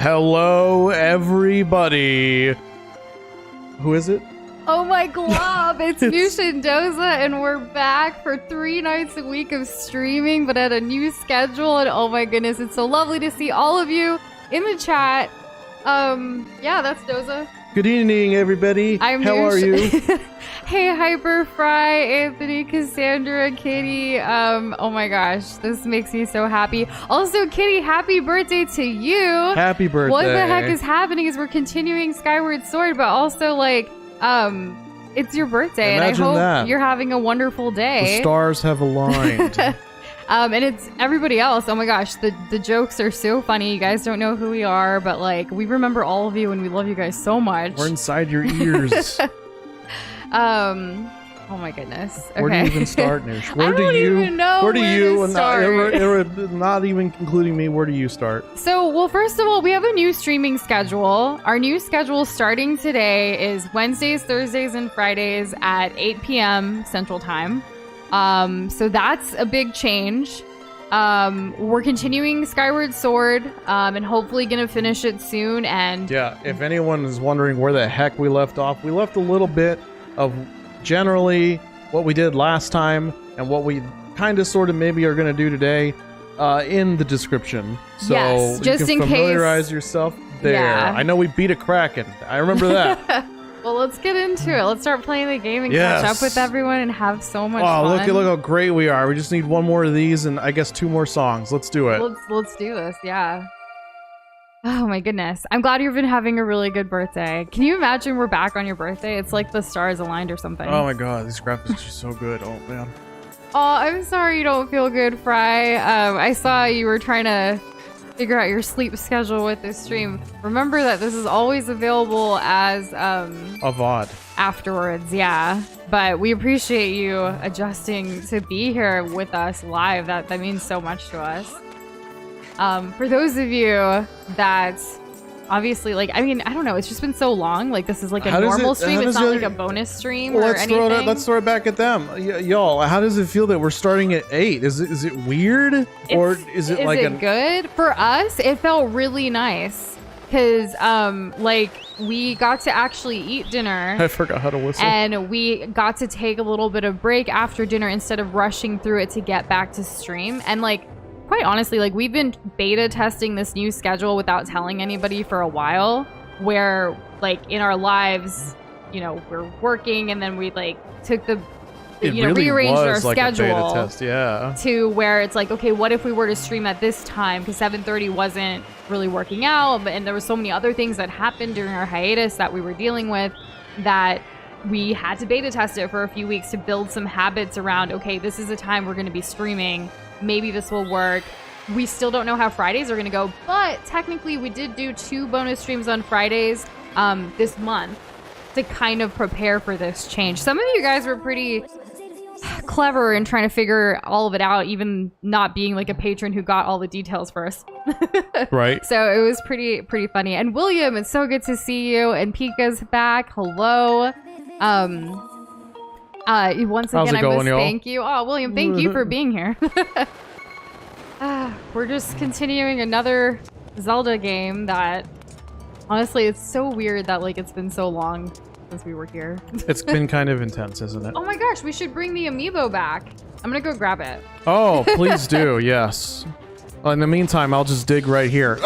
Hello, everybody. Who is it? Oh my glob, it's Mushindoza, and we're back for 3 nights a week of streaming, but at a new schedule, and oh my goodness, it's so lovely to see all of you in the chat. Yeah, that's Doza. Good evening, everybody. How are you? Hey, Hyper, Fry, Anthony, Cassandra, Kitty. Oh my gosh, this makes me so happy. Also, Kitty, happy birthday to you. Happy birthday. What the heck is happening is we're continuing Skyward Sword, but also, like, it's your birthday, Imagine and I hope that. you're having a wonderful day. The stars have aligned. And it's everybody else. Oh my gosh, the jokes are so funny. You guys don't know who we are, but like we remember all of you and we love you guys so much. We're inside your ears. Oh my goodness. Okay. Where do you even start, Noosh? I don't even know where to start. Not even including me, where do you start? So, well, first of all, we have a new streaming schedule. Our new schedule starting today is Wednesdays, Thursdays, and Fridays at 8 p.m. Central Time. So that's a big change. We're continuing Skyward Sword, and hopefully gonna finish it soon. And yeah, if anyone is wondering where the heck we left off, we left a little bit of generally what we did last time and what we kind of sort of maybe are going to do today in the description. So yes, just you can in familiarize case. yourself there. Yeah. I know we beat a Kraken. I remember that. Well, let's get into it. Let's start playing the game and catch up with everyone and have so much fun. Look how great we are. We just need one more of these and I guess 2 more songs. Let's do it. Let's do this. Yeah. Oh my goodness. I'm glad you've been having a really good birthday. Can you imagine we're back on your birthday? It's like the stars aligned or something. Oh my god, these graphics are so good. Oh man. Oh, I'm sorry you don't feel good, Fry. I saw you were trying to figure out your sleep schedule with this stream. Remember that this is always available as a VOD afterwards, yeah. But we appreciate you adjusting to be here with us live. That means so much to us. For those of you that obviously, like, I mean, I don't know, it's just been so long. Like, this is like a normal stream. It's not like a bonus stream or anything. Let's throw it back at them. Y'all, how does it feel that we're starting at 8? Is it weird? Or is it like good? For us, it felt really nice. Because, like, we got to actually eat dinner. I forgot how to whistle. And we got to take a little bit of break after dinner instead of rushing through it to get back to stream. And, like, quite honestly, like, we've been beta testing this new schedule without telling anybody for a while, where, like, in our lives, you know, we're working and then we, like, took rearranged our schedule a beta test, yeah, to where it's like, okay, what if we were to stream at this time? Because 7:30 wasn't really working out, and there were so many other things that happened during our hiatus that we were dealing with that we had to beta test it for a few weeks to build some habits around, okay, this is the time we're going to be streaming. Maybe this will work. We still don't know how Fridays are going to go, but technically we did do 2 bonus streams on Fridays this month to kind of prepare for this change. Some of you guys were pretty clever in trying to figure all of it out, even not being like a patron who got all the details first. Right. So it was pretty funny. And William, it's so good to see you. And Pika's back. Hello. Once again, I must thank you. Oh, William, thank you for being here. We're just continuing another Zelda game that, honestly, it's so weird that, like, it's been so long since we were here. It's been kind of intense, isn't it? Oh my gosh, we should bring the amiibo back. I'm gonna go grab it. Oh, please do, yes. In the meantime, I'll just dig right here.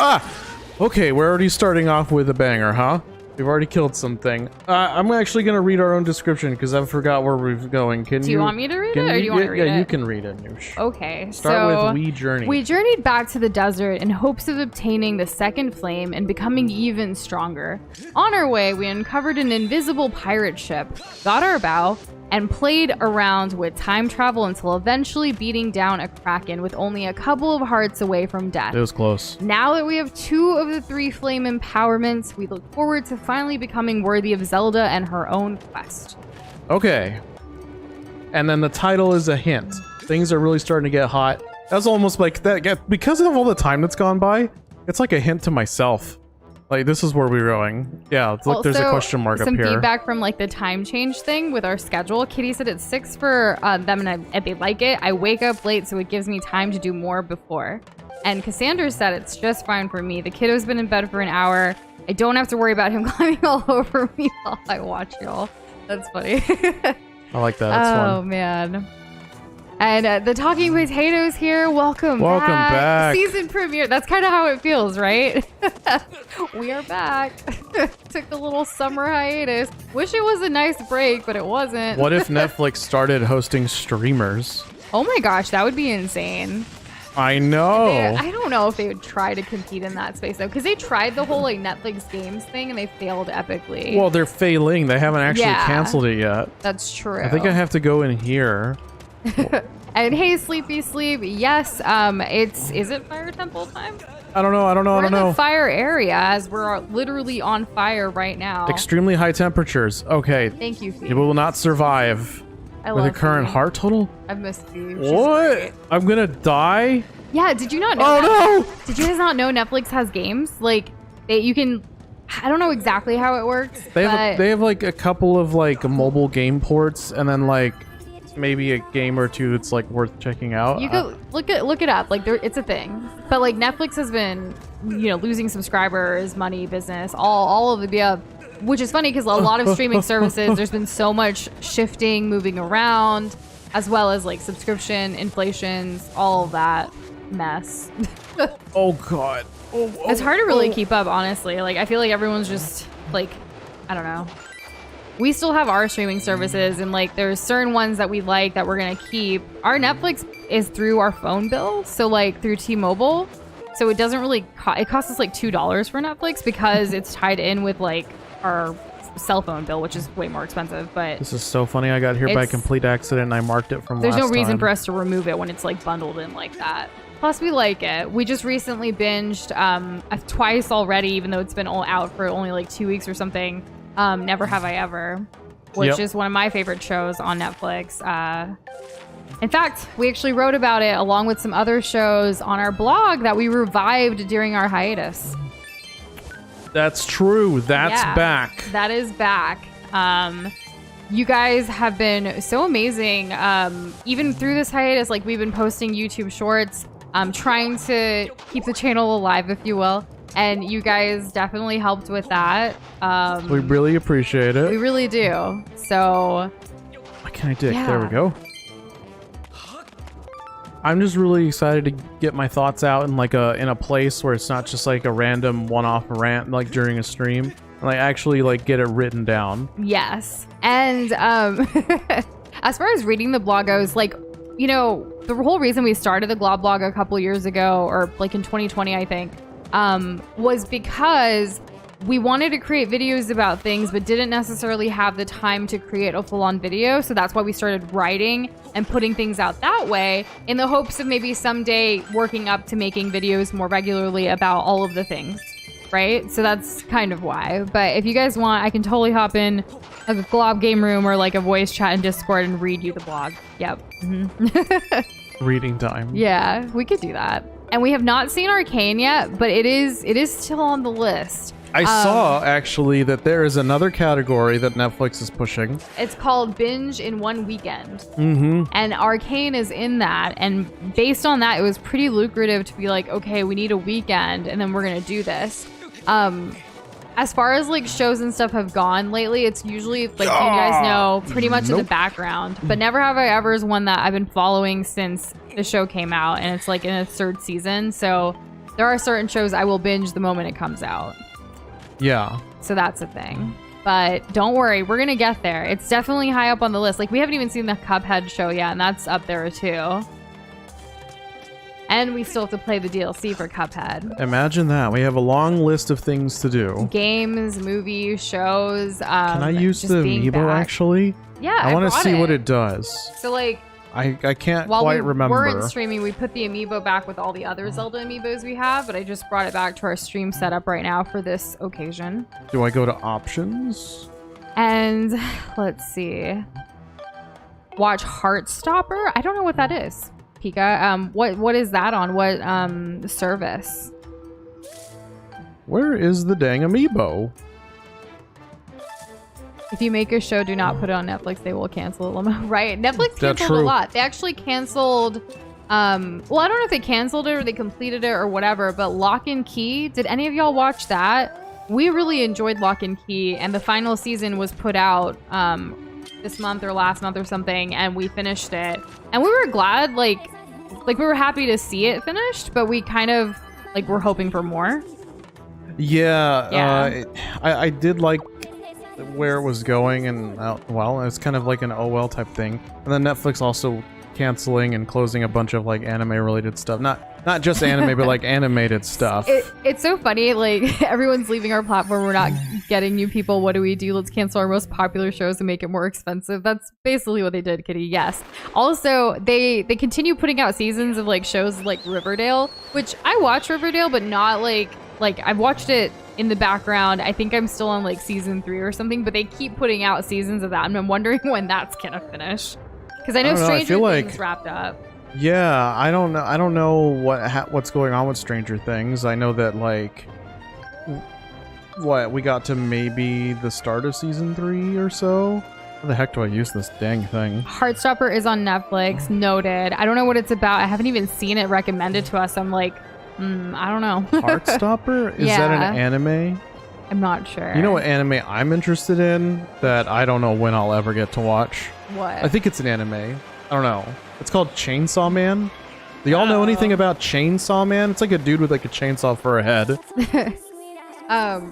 Okay, we're already starting off with a banger, huh? We've already killed something. I'm actually going to read our own description because I forgot where we're going. Do you want me to read it, or do you want to read it? Yeah, you can read it, Noosh. Okay, Start with We Journeyed. We journeyed back to the desert in hopes of obtaining the second flame and becoming even stronger. On our way, we uncovered an invisible pirate ship, got our bow, and played around with time travel until eventually beating down a Kraken with only a couple of hearts away from death. It was close. Now that we have 2 of the 3 flame empowerments, we look forward to finally becoming worthy of Zelda and her own quest. Okay. And then the title is a hint. Things are really starting to get hot. That's almost like that. Because of all the time that's gone by, it's like a hint to myself. Like, this is where we're going. Yeah, look, there's a question mark up here. Some feedback from, like, the time change thing with our schedule. Kitty said it's 6 for them, and they like it. I wake up late, so it gives me time to do more before. And Cassandra said it's just fine for me. The kiddo's been in bed for an hour. I don't have to worry about him climbing all over me while I watch y'all. That's funny. I like that. That's oh, fun. man. And the Talking Potatoes here. Welcome back. Season premiere. That's kind of how it feels, right? We are back. Took a little summer hiatus. Wish it was a nice break, but it wasn't. What if Netflix started hosting streamers? Oh my gosh, that would be insane. I know. I don't know if they would try to compete in that space though, because they tried the whole like Netflix games thing and they failed epically. Well, they're failing. They haven't actually canceled it yet. That's true. I think I have to go in here. And hey, Sleepy Sleep, yes, is it Fire Temple time? I don't know. We're in the fire area as we're literally on fire right now. Extremely high temperatures. Okay. Thank you, Phoebe. People will not survive. I With love a current Phoebe. heart total? I've missed you. She's What? great. I'm gonna die? Yeah, did you not know Oh that? no! Did you guys not know Netflix has games? Like, you can... I don't know exactly how it works, They but... have like a couple of like mobile game ports and then like maybe a game or two that's like worth checking out. You go look it up. Like it's a thing. But like Netflix has been, losing subscribers, money, business, all of the above. Which is funny because a lot of streaming services, there's been so much shifting, moving around, as well as like subscription, inflations, all of that mess. Oh god. It's hard to really keep up, honestly. Like I feel like everyone's just like, I don't know. We still have our streaming services and like there's certain ones that we like that we're gonna keep. Our Netflix is through our phone bill, so like through T-Mobile. So it doesn't really it costs us like $2 for Netflix because it's tied in with like our cell phone bill, which is way more expensive. But This is so funny. I got here by complete accident and I marked it from there's last no reason time. for us to remove it when it's like bundled in like that. Plus we like it. We just recently binged twice already, even though it's been all out for only like 2 weeks or something. Never Have I Ever, which is one of my favorite shows on Netflix. In fact, we actually wrote about it along with some other shows on our blog that we revived during our hiatus. That's true. That's back. That is back. You guys have been so amazing. Even through this hiatus, like we've been posting YouTube shorts, trying to keep the channel alive, if you will. And you guys definitely helped with that. We really appreciate it. We really do. So... What can I dig? There we go. I'm just really excited to get my thoughts out in like in a place where it's not just like a random one-off rant like during a stream. And like actually like get it written down. Yes. And as far as reading the blog goes, like, the whole reason we started the Glob blog a couple years ago, or like in 2020, I think, was because we wanted to create videos about things but didn't necessarily have the time to create a full-on video. So that's why we started writing and putting things out that way in the hopes of maybe someday working up to making videos more regularly about all of the things, right? So that's kind of why. But if you guys want, I can totally hop in a Glob game room or like a voice chat in Discord and read you the blog. Yep. Reading time. Yeah, we could do that. And we have not seen Arcane yet, but it is still on the list. I saw actually that there is another category that Netflix is pushing. It's called Binge in One Weekend. Mm-hmm. And Arcane is in that. And based on that, it was pretty lucrative to be like, okay, we need a weekend and then we're going to do this. As far as like shows and stuff have gone lately, it's usually like you guys know pretty much in the background. But Never Have I Ever is one that I've been following since the show came out, and it's like in its third season. So there are certain shows I will binge the moment it comes out. Yeah. So that's a thing. But don't worry, we're gonna get there. It's definitely high up on the list. Like we haven't even seen the Cuphead show yet, and that's up there too. And we still have to play the DLC for Cuphead. Imagine that. We have a long list of things to do. Games, movies, shows. Can I use the amiibo actually? Yeah, I want to see what it does. So like, I can't while quite remember. While we weren't streaming, we put the amiibo back with all the other Zelda amiibos we have, but I just brought it back to our stream setup right now for this occasion. Do I go to options? And let's see. Watch Heartstopper? I don't know what that is. Pika, what is that on? What service? Where is the dang amiibo? If you make a show, do not put it on Netflix. They will cancel it. Right? Netflix That's canceled true. a lot. They actually canceled Well, I don't know if they canceled it or they completed it or whatever, but Lock and Key, did any of y'all watch that? We really enjoyed Lock and Key, and the final season was put out this month or last month or something, and we finished it. And we were glad, like we were happy to see it finished, but we kind of, like, were hoping for more. Yeah. I did like where it was going, and well, it's kind of like an oh well type thing. And then Netflix also canceling and closing a bunch of like anime related stuff, not just anime but like animated stuff. It's so funny, like everyone's leaving our platform, we're not getting new people, what do? Let's cancel our most popular shows and make it more expensive. That's basically what they did, Kitty. Yes. Also, they continue putting out seasons of like shows like Riverdale, which I watch Riverdale, but not like I've watched it in the background. I think I'm still on like season 3 or something, but they keep putting out seasons of that, and I'm wondering when that's gonna finish. Because I know Stranger Things wrapped up. Yeah, I don't know what's going on with Stranger Things. I know that like we got to maybe the start of season 3 or so. How the heck do I use this dang thing? Heartstopper is on Netflix. Noted. I don't know what it's about. I haven't even seen it recommended to us. I'm like, I don't know. Heartstopper? Is that an anime? I'm not sure. You know what anime I'm interested in that I don't know when I'll ever get to watch? What? I think it's an anime. I don't know. It's called Chainsaw Man. Do y'all know anything about Chainsaw Man? It's like a dude with like a chainsaw for a head.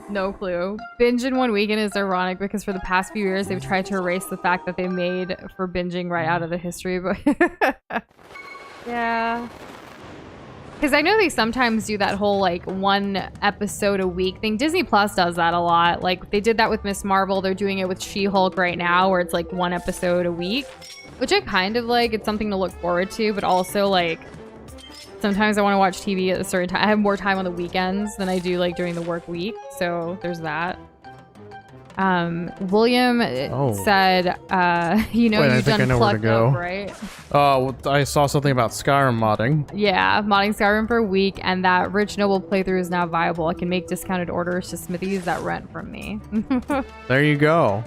No clue. Binge in one weekend is ironic because for the past few years they've tried to erase the fact that they made for binging right out of the history book. Yeah. Because I know they sometimes do that whole like 1 episode a week thing. Disney Plus does that a lot. Like they did that with Miss Marvel. They're doing it with She-Hulk right now, where it's like 1 episode a week, which I kind of like. It's something to look forward to, but also like sometimes I want to watch TV at a certain time. I have more time on the weekends than I do like during the work week. So there's that. William said, you've done Plucked Up, right? I saw something about Skyrim modding. Yeah, modding Skyrim for a week, and that Rich Noble playthrough is now viable. I can make discounted orders to smithies that rent from me. There you go.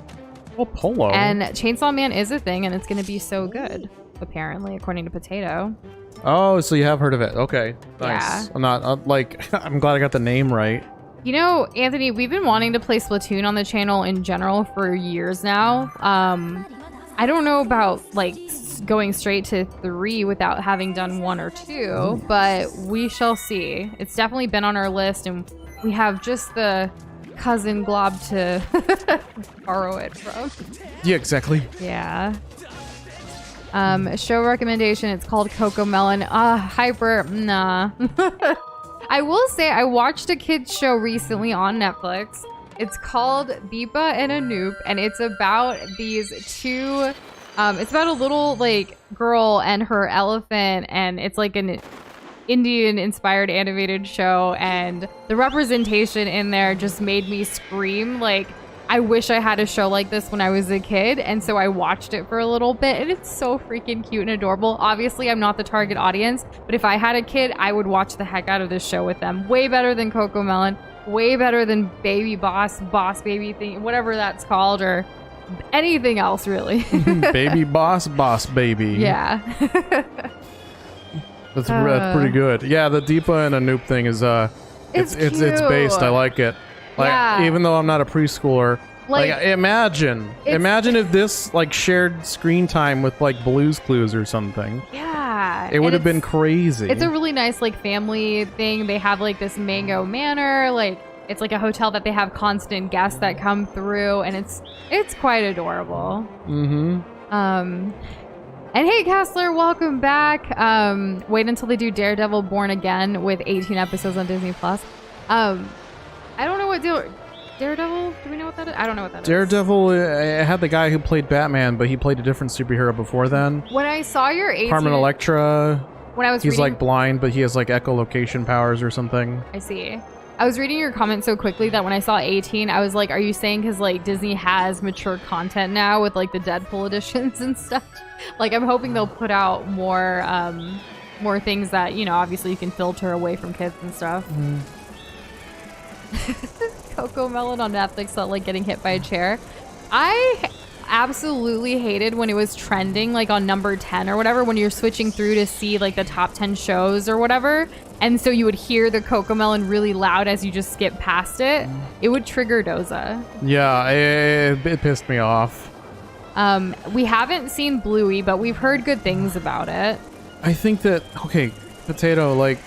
Oh, Polo. And Chainsaw Man is a thing, and it's going to be so good, apparently, according to Potato. Oh, so you have heard of it. Okay, nice. Yeah. I'm not, I'm glad I got the name right. You know, Anthony, we've been wanting to play Splatoon on the channel in general for years now. I don't know about, like, going straight to 3 without having done 1 or 2, but we shall see. It's definitely been on our list, and we have just the cousin glob to borrow it from. Yeah, exactly. Yeah. Show recommendation, it's called Coco Melon. Hyper, nah. I will say I watched a kids show recently on Netflix. It's called Deepa and Anoop, and it's about these two, it's about a little like girl and her elephant, and it's like an Indian inspired animated show, and the representation in there just made me scream. Like, I wish I had a show like this when I was a kid, and so I watched it for a little bit, and it's so freaking cute and adorable. Obviously, I'm not the target audience, but if I had a kid, I would watch the heck out of this show with them. Way better than Coco Melon, way better than Baby Boss Baby thing, whatever that's called, or anything else, really. Baby Boss Baby. Yeah. That's pretty good. Yeah, the Deepa and Anoop thing is it's based. I like it. Like, yeah. Even though I'm not a preschooler, like imagine if this like shared screen time with like Blue's Clues or something. Yeah, it would have been crazy. It's a really nice like family thing. They have like this Mango Manor, like it's like a hotel that they have constant guests that come through, and it's quite adorable. Mm-hmm. And hey, Kessler, welcome back. Wait until they do Daredevil Born Again with 18 episodes on Disney Plus. I don't know what Daredevil, do we know what that is? I don't know what that Daredevil, it had the guy who played Batman, but he played a different superhero before then. When I saw your 18... Carmen Electra. When I was He's like blind, but he has like echolocation powers or something. I see. I was reading your comment so quickly that when I saw 18, I was like, are you saying because like Disney has mature content now with like the Deadpool editions and stuff? Like, I'm hoping they'll put out more things that, you know, obviously you can filter away from kids and stuff. Mm. Coco Melon on Netflix felt like getting hit by a chair. I absolutely hated when it was trending, like on number 10 or whatever, when you're switching through to see like the top 10 shows or whatever. And so you would hear the Cocomelon really loud as you just skip past it. It would trigger Doza. Yeah, it pissed me off. We haven't seen Bluey, but we've heard good things about it. I think that, okay, Potato, like,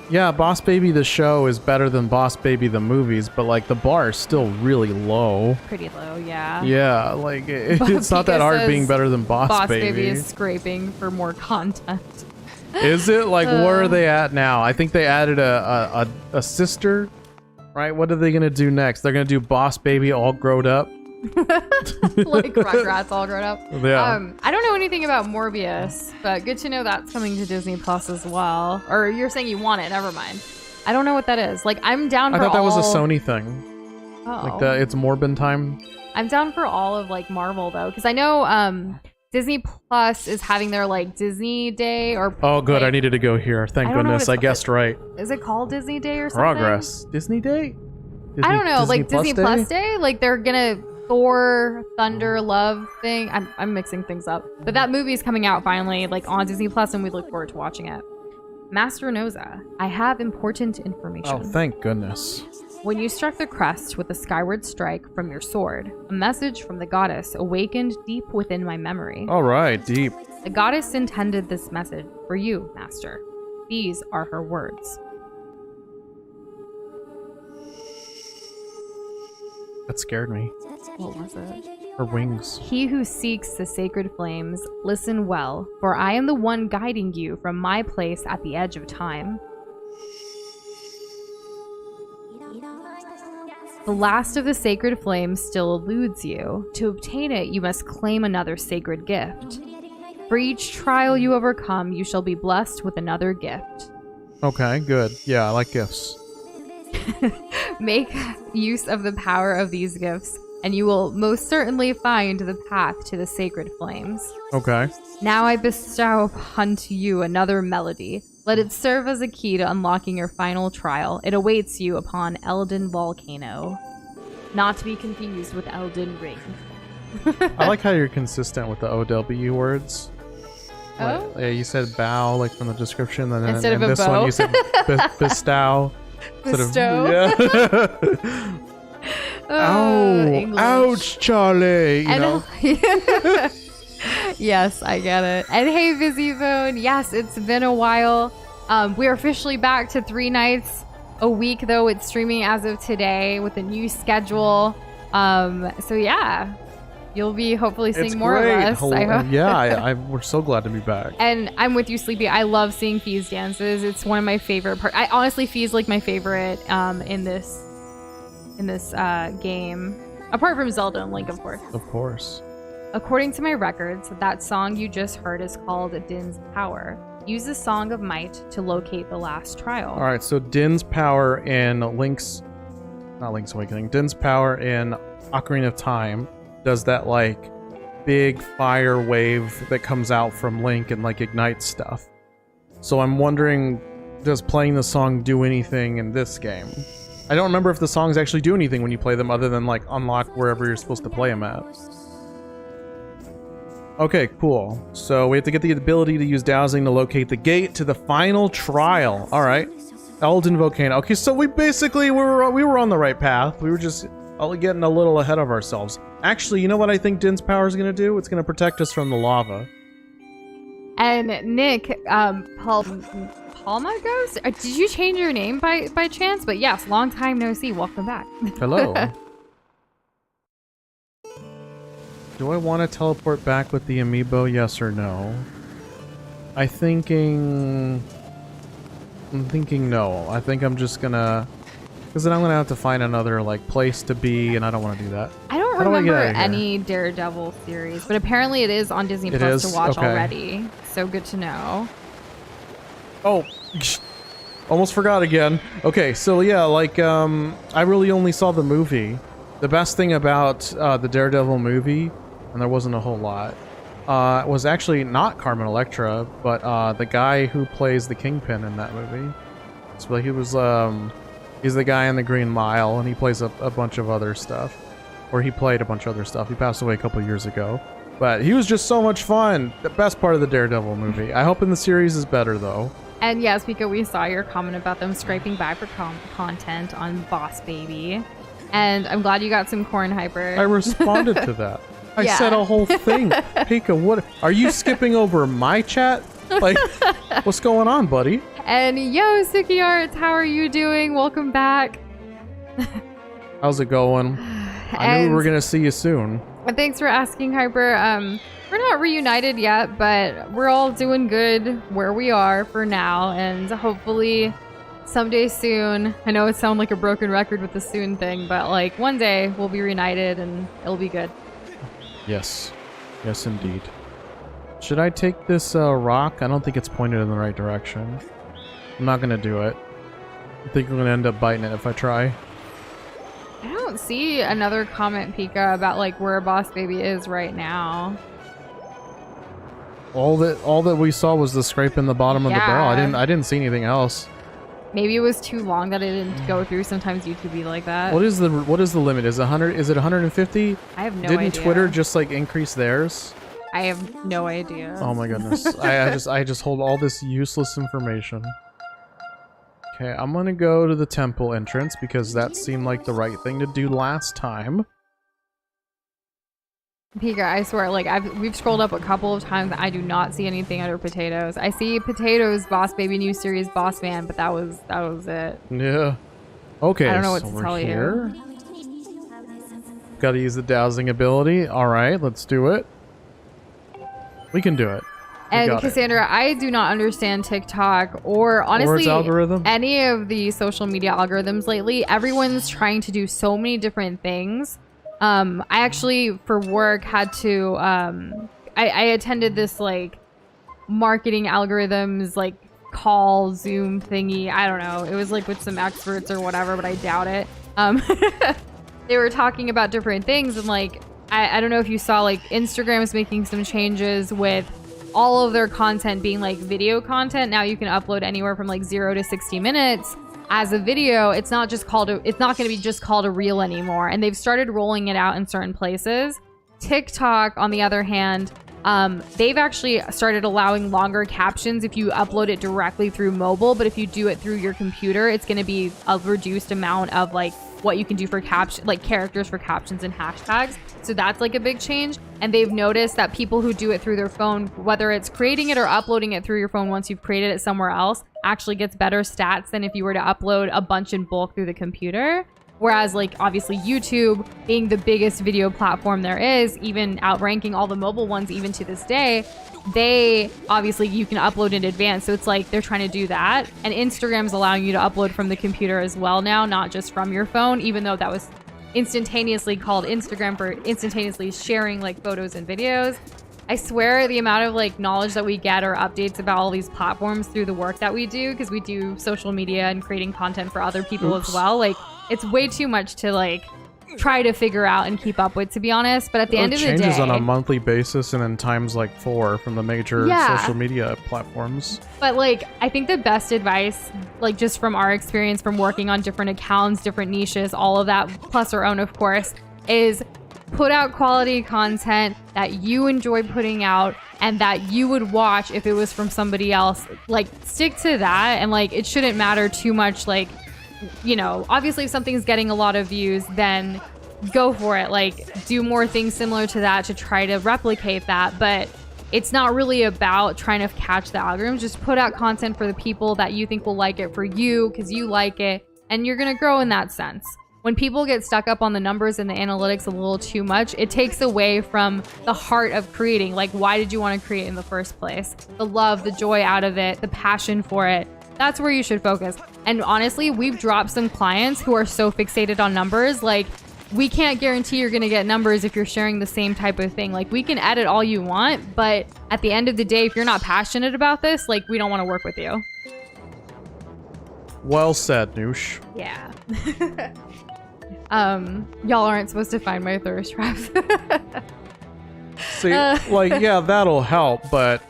yeah, Boss Baby the show is better than Boss Baby the movies, but like the bar is still really low. Pretty low, yeah. Yeah, like it's not that hard being better than Boss Baby. Boss Baby is scraping for more content. Is it? Like, where are they at now? I think they added a sister, right? What are they gonna do next? They're gonna do Boss Baby all grown up. Like Rugrats all grown up. Yeah. I don't know anything about Morbius, but good to know that's coming to Disney Plus as well. Or you're saying you want it? Never mind. I don't know what that is. Like, I'm down for all... I thought that was a Sony thing. Oh. Like it's Morbin time. I'm down for all of like Marvel though, because I know Disney Plus is having their like Disney Day or... Oh, good. Like, I needed to go here. Thank goodness. I guessed right. Is it called Disney Day or something? Progress. Disney Day? I don't know. Like Disney Plus Day? Like they're gonna... Thor, Thunder, Love thing. I'm mixing things up. But that movie is coming out finally, like on Disney Plus, and we look forward to watching it. Master Noza, I have important information. Oh, thank goodness. When you struck the crest with a skyward strike from your sword, a message from the goddess awakened deep within my memory. All right, deep. The goddess intended this message for you, Master. These are her words. That scared me. What was it? Her wings. He who seeks the sacred flames, listen well, for I am the one guiding you from my place at the edge of time. The last of the sacred flames still eludes you. To obtain it, you must claim another sacred gift. For each trial you overcome, you shall be blessed with another gift. Okay, good. Yeah, I like gifts. Make use of the power of these gifts, and you will most certainly find the path to the sacred flames. Okay. Now I bestow upon you another melody. Let it serve as a key to unlocking your final trial. It awaits you upon Elden Volcano. Not to be confused with Elden Ring. I like how you're consistent with the OW words. Oh? Like, yeah, you said bow, like from the description, and then Instead of a this bow? one you said bestow. Bestow? Yeah. Ow! English. Ouch, Charlie! You know? Yes, I get it. And hey, Visibone, yes, it's been a while. We're officially back to 3 nights a week, though it's streaming as of today with a new schedule. So yeah, you'll be hopefully seeing more of us. I hope. Yeah, we're so glad to be back. And I'm with you, Sleepy. I love seeing Fee's dances. It's one of my favorite parts. I honestly, Fee's like my favorite in this game, apart from Zelda and Link, of course. Of course. According to my records, that song you just heard is called Din's Power. Use the Song of Might to locate the last trial. All right, so Din's Power in Link's Awakening. Din's Power in Ocarina of Time does that like big fire wave that comes out from Link and like ignites stuff. So I'm wondering, does playing the song do anything in this game? I don't remember if the songs actually do anything when you play them other than like unlock wherever you're supposed to play them at. Okay, cool. So we have to get the ability to use dowsing to locate the gate to the final trial. All right. Elden Volcano. Okay, so we were on the right path. We were just getting a little ahead of ourselves. Actually, you know what I think Din's Power is going to do? It's going to protect us from the lava. And Nick, Palma goes? Did you change your name by chance? But yes, long time no see. Welcome back. Hello. Do I want to teleport back with the amiibo? Yes or no? I'm thinking no. I think I'm just gonna... Because then I'm gonna have to find another like place to be, and I don't want to do that. I don't remember any Daredevil series, but apparently it is on Disney Plus to watch already. So good to know. Oh, almost forgot again. Okay, so yeah, like I really only saw the movie. The best thing about the Daredevil movie, and there wasn't a whole lot, was actually not Carmen Electra, but the guy who plays the Kingpin in that movie. So he was he's the guy in the Green Mile, and he plays a bunch of other stuff. Or he played a bunch of other stuff. He passed away a couple years ago. But he was just so much fun. The best part of the Daredevil movie. I hope in the series is better, though. And yes, Pika, we saw your comment about them scraping by for content on Boss Baby. And I'm glad you got some corn hyper. I responded to that. I said a whole thing. Pika, what? Are you skipping over my chat? Like, what's going on, buddy? And yo, Suki Arts, how are you doing? Welcome back. How's it going? I knew we were going to see you soon. Thanks for asking, Hyper. We're not reunited yet, but we're all doing good where we are for now, and hopefully someday soon. I know it sounds like a broken record with the soon thing, but like one day we'll be reunited and it'll be good. Yes. Yes, indeed. Should I take this rock? I don't think it's pointed in the right direction. I'm not going to do it. I think I'm going to end up biting it if I try. I don't see another comment, Pika, about like where Boss Baby is right now. All that we saw was the scrape in the bottom of the barrel. I didn't see anything else. Maybe it was too long that it didn't go through. Sometimes YouTube be like that. What is the limit? Is it 100? Is it 150? I have no idea. Didn't Twitter just like increase theirs? I have no idea. Oh my goodness. I just hold all this useless information. Okay, I'm gonna go to the temple entrance because that seemed like the right thing to do last time. Pika, I swear, like we've scrolled up a couple of times. I do not see anything under potatoes. I see potatoes, Boss Baby new series, Boss Man, but that was it. Yeah. Okay. I don't know what so to tell you. Gotta use the dowsing ability. All right, let's do it. We can do it. And Cassandra, I do not understand TikTok or honestly its algorithm. Any of the social media algorithms lately. Everyone's trying to do so many different things. I actually, for work, had to, I attended this, like, marketing algorithms, like, call, Zoom thingy. I don't know. It was, like, with some experts or whatever, but I doubt it. They were talking about different things, and, like, I don't know if you saw, like, Instagram's making some changes with all of their content being, like, video content. Now you can upload anywhere from, like, 0 to 60 minutes. As a video, it's not going to be just called a reel anymore. And they've started rolling it out in certain places. TikTok, on the other hand, they've actually started allowing longer captions if you upload it directly through mobile. But if you do it through your computer, it's going to be a reduced amount of like what you can do for characters for captions and hashtags. So that's like a big change. And they've noticed that people who do it through their phone, whether it's creating it or uploading it through your phone once you've created it somewhere else, actually gets better stats than if you were to upload a bunch in bulk through the computer. Whereas, like, obviously YouTube being the biggest video platform there is, even outranking all the mobile ones even to this day, they obviously you can upload in advance. So it's like they're trying to do that. And Instagram's allowing you to upload from the computer as well now, not just from your phone, even though that was instantaneously called Instagram for instantaneously sharing like photos and videos. I swear the amount of like knowledge that we get or updates about all these platforms through the work that we do, because we do social media and creating content for other people as well, like it's way too much to like try to figure out and keep up with, to be honest. But at the end of the day, it changes on a monthly basis and then times like 4 from the major social media platforms. But like I think the best advice, like just from our experience from working on different accounts, different niches, all of that, plus our own of course, is put out quality content that you enjoy putting out and that you would watch if it was from somebody else. Like stick to that, and like it shouldn't matter too much. Like, you know, obviously if something's getting a lot of views, then go for it. Like do more things similar to that to try to replicate that. But it's not really about trying to catch the algorithm. Just put out content for the people that you think will like it for you because you like it, and you're gonna grow in that sense. When people get stuck up on the numbers and the analytics a little too much, it takes away from the heart of creating. Like, why did you want to create in the first place? The love, the joy out of it, the passion for it. That's where you should focus. And honestly, we've dropped some clients who are so fixated on numbers. Like, we can't guarantee you're going to get numbers if you're sharing the same type of thing. Like, we can edit all you want, but at the end of the day, if you're not passionate about this, like, we don't want to work with you. Well said, Noosh. Yeah. Y'all aren't supposed to find my thirst traps. See, like, yeah, that'll help, but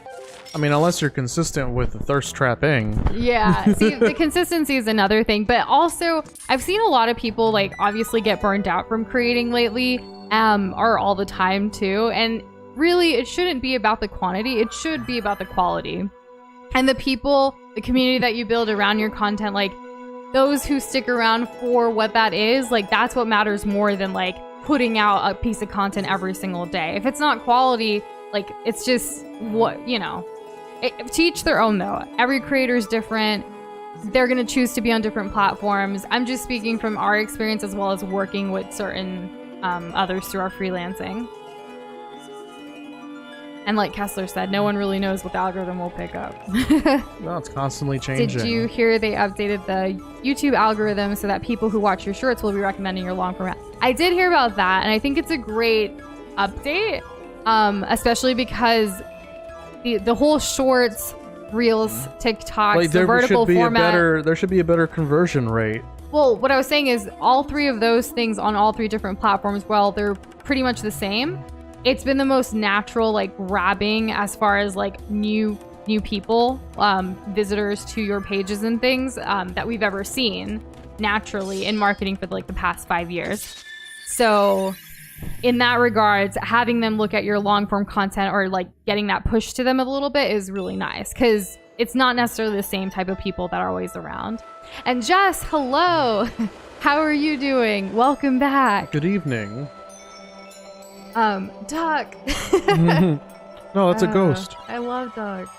I mean, unless you're consistent with the thirst trapping. Yeah. See, the consistency is another thing, but also I've seen a lot of people like obviously get burned out from creating lately, or all the time too. And really, it shouldn't be about the quantity. It should be about the quality. And the people, the community that you build around your content, like those who stick around for what that is, like that's what matters more than like putting out a piece of content every single day. If it's not quality, like it's just what, you know, to each their own though. Every creator is different. They're going to choose to be on different platforms. I'm just speaking from our experience as well as working with certain others through our freelancing. And like Kessler said, no one really knows what the algorithm will pick up. No, it's constantly changing. Did you hear they updated the YouTube algorithm so that people who watch your shorts will be recommending your long format? I did hear about that, and I think it's a great update, especially because the whole shorts, reels, TikToks, like, the vertical format. There should be a better conversion rate. Well, what I was saying is all three of those things on all three different platforms, well, they're pretty much the same. It's been the most natural, like, grabbing as far as, like, new people, visitors to your pages and things that we've ever seen naturally in marketing for, like, the past 5 years. So in that regards, having them look at your long-form content or, like, getting that push to them a little bit is really nice because it's not necessarily the same type of people that are always around. And Jess, hello! How are you doing? Welcome back. Good evening. Duck. No, that's a ghost. I love ducks.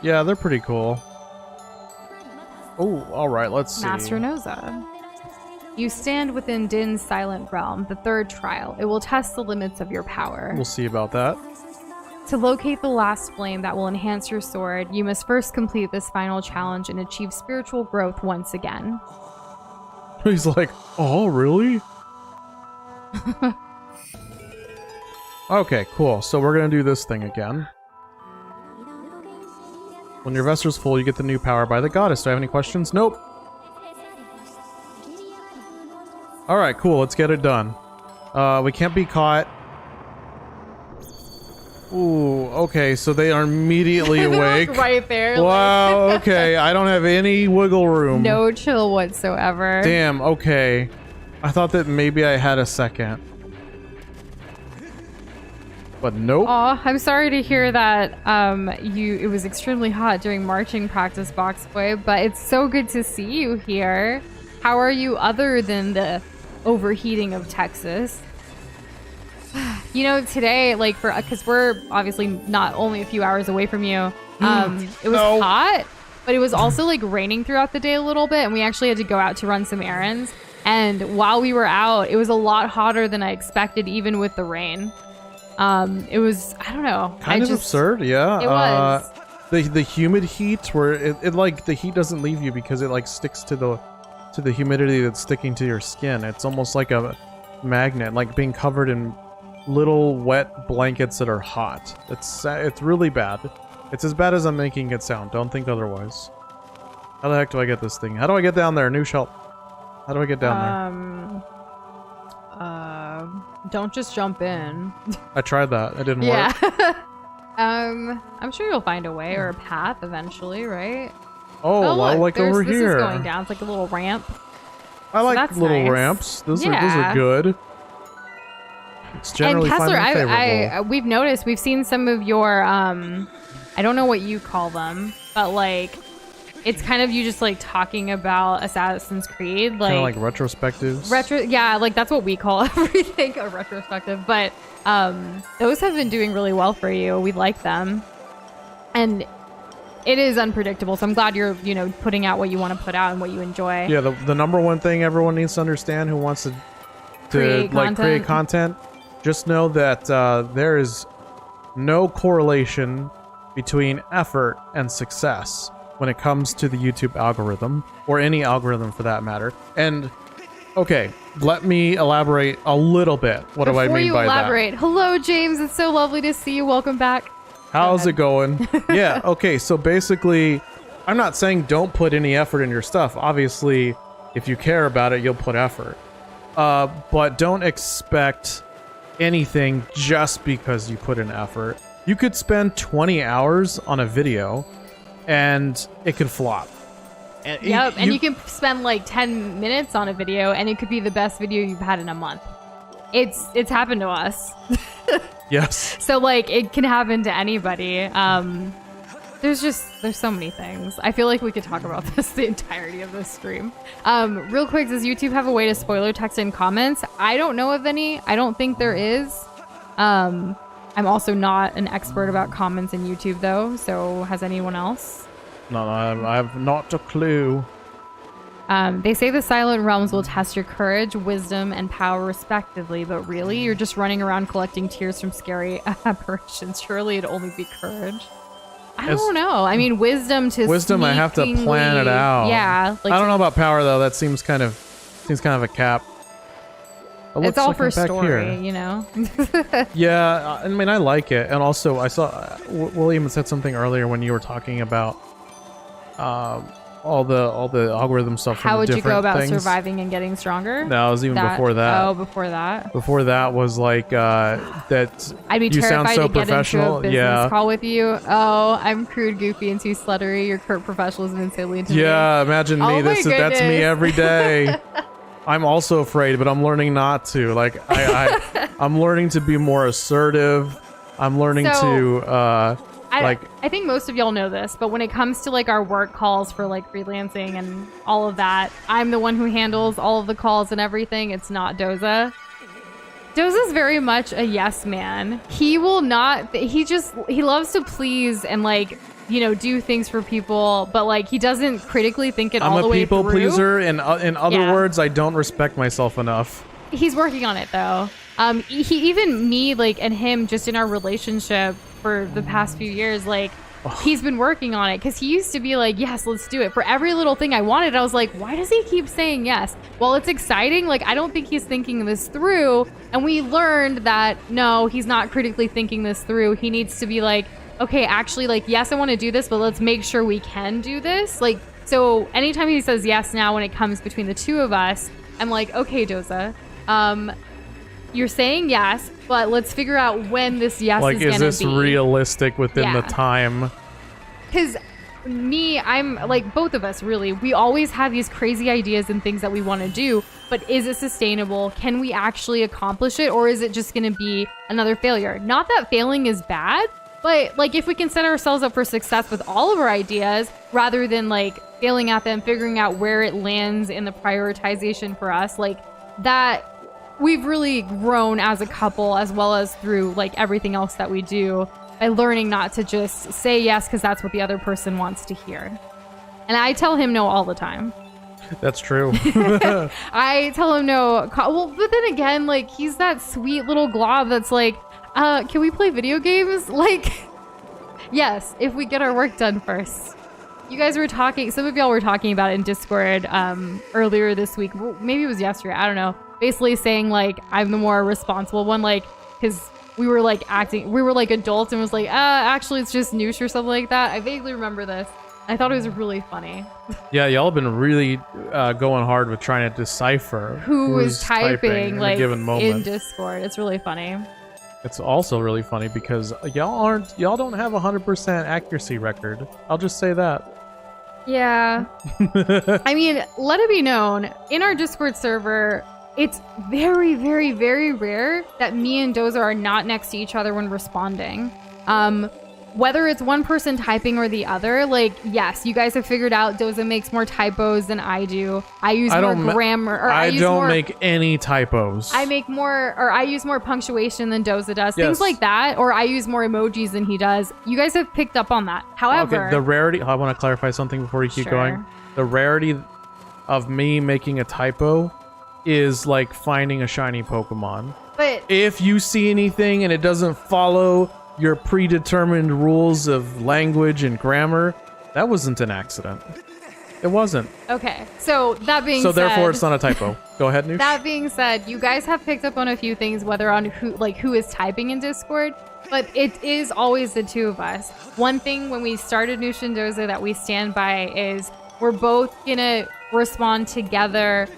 Yeah, they're pretty cool. Oh, all right, let's see. Master Noza. You stand within Din's silent realm, the third trial. It will test the limits of your power. We'll see about that. To locate the last flame that will enhance your sword, you must first complete this final challenge and achieve spiritual growth once again. He's like, oh, really? Okay, cool. So we're going to do this thing again. When your vessel's full, you get the new power by the goddess. Do I have any questions? Nope. Alright, cool. Let's get it done. We can't be caught. Ooh, okay. So they are immediately awake. Like right there. Wow, okay. I don't have any wiggle room. No chill whatsoever. Damn, okay. I thought that maybe I had a second. But nope. Aw, I'm sorry to hear that it was extremely hot during marching practice, Boxboy, but it's so good to see you here. How are you other than the overheating of Texas? You know, today, like, because we're obviously not only a few hours away from you, it was hot, but it was also like raining throughout the day a little bit, and we actually had to go out to run some errands. And while we were out, it was a lot hotter than I expected, even with the rain. It was, I don't know. Kind of absurd, yeah. It was. The humid heat, where it like, the heat doesn't leave you because it like sticks to the humidity that's sticking to your skin. It's almost like a magnet, like being covered in little wet blankets that are hot. It's really bad. It's as bad as I'm making it sound. Don't think otherwise. How the heck do I get this thing? How do I get down there? New shelf. How do I get down there? Don't just jump in. I tried that. It didn't work. I'm sure you'll find a way or a path eventually, right? Oh, well, look, like over this here. Is going down. It's like a little ramp. I like that's little nice. ramps. Those are good. It's generally and Kessler, fun and favorable. we've noticed, we've seen some of your, I don't know what you call them, but like, it's kind of you just like talking about Assassin's Creed, like kind of like retrospectives. Yeah, like that's what we call everything a retrospective. But those have been doing really well for you. We like them, and it is unpredictable. So I'm glad you're putting out what you want to put out and what you enjoy. Yeah, the number one thing everyone needs to understand who wants to create content, just know that there is no correlation between effort and success when it comes to the YouTube algorithm, or any algorithm for that matter. And okay, let me elaborate a little bit. What do I mean by that? Before you elaborate, hello James, it's so lovely to see you. Welcome back. How's it going? Yeah, okay, so basically, I'm not saying don't put any effort in your stuff. Obviously, if you care about it, you'll put effort. But don't expect anything just because you put in effort. You could spend 20 hours on a video and it could flop. And Yep, and you can spend like 10 minutes on a video and it could be the best video you've had in a month. It's happened to us. Yes. So like it can happen to anybody. There's so many things. I feel like we could talk about this the entirety of this stream. Real quick, does YouTube have a way to spoiler text in comments? I don't know of any. I don't think there is. I'm also not an expert about comments in YouTube though. So has anyone else? No, I have not a clue. They say the Silent Realms will test your courage, wisdom, and power respectively, but really, you're just running around collecting tears from scary apparitions. Surely it'd only be courage. I don't know. I mean, wisdom, I have to plan it out. Yeah. I don't know about power though. That seems kind of a cap. It's all for story, you know? Yeah, I mean, I like it. And also, I saw William said something earlier when you were talking about all the algorithm stuff. How would you go about things. Surviving and getting stronger? No, it was even before that. Oh, before that. Before that was like that. I'd be you sound terrified so to get professional. into a business call with you. Oh, I'm crude, goofy, and too sluttery. Your curt professionalism and insanely intimidating. Yeah, imagine me. Oh That's me every day. I'm also afraid, but I'm learning not to. Like I'm learning to be more assertive. I'm learning to I think most of y'all know this, but when it comes to like our work calls for like freelancing and all of that, I'm the one who handles all of the calls and everything. It's not Doza. Doza's very much a yes man. He will not, he loves to please and like, you know, do things for people, but like he doesn't critically think it all the way through. I'm a people pleaser, and in other words, I don't respect myself enough. He's working on it though. He even me like and him just in our relationship for the past few years, like he's been working on it because he used to be like, yes, let's do it. For every little thing I wanted, I was like, why does he keep saying yes? Well, it's exciting. Like, I don't think he's thinking this through. And we learned that no, he's not critically thinking this through. He needs to be like, okay, actually, like, yes, I want to do this, but let's make sure we can do this. Like, so anytime he says yes now when it comes between the two of us, I'm like, okay, Doza, you're saying yes, but let's figure out when this yes is going to be. Like, is this realistic within the time? Because I'm like, both of us, really, we always have these crazy ideas and things that we want to do, but is it sustainable? Can we actually accomplish it? Or is it just going to be another failure? Not that failing is bad, but like if we can set ourselves up for success with all of our ideas, rather than like failing at them, figuring out where it lands in the prioritization for us, like that, we've really grown as a couple, as well as through like everything else that we do, by learning not to just say yes because that's what the other person wants to hear. And I tell him no all the time. That's true. I tell him no. Well, but then again, like he's that sweet little glob that's like, can we play video games? Like, yes, if we get our work done first. You guys were talking, some of y'all were talking about it in Discord earlier this week. Maybe it was yesterday, I don't know. Basically saying like, I'm the more responsible one, like, because we were like adults and was like, actually it's just Noosh or something like that. I vaguely remember this. I thought it was really funny. Yeah, y'all have been really going hard with trying to decipher who's typing like in a given moment in Discord. It's really funny. It's also really funny because y'all don't have 100% accuracy record. I'll just say that. Yeah. I mean, let it be known, in our Discord server, it's very, very, very rare that me and Doza are not next to each other when responding. Whether it's one person typing or the other, like, yes, you guys have figured out Doza makes more typos than I do. I use more grammar. Or I don't make any typos. I use more punctuation than Doza does. Things like that. Or I use more emojis than he does. You guys have picked up on that. However... Okay, the rarity... I want to clarify something before you keep going. The rarity of me making a typo is like finding a shiny Pokemon. But if you see anything and it doesn't follow your predetermined rules of language and grammar, that wasn't an accident. It wasn't. Okay, so that being said... So therefore it's not a typo. Go ahead, Noosh. That being said, you guys have picked up on a few things, whether on who is typing in Discord, but it is always the two of us. One thing when we started Noosh and Doza that we stand by is we're both gonna respond together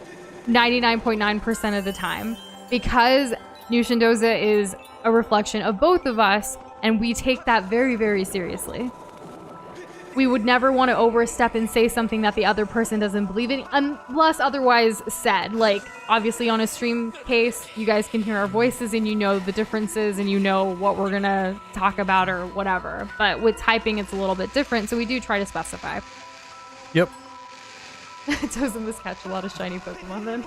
99.9% of the time, because Noosh and Doza is a reflection of both of us, And we take that very, very seriously. We would never want to overstep and say something that the other person doesn't believe in, unless otherwise said. Like, obviously on a stream case, you guys can hear our voices and you know the differences and you know what we're going to talk about or whatever. But with typing, it's a little bit different, so we do try to specify. Yep. Doesn't this catch a lot of shiny Pokemon then?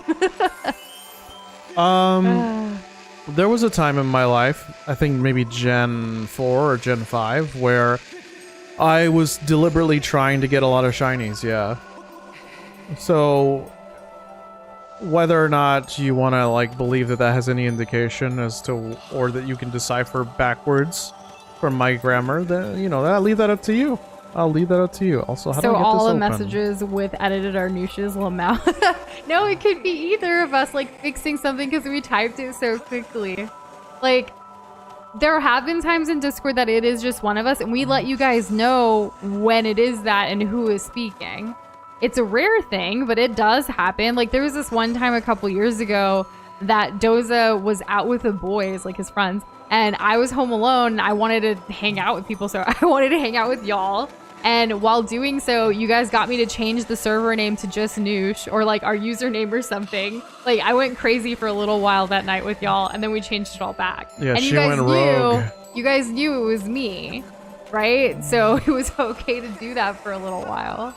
There was a time in my life, I think maybe Gen 4 or Gen 5, where I was deliberately trying to get a lot of shinies, yeah. So, whether or not you want to, like, believe that that has any indication as to, or that you can decipher backwards from my grammar, then, you know, I'll leave that up to you. I'll leave that up to you. Also, how do I get this all the open? messages with edited Arnusha's Lamau. No, it could be either of us, like, fixing something because we typed it so quickly. Like, there have been times in Discord that it is just one of us, and we let you guys know when it is that and who is speaking. It's a rare thing, but it does happen. Like, there was this one time a couple years ago that Doza was out with the boys, like his friends, and I was home alone, and I wanted to hang out with people, so I wanted to hang out with y'all. And while doing so, you guys got me to change the server name to just Noosh, or like our username or something. Like, I went crazy for a little while that night with y'all, and then we changed it all back. Yeah, and she went rogue. You guys knew it was me, right? So it was okay to do that for a little while.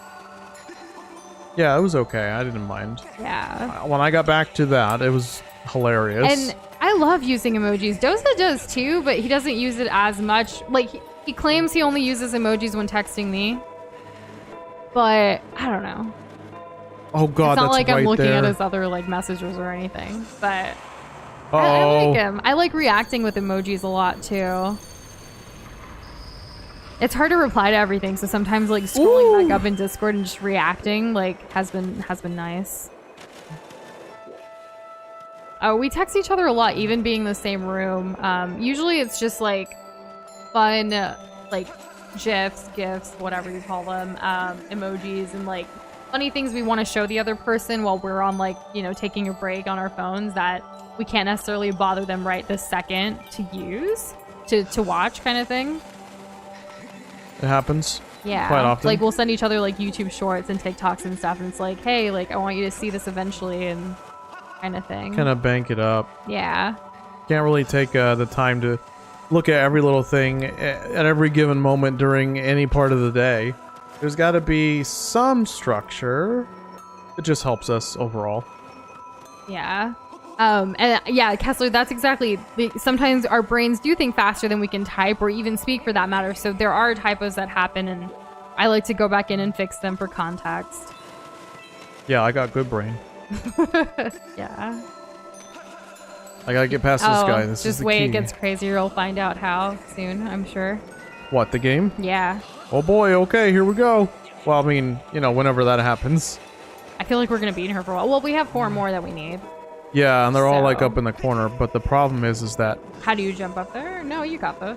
Yeah, it was okay. I didn't mind. Yeah. When I got back to that, it was hilarious. And I love using emojis. Doza does too, but he doesn't use it as much. Like, he claims he only uses emojis when texting me. But I don't know. Oh god, it's not that's like I'm right looking there. at his other like messages or anything. But I like him. I like reacting with emojis a lot too. It's hard to reply to everything, so sometimes like scrolling back up in Discord and just reacting like has been nice. Oh, we text each other a lot, even being in the same room. Usually it's just like fun, like GIFs, GIFs, whatever you call them, emojis, and like funny things we want to show the other person while we're on like, you know, taking a break on our phones that we can't necessarily bother them right this second to use, to watch kind of thing. It happens. Yeah. Quite often. Like, we'll send each other like YouTube shorts and TikToks and stuff, and it's like, hey, like, I want you to see this eventually, and kind of thing. Kind of bank it up. Yeah. Can't really take the time to look at every little thing at every given moment during any part of the day. There's got to be some structure. It just helps us overall. Yeah. And yeah, Kessler, that's exactly. Sometimes our brains do think faster than we can type or even speak for that matter. So there are typos that happen, and I like to go back in and fix them for context. Yeah, I got good brain. Yeah. I gotta get past this guy. This just is the wait, key. it gets crazier. You'll find out how soon, I'm sure. What, the game? Yeah. Oh boy, okay, here we go. Well, I mean, you know, whenever that happens. I feel like we're gonna be in here for a while. Well, we have 4 more that we need. Yeah, and they're all like So- up in the corner, but the problem is that... How do you jump up there? No, you got the...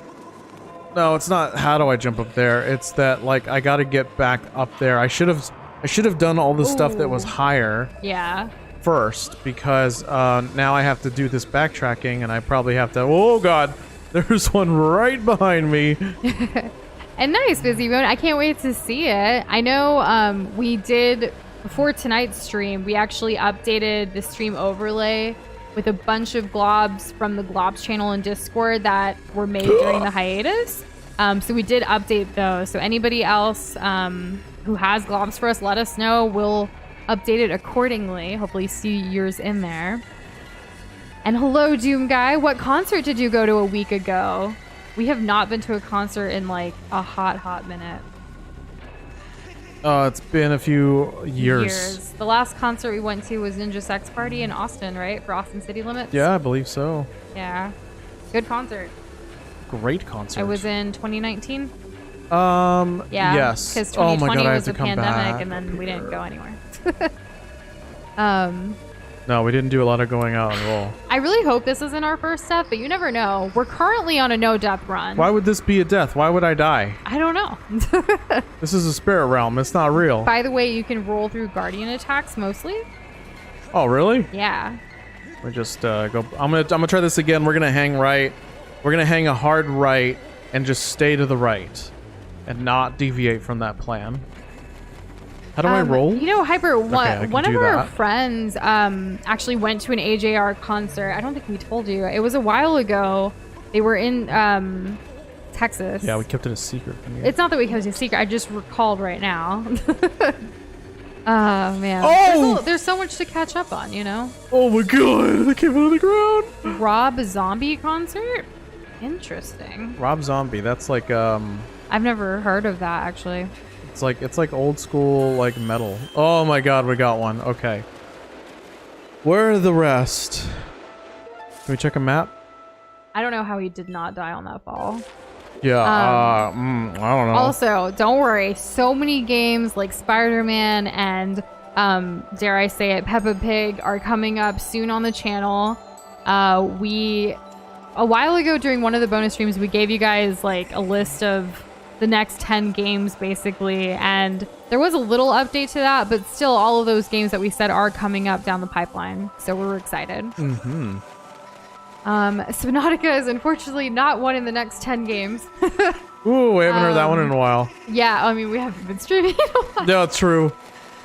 No, it's not how do I jump up there. It's that, like, I gotta get back up there. I should have done all the stuff that was Ooh. higher Yeah. first, because now I have to do this backtracking, and I probably have to... Oh god, there's one right behind me. And nice, Busy Bone. I can't wait to see it. I know we did, before tonight's stream, we actually updated the stream overlay with a bunch of globs from the globs channel in Discord that were made during the hiatus. So we did update those. So anybody else who has globs for us, let us know. We'll update it accordingly. Hopefully see yours in there. And hello, Doom Guy. What concert did you go to a week ago? We have not been to a concert in like a hot minute. It's been a few years. The last concert we went to was Ninja Sex Party in Austin, right? For Austin City Limits? Yeah, I believe so. Yeah. Good concert. Great concert. It was in 2019? Yeah. Yes. Because 2020 oh my God, I have was to a come pandemic back. and then we didn't go anywhere. No, we didn't do a lot of going out at all. I really hope this isn't our first death, but you never know. We're currently on a no-death run. Why would this be a death? Why would I die? I don't know. This is a spirit realm. It's not real. By the way, you can roll through guardian attacks mostly. Oh, really? Yeah. We just go. I'm gonna try this again. We're gonna hang right. We're gonna hang a hard right and just stay to the right and not deviate from that plan. How do I roll? You know, Hyper, I one can of do our that. friends actually went to an AJR concert. I don't think we told you. It was a while ago. They were in Texas. Yeah, we kept it a secret from you. It's not that we kept it a secret. I just recalled right now. Oh, man. Oh! There's so much to catch up on, you know? Oh my god, they came out of the ground. Rob Zombie concert? Interesting. Rob Zombie, that's like I've never heard of that, actually. it's like old school like metal. Oh my god, we got one. Okay. Where are the rest? Can we check a map? I don't know how he did not die on that fall. Yeah, I don't know. Also, don't worry. So many games like Spider-Man and, dare I say it, Peppa Pig are coming up soon on the channel. A while ago during one of the bonus streams, we gave you guys like a list of the next 10 games basically. And there was a little update to that, but still all of those games that we said are coming up down the pipeline. So we're excited. Mm-hmm. Subnautica is unfortunately not one in the next 10 games. Ooh, we haven't heard that one in a while. Yeah, I mean, we haven't been streaming in a while. Yeah, true.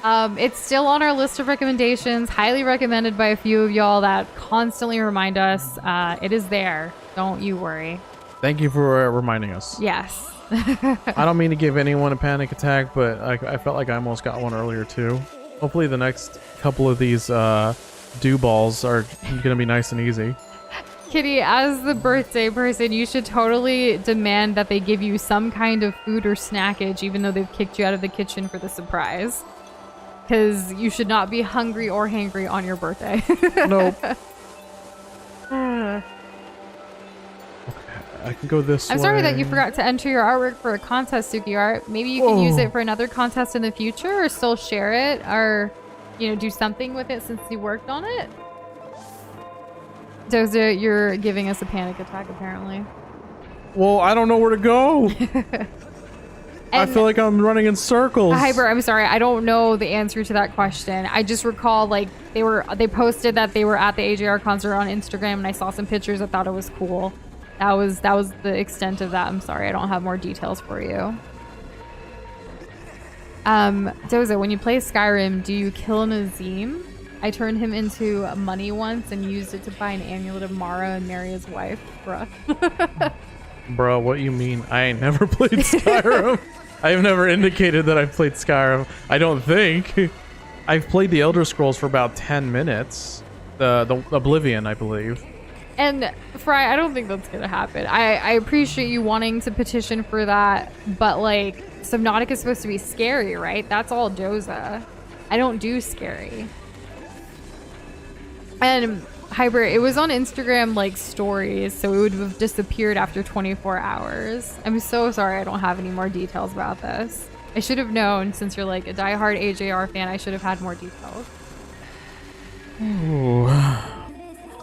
It's still on our list of recommendations, highly recommended by a few of y'all that constantly remind us. It is there. Don't you worry. Thank you for reminding us. Yes. I don't mean to give anyone a panic attack, but I felt like I almost got one earlier too. Hopefully the next couple of these dew balls are gonna be nice and easy. Kitty, as the birthday person, you should totally demand that they give you some kind of food or snackage, even though they've kicked you out of the kitchen for the surprise. Because you should not be hungry or hangry on your birthday. Nope. I can go this way. I'm sorry that you forgot to enter your artwork for a contest, Suki Art. Maybe you can use it for another contest in the future, or still share it, or, you know, do something with it since you worked on it. Doza, you're giving us a panic attack, apparently. Well, I don't know where to go. I feel like I'm running in circles. Hyper, I'm sorry, I don't know the answer to that question. I just recall like they posted that they were at the AJR concert on Instagram, and I saw some pictures. I thought it was cool. That was the extent of that. I'm sorry, I don't have more details for you. Doza, when you play Skyrim, do you kill Nazim? I turned him into money once and used it to buy an amulet of Mara and marry his wife. Bruh. Bro, what you mean? I ain't never played Skyrim. I've never indicated that I've played Skyrim. I don't think. I've played the Elder Scrolls for about 10 minutes. The Oblivion, I believe. And Fry, I don't think that's gonna happen. I appreciate you wanting to petition for that, but like Subnautica is supposed to be scary, right? That's all Doza. I don't do scary. And Hyper, it was on Instagram like stories, so it would have disappeared after 24 hours. I'm so sorry I don't have any more details about this. I should have known, since you're like a diehard AJR fan, I should have had more details. Ooh.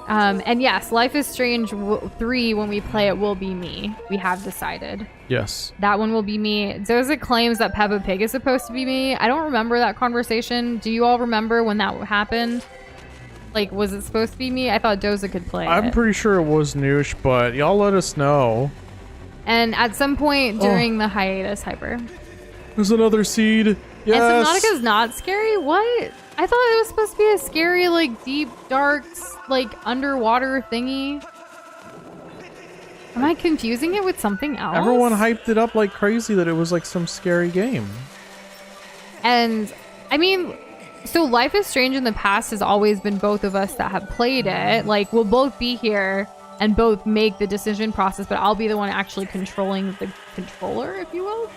And yes, Life is Strange 3, when we play it, will be me. We have decided. Yes. That one will be me. Doza claims that Peppa Pig is supposed to be me. I don't remember that conversation. Do you all remember when that happened? Like, was it supposed to be me? I thought Doza could play I'm it. pretty sure it was Noosh, but y'all let us know. And at some point during the hiatus, Hyper. There's another seed. Yes. And Subnautica's not scary? What? I thought it was supposed to be a scary, like, deep, dark, like, underwater thingy. Am I confusing it with something else? Everyone hyped it up like crazy that it was like some scary game. And, I mean, so Life is Strange in the past has always been both of us that have played it. Like, we'll both be here and both make the decision process, but I'll be the one actually controlling the controller, if you will.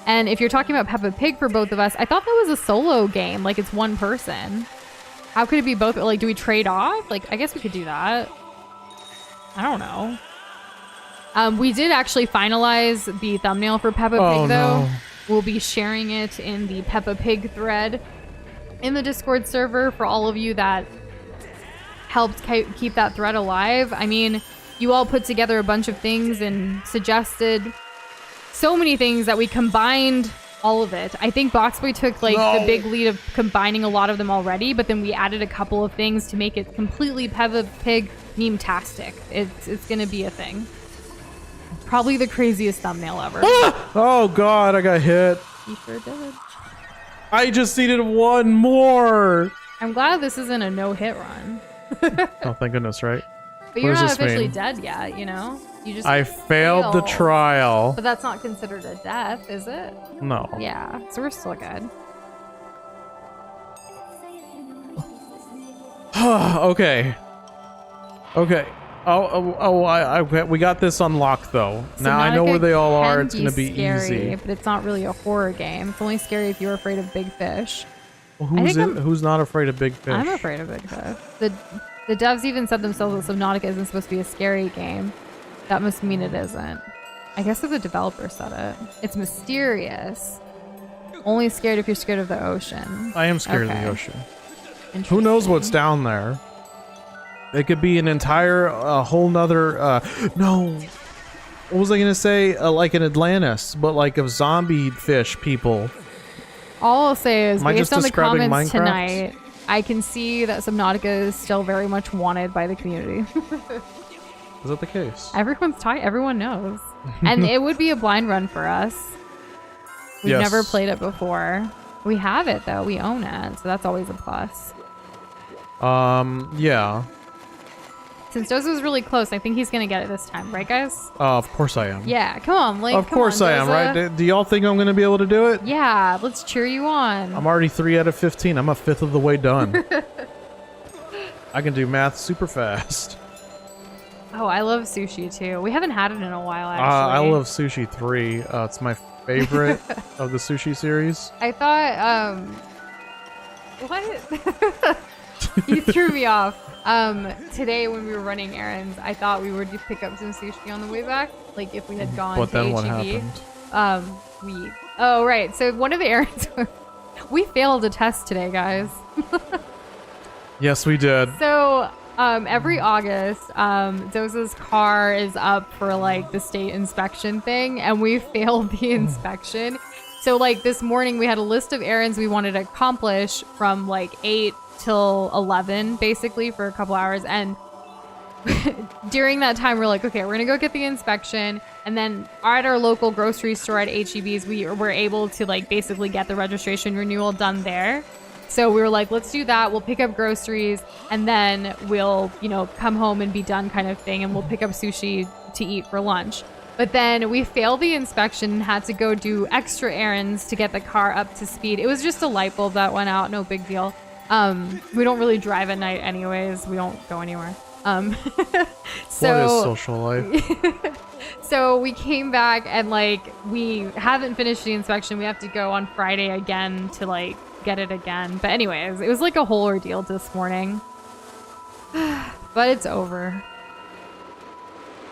And if you're talking about Peppa Pig for both of us, I thought that was a solo game. Like, it's one person. How could it be both? Like, do we trade off? Like, I guess we could do that. I don't know. We did actually finalize the thumbnail for Peppa Pig, though. No. We'll be sharing it in the Peppa Pig thread in the Discord server for all of you that helped keep that thread alive. I mean, you all put together a bunch of things and suggested so many things that we combined all of it. I think Boxboy took like the big lead of combining a lot of them already, but then we added a couple of things to make it completely Peppa Pig meme-tastic. It's gonna be a thing. Probably the craziest thumbnail ever. Oh god, I got hit. You sure did. I just needed one more. I'm glad this isn't a no-hit run. Oh, thank goodness, right? But you're not officially dead yet, you know? You just I failed the trial. But that's not considered a death, is it? No. Yeah, so we're still good. Okay. Okay. We got this unlocked though. Now I know where they all are. It's gonna be scary, easy. but it's not really a horror game. It's only scary if you're afraid of big fish. Well, who's not afraid of big fish? I'm afraid of big fish. The devs even said themselves that Subnautica isn't supposed to be a scary game. That must mean it isn't. I guess if the developer said it. It's mysterious. Only scared if you're scared of the ocean. I am scared of the ocean. Who knows what's down there? It could be an entire, whole nother, no. What was I gonna say? Like an Atlantis, but like of zombie fish people. All I'll say is, based on the comments Minecraft? tonight, I can see that Subnautica is still very much wanted by the community. Is that the case? Everyone knows. And it would be a blind run for us. We've never played it before. We have it though, we own it, so that's always a plus. Yeah. Since TLOZ was really close, I think he's gonna get it this time, right guys? Of course I am. Yeah, come on, like, of course I am, right? Do y'all think I'm gonna be able to do it? Yeah, let's cheer you on. I'm already 3 out of 15. I'm a fifth of the way done. I can do math super fast. Oh, I love sushi too. We haven't had it in a while, actually. I love Sushi 3. It's my favorite of the sushi series. I thought, what? You threw me off. Today when we were running errands, I thought we would just pick up some sushi on the way back. Like if we had gone to then HEB. what happened? Oh, right. So one of the errands, we failed a test today, guys. Yes, we did. So, every August, TLOZ's car is up for like the state inspection thing, and we failed the inspection. So like this morning we had a list of errands we wanted to accomplish from like 8 till 11 basically for a couple hours, and during that time we're like, okay, we're gonna go get the inspection, and then at our local grocery store at HEB's we were able to like basically get the registration renewal done there. So we were like, let's do that, we'll pick up groceries, and then we'll, you know, come home and be done kind of thing, and we'll pick up sushi to eat for lunch. But then we failed the inspection and had to go do extra errands to get the car up to speed. It was just a light bulb that went out, no big deal. We don't really drive at night anyways. We don't go anywhere. So, what is social life? So we came back and like, we haven't finished the inspection. We have to go on Friday again to like get it again. But anyways, it was like a whole ordeal this morning. But it's over.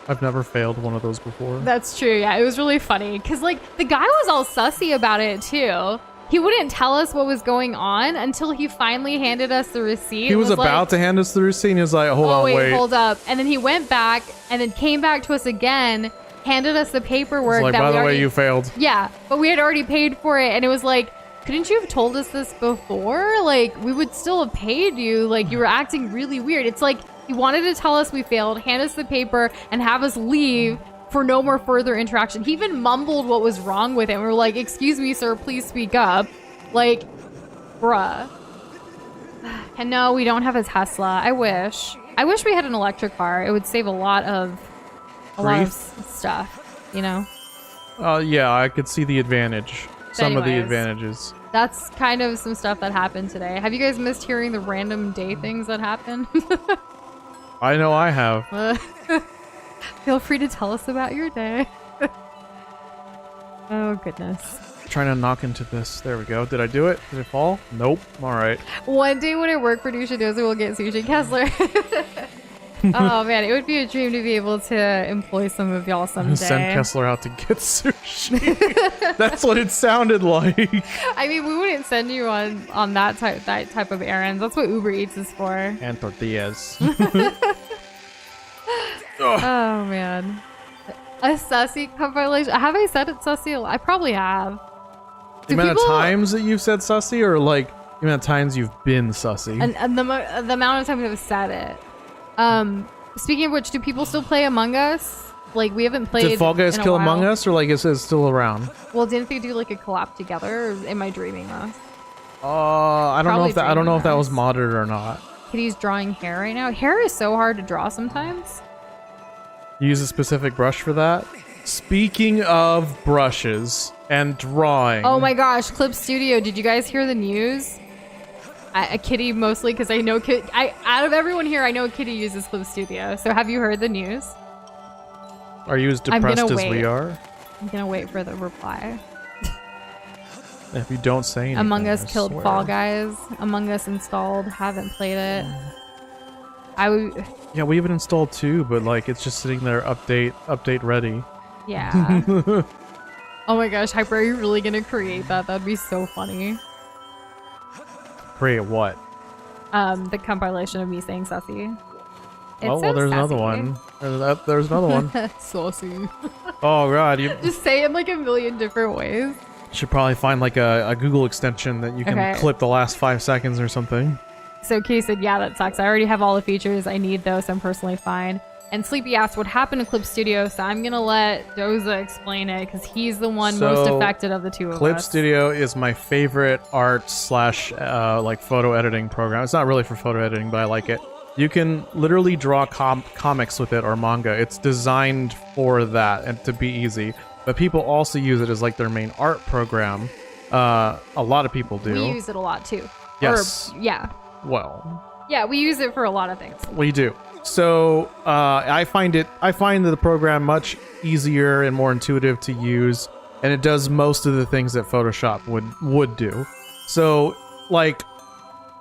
I've never failed one of those before. That's true. Yeah, it was really funny because like the guy was all sussy about it too. He wouldn't tell us what was going on until he finally handed us the receipt. He was about to hand us the receipt and he was like, hold on, wait. Hold up. And then he went back and then came back to us again, handed us the paperwork. Like, by the way, you failed. Yeah, but we had already paid for it, and it was like, couldn't you have told us this before? Like, we would still have paid you. Like, you were acting really weird. It's like he wanted to tell us we failed, hand us the paper, and have us leave for no more further interaction. He even mumbled what was wrong with it. We were like, excuse me, sir, please speak up. Like, bruh. And no, we don't have a Tesla. I wish we had an electric car. It would save a lot of stuff, you know? Yeah, I could see the advantage. Some of the advantages. That's kind of some stuff that happened today. Have you guys missed hearing the random day things that happen? I know I have. Feel free to tell us about your day. Oh, goodness. Trying to knock into this. There we go. Did I do it? Did it fall? Nope. All right. One day when I work for Dusha we'll get Sushi Kessler. Oh man, it would be a dream to be able to employ some of y'all someday. Send Kessler out to get sushi. That's what it sounded like. I mean, we wouldn't send you on that type of errands. That's what Uber Eats is for. And tortillas. Oh man. A sussy compilation. Have I said it sussy? I probably have. The amount of times that you've said sussy, or like the amount of times you've been sussy? And the amount of times I've said it. Speaking of which, do people still play Among Us? Like, we haven't played. Did Fall Guys in a kill while. Among Us, or like is it still around? Well, didn't they do like a collab together? Or am I dreaming this? I don't know if that. I don't know if that was dreaming modded or not. Kitty's drawing hair right now. Hair is so hard to draw sometimes. You use a specific brush for that. Speaking of brushes and drawing. Oh my gosh, Clip Studio! Did you guys hear the news? Kitty mostly, because I know out of everyone here, I know Kitty uses Clip Studio. So have you heard the news? Are you as depressed as wait. we are? I'm gonna wait for the reply. If you don't say anything, Among Us I killed swear. Fall Guys. Among Us installed. Haven't played it. Yeah, we have it installed too, but like it's just sitting there, update ready. Yeah. Oh my gosh, Hyper, are you really gonna create that? That'd be so funny. Create what? The compilation of me saying sussy. Oh well, there's another one. There's another one. Saucy. Oh god, you Just say it in like a million different ways. should probably find like a Google extension that you can Okay. clip the last 5 seconds or something. So Kitty said, yeah, that sucks. I already have all the features I need though, so I'm personally fine. And Sleepy asked what happened to Clip Studio, so I'm gonna let Doza explain it because he's the one most affected of the two of Clip us. Studio is my favorite art slash like photo editing program. It's not really for photo editing, but I like it. You can literally draw comics with it or manga. It's designed for that and to be easy. But people also use it as like their main art program. A lot of people do. We use it a lot too. Yes. Or, yeah. Well, Yeah, we use it for a lot of things. we do. So I find the program much easier and more intuitive to use, and it does most of the things that Photoshop would do. So like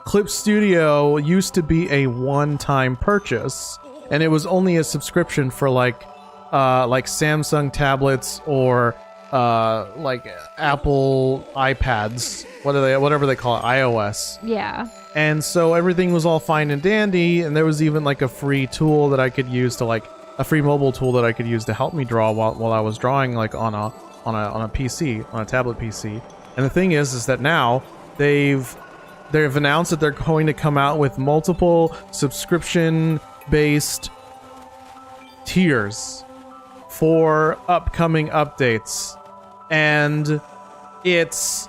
Clip Studio used to be a one-time purchase, and it was only a subscription for like Samsung tablets or like Apple iPads, whatever they call it, iOS. Yeah. And so everything was all fine and dandy, and there was even like a free tool that I could use to like a free mobile tool that I could use to help me draw while I was drawing like on a PC, on a tablet PC. And the thing is that now they've announced that they're going to come out with multiple subscription-based tiers for upcoming updates. And it's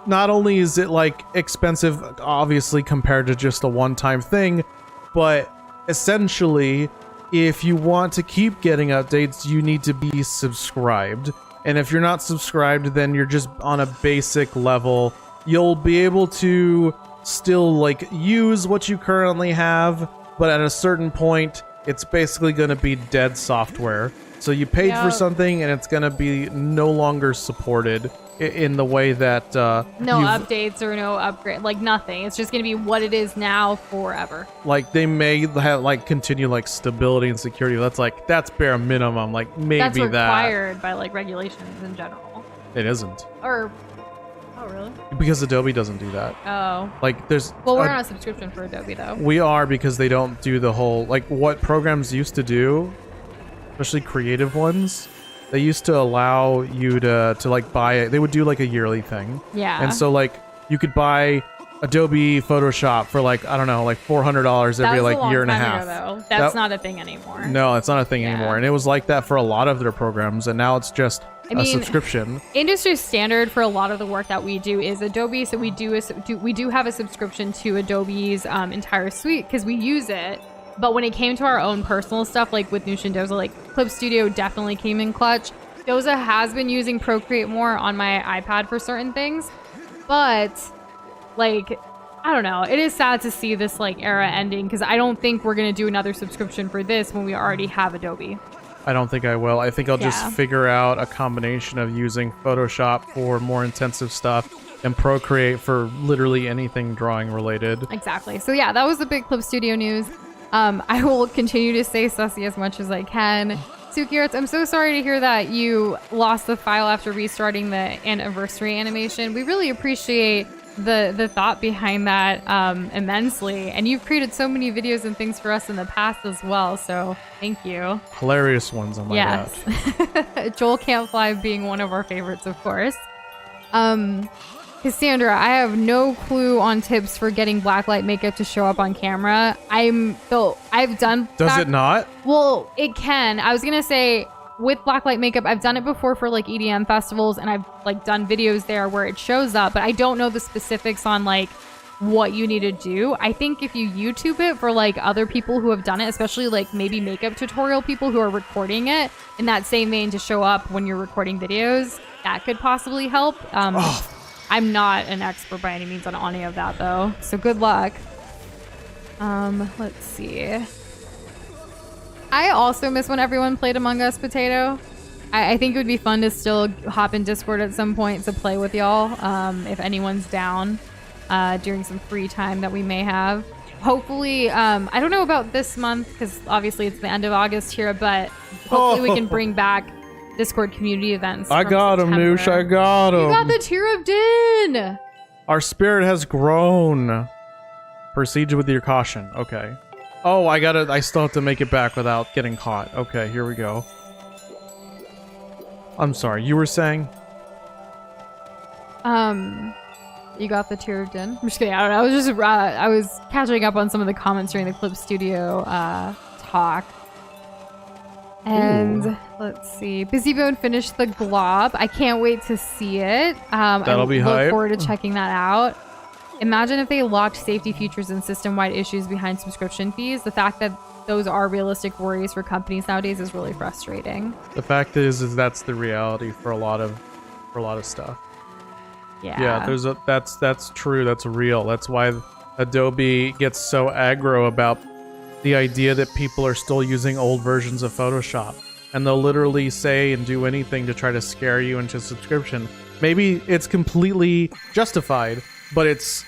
not only is it like expensive, obviously, compared to just a one-time thing, but essentially, if you want to keep getting updates, you need to be subscribed. And if you're not subscribed, then you're just on a basic level. You'll be able to still like use what you currently have, but at a certain point, it's basically going to be dead software. So you paid for something, and it's going to be no longer supported in the way that no updates or no upgrade, like nothing. It's just gonna be what it is now forever. Like they may have like continue like stability and security. That's bare minimum. Like maybe that's required by like regulations in general. It isn't. Or oh really? Because Adobe doesn't do that. Oh. Like there's. Well, we're on a subscription for Adobe though. We are, because they don't do the whole like what programs used to do, especially creative ones. They used to allow you to like buy it. They would do like a yearly thing. Yeah. And so like you could buy Adobe Photoshop for like, I don't know, like $400 every like year and a half. Ago, that's not a thing anymore. No, it's not a thing anymore. And it was like that for a lot of their programs, and now it's just a subscription. Industry standard for a lot of the work that we do is Adobe, so we do have a subscription to Adobe's entire suite because we use it. But when it came to our own personal stuff, like with Nush and Doza, like Clip Studio definitely came in clutch. Doza has been using Procreate more on my iPad for certain things, but like, I don't know. It is sad to see this like era ending because I don't think we're gonna do another subscription for this when we already have Adobe. I don't think I will. I think I'll just figure out a combination of using Photoshop for more intensive stuff and Procreate for literally anything drawing related. Exactly. So yeah, that was the big Clip Studio news. I will continue to say sussy as much as I can. Suki Arts, I'm so sorry to hear that you lost the file after restarting the anniversary animation. We really appreciate the thought behind that immensely. And you've created so many videos and things for us in the past as well. So thank you. Hilarious ones, I might add. Yes. Joel Can't Fly being one of our favorites, of course. Cassandra, I have no clue on tips for getting blacklight makeup to show up on camera. I've done. Does it not? Well, it can. I was gonna say with blacklight makeup, I've done it before for like EDM festivals, and I've like done videos there where it shows up, but I don't know the specifics on like what you need to do. I think if you YouTube it for like other people who have done it, especially like maybe makeup tutorial people who are recording it in that same vein to show up when you're recording videos, that could possibly help. I'm not an expert by any means on any of that though, so good luck. Let's see. I also miss when everyone played Among Us Potato. I think it would be fun to still hop in Discord at some point to play with y'all, if anyone's down during some free time that we may have. Hopefully, I don't know about this month because obviously it's the end of August here, but hopefully we can bring back Discord community events. I got him, Noosh. I got him. You got the Tear of Din. Our spirit has grown. Proceed with your caution. Okay. Oh, I still have to make it back without getting caught. Okay, here we go. I'm sorry, you were saying? You got the Tear of Din? I'm just kidding. I don't know. I was catching up on some of the comments during the Clip Studio talk. And let's see. Busybone finished the Glob. I can't wait to see it. That'll be hype. I look forward to checking that out. Imagine if they locked safety features and system-wide issues behind subscription fees. The fact that those are realistic worries for companies nowadays is really frustrating. The fact is that's the reality for a lot of stuff. Yeah. Yeah, that's true. That's real. That's why Adobe gets so aggro about the idea that people are still using old versions of Photoshop, and they'll literally say and do anything to try to scare you into subscription. Maybe it's completely justified, but it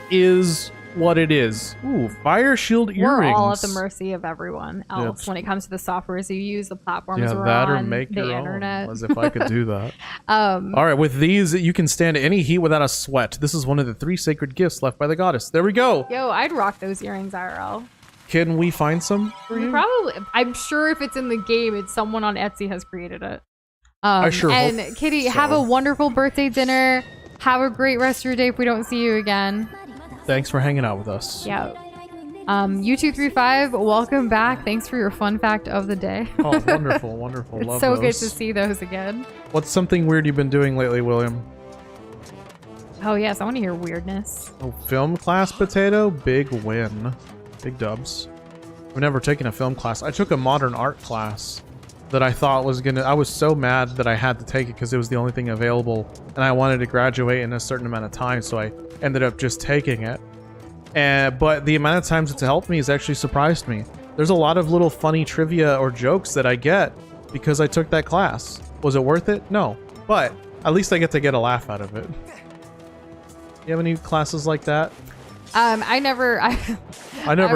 is what it is. Ooh, fire shield earrings. We're all at the mercy of everyone else when it comes to the softwares you use, the platforms we're that on, or make the your internet. own, as if I could do that. All right, with these, you can stand any heat without a sweat. This is one of the 3 sacred gifts left by the goddess. There we go. Yo, I'd rock those earrings IRL. Can we find some for you? Probably. I'm sure if it's in the game, it's someone on Etsy has created it. I sure and hope Kitty, so. have a wonderful birthday dinner. Have a great rest of your day if we don't see you again. Thanks for hanging out with us. Yeah. U235, welcome back. Thanks for your fun fact of the day. Oh, wonderful, wonderful. It's Love so those. good to see those again. What's something weird you've been doing lately, William? Oh, yes. I want to hear weirdness. Oh, film class potato? Big win. Big dubs. I've never taken a film class. I took a modern art class that I thought was I was so mad that I had to take it because it was the only thing available, and I wanted to graduate in a certain amount of time, so I ended up just taking it. But the amount of times it's helped me has actually surprised me. There's a lot of little funny trivia or jokes that I get because I took that class. Was it worth it? No. But at least I get to get a laugh out of it. You have any classes like that? I never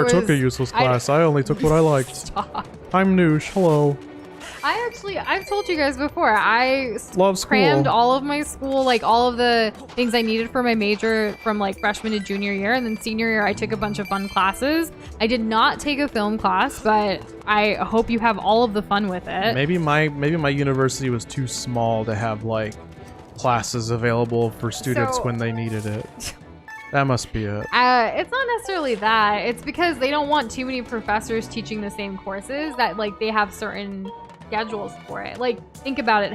took a useless class. I only took what I liked. Stop. I'm Noosh. Hello. I've told you guys before, I Love school. crammed all of my school, like all of the things I needed for my major from like freshman to junior year, and then senior year I took a bunch of fun classes. I did not take a film class, but I hope you have all of the fun with it. Maybe my university was too small to have like classes available for students when they needed it. That must be it. It's not necessarily that. It's because they don't want too many professors teaching the same courses, that like they have certain schedules for it. Like, think about it.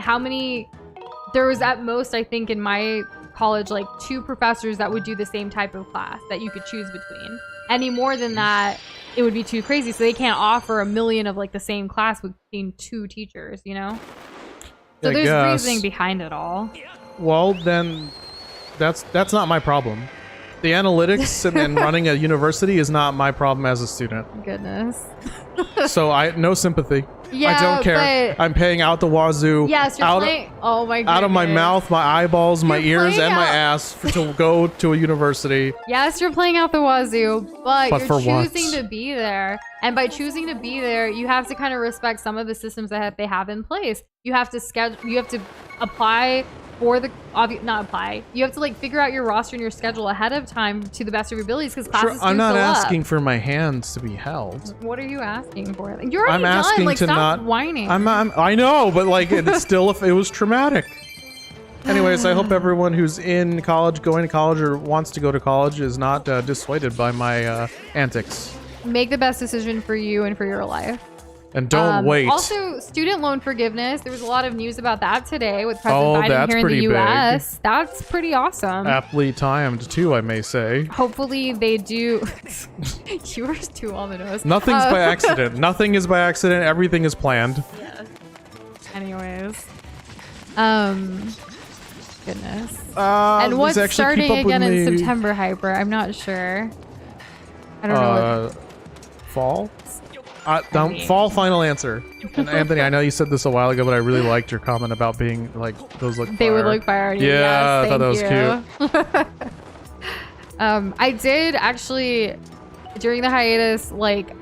There was at most, I think, in my college, like 2 professors that would do the same type of class that you could choose between. Any more than that, it would be too crazy. So they can't offer a million of like the same class between 2 teachers, you know? So there's reasoning behind it all. Well, then that's not my problem. The analytics and running a university is not my problem as a student. Goodness. So no sympathy. Yeah, I don't care. I'm paying out the wazoo. Yes, you're playing. Oh my goodness. Out of my mouth, my eyeballs, my ears, and my out. ass to go to a university. Yes, you're playing out the wazoo, but you're for choosing what? to be there. And by choosing to be there, you have to kind of respect some of the systems that they have in place. You have to schedule. You have to apply for the not apply. You have to like figure out your roster and your schedule ahead of time to the best of your abilities because classes I'm not fill asking up. for my hands to be held. What are you asking for? You're already I'm asking done. Like, to stop not whining. I know, but like it's still it was traumatic. Anyways, I hope everyone who's in college, going to college, or wants to go to college is not dissuaded by my antics. Make the best decision for you and for your life. And don't wait. Also, student loan forgiveness. There was a lot of news about that today with President Biden here in the U.S. Big. That's pretty awesome. Aptly timed, too, I may say. Hopefully they do. You were too on the nose. Nothing's by accident. Nothing is by accident. Everything is planned. Yes. Anyways. Goodness. And what's starting again in September, Hyper? I'm not sure. I don't know. Fall? Fall final answer. And Anthony, I know you said this a while ago, but I really liked your comment about being like those look fire. They would look fire. Yeah, I thought that was cute. I did actually during the hiatus, like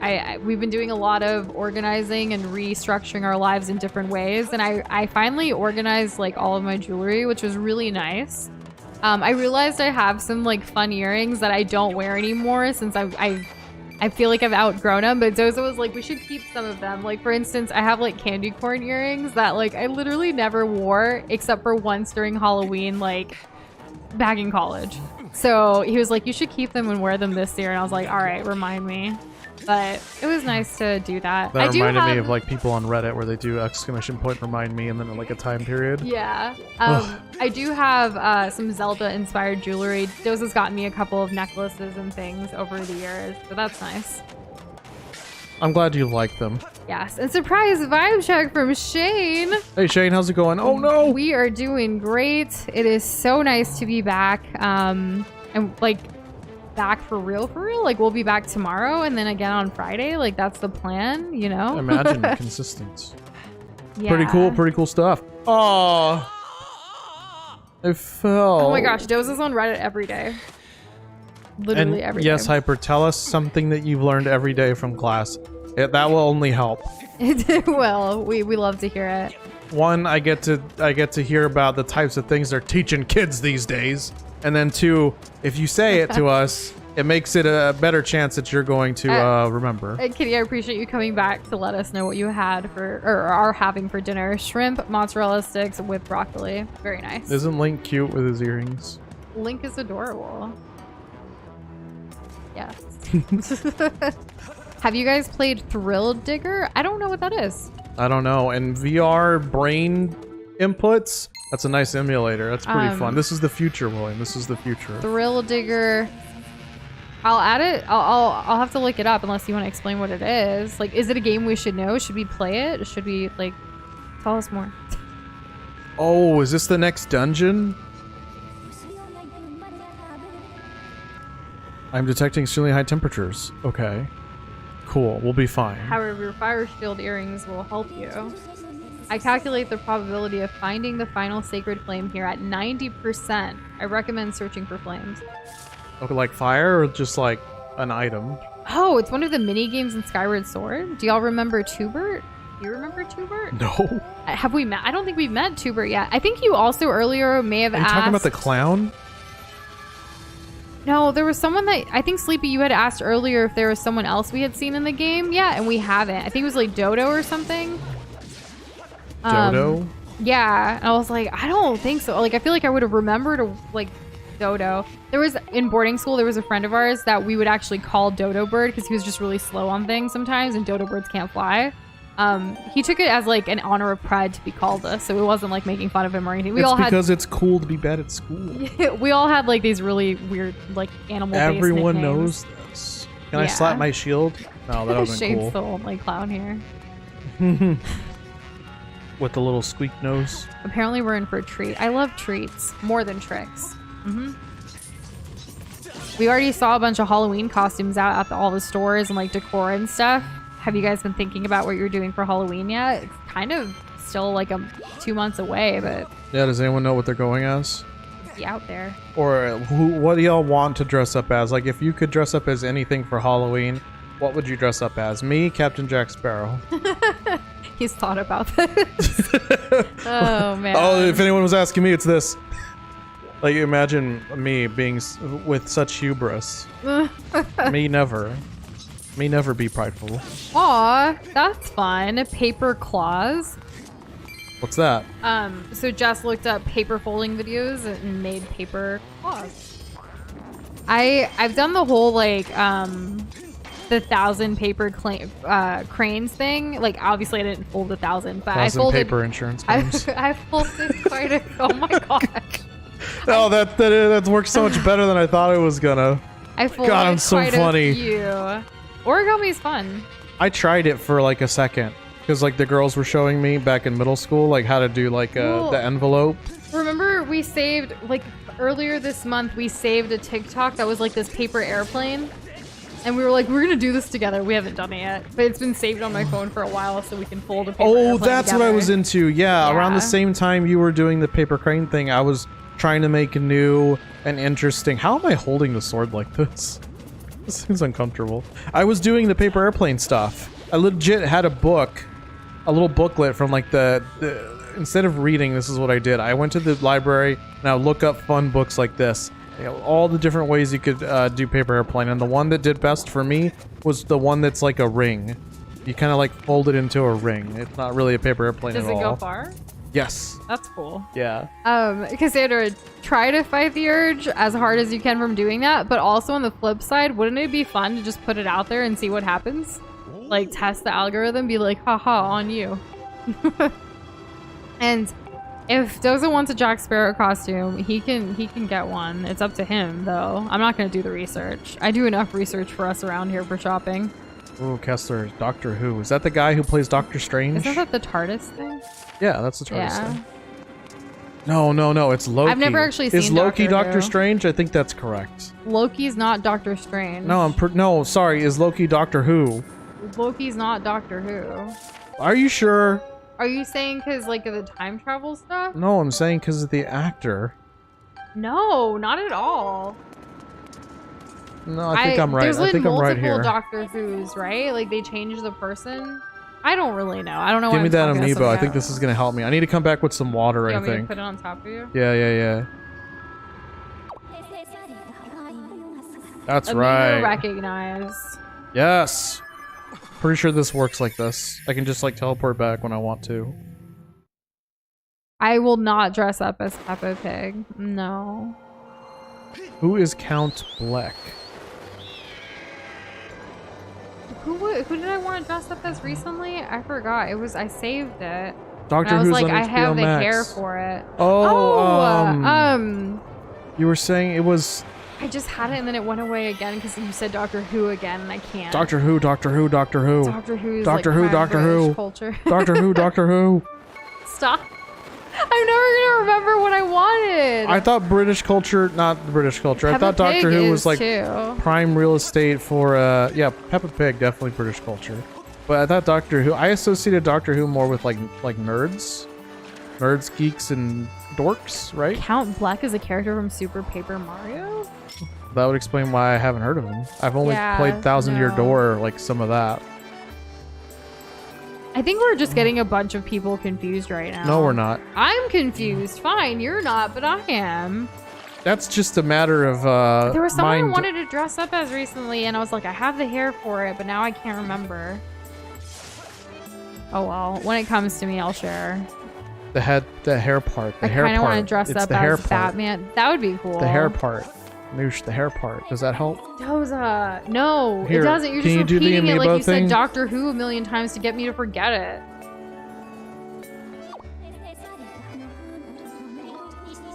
we've been doing a lot of organizing and restructuring our lives in different ways, and I finally organized like all of my jewelry, which was really nice. I realized I have some like fun earrings that I don't wear anymore since I feel like I've outgrown them, but Zozo was like, we should keep some of them. Like, for instance, I have like candy corn earrings that like I literally never wore except for once during Halloween, like back in college. So he was like, you should keep them and wear them this year. And I was like, all right, remind me. But it was nice to do that. That reminded me of like people on Reddit where they do exclamation point remind me and then like a time period. Yeah. I do have some Zelda inspired jewelry. Doze has gotten me a couple of necklaces and things over the years, so that's nice. I'm glad you like them. Yes. And surprise vibe check from Shane. Hey Shane, how's it going? Oh no! We are doing great. It is so nice to be back. And like back for real, like we'll be back tomorrow and then again on Friday. Like that's the plan, you know. Imagine consistent. Yeah. Pretty cool stuff. Oh, I fell. Oh my gosh, Doze is on Reddit every day. Literally and every day. Yes, Hyper, tell us something that you've learned every day from class. That will only help. It will. We love to hear it. One, I get to hear about the types of things they're teaching kids these days. And then two, if you say it to us, it makes it a better chance that you're going to remember. Kitty, I appreciate you coming back to let us know what you had for, or are having for dinner. Shrimp, mozzarella sticks with broccoli. Very nice. Isn't Link cute with his earrings? Link is adorable. Yes. Have you guys played Thrill Digger? I don't know what that is. I don't know. And VR brain inputs? That's a nice emulator. That's pretty fun. This is the future, William. This is the future. Thrill Digger. I'll add it. I'll have to look it up unless you want to explain what it is. Like, is it a game we should know? Should we play it? Should we, like, tell us more? Oh, is this the next dungeon? I'm detecting extremely high temperatures. Okay. Cool. We'll be fine. However, your fire shield earrings will help you. I calculate the probability of finding the final sacred flame here at 90%. I recommend searching for flames. Okay, like fire or just like an item? Oh, it's one of the mini games in Skyward Sword. Do y'all remember Tubert? Do you remember Tubert? No. Have we met? I don't think we've met Tubert yet. I think you also earlier may have asked. Are you talking about the clown? No, there was someone that I think Sleepy, you had asked earlier if there was someone else we had seen in the game. Yeah, and we haven't. I think it was like Dodo or something. Dodo? Yeah, and I was like, I don't think so. Like, I feel like I would have remembered like Dodo. There was in boarding school, there was a friend of ours that we would actually call Dodo Bird because he was just really slow on things sometimes, and Dodo birds can't fly. He took it as like an honor of pride to be called us, so it wasn't like making fun of him or anything. It's cool to be bad at school. We all had like these really weird like animal-based Everyone nicknames. knows this. Can I slap my shield? No, that wasn't Shane's cool. the only clown here. With the little squeak nose. Apparently we're in for a treat. I love treats more than tricks. We already saw a bunch of Halloween costumes out at all the stores and like decor and stuff. Have you guys been thinking about what you're doing for Halloween yet? It's kind of still like 2 months away, but yeah, does anyone know what they're going as? be out there. Or what do y'all want to dress up as? Like if you could dress up as anything for Halloween, what would you dress up as? Me, Captain Jack Sparrow. He's thought about this. Oh man. Oh, if anyone was asking me, it's this. Like imagine me being with such hubris. Me never be prideful. Aw, that's fun. Paper claws. What's that? So Jess looked up paper folding videos and made paper cloths. I've done the whole like the 1,000 paper cranes thing. Like obviously I didn't fold 1,000, but 1,000 I folded paper insurance claims. I folded quite a. Oh my god. Oh, that works so much better than I thought it was gonna. I folded God, I'm so quite funny. a few. Origami's fun. I tried it for like a second because like the girls were showing me back in middle school like how to do like the envelope. Remember we saved like earlier this month we saved a TikTok that was like this paper airplane, and we were like, we're gonna do this together. We haven't done it yet, but it's been saved on my phone for a while so we can fold a paper airplane That's together. what I was into. Yeah, around the same time you were doing the paper crane thing, I was trying to make new and interesting. How am I holding the sword like this? This seems uncomfortable. I was doing the paper airplane stuff. I legit had a book, a little booklet from like the instead of reading, this is what I did. I went to the library and I would look up fun books like this. You know, all the different ways you could do paper airplane, and the one that did best for me was the one that's like a ring. You kind of like fold it into a ring. It's not really a paper airplane Does at all. it go far? Yes. That's cool. Yeah. Cassandra, try to fight the urge as hard as you can from doing that, but also on the flip side, wouldn't it be fun to just put it out there and see what happens? Like test the algorithm, be like, haha, on you. And if Doza wants a Jack Sparrow costume, he can get one. It's up to him though. I'm not gonna do the research. I do enough research for us around here for shopping. Ooh, Kessler, Doctor Who. Is that the guy who plays Doctor Strange? Isn't that the TARDIS thing? Yeah, that's the TARDIS Yeah. thing. No, it's Loki. I've never actually seen Is Loki Doctor Doctor Who. Strange? I think that's correct. Loki's not Doctor Strange. No, sorry. Is Loki Doctor Who? Loki's not Doctor Who. Are you sure? Are you saying because like of the time travel stuff? No, I'm saying because of the actor. No, not at all. No, I think I'm right. There's I think I'm right multiple here. Doctor Who's, right? Like they changed the person. I don't really know. I don't know. Give why me I'm that talking to amiibo. I somebody think this else. is gonna help me. I need to come back with some water. You I want me to think. put it on top of you? Yeah. That's Amiibo right. recognize. Yes. Pretty sure this works like this. I can just like teleport back when I want to. I will not dress up as Peppa Pig. No. Who is Count Bleck? Who did I want to dress up as recently? I forgot. I saved it. Doctor And I was Who's like, on I HBO have the Max. hair for it. Oh, you were saying it was I just had it and then it went away again because you said Doctor Who again and I can't. Doctor Who. Doctor Who's Doctor like Who, prime Doctor British Who. culture. Doctor Who. Stop. I'm never gonna remember what I wanted. I thought British culture, not British culture. I thought Peppa Doctor Pig Who is was like too. prime real estate for yeah, Peppa Pig, definitely British culture. But I thought Doctor Who, I associated Doctor Who more with like nerds, geeks, and dorks, right? Count Bleck is a character from Super Paper Mario? That would explain why I haven't heard of him. I've only Yeah, played Thousand Year no. Door, like some of that. I think we're just getting a bunch of people confused right now. No, we're not. I'm confused. Fine, you're not, but I am. That's just a matter of There was someone I mind. wanted to dress up as recently, and I was like, I have the hair for it, but now I can't remember. Oh well, when it comes to me, I'll share. The hair part. The I hair kind of part. want to dress It's up the hair as part. Batman. That would be cool. The hair part. Noosh, the hair part. Does that help? Doza. No, Here, it doesn't. You're can just you do the repeating it like amiibo you thing? said Doctor Who a million times to get me to forget it.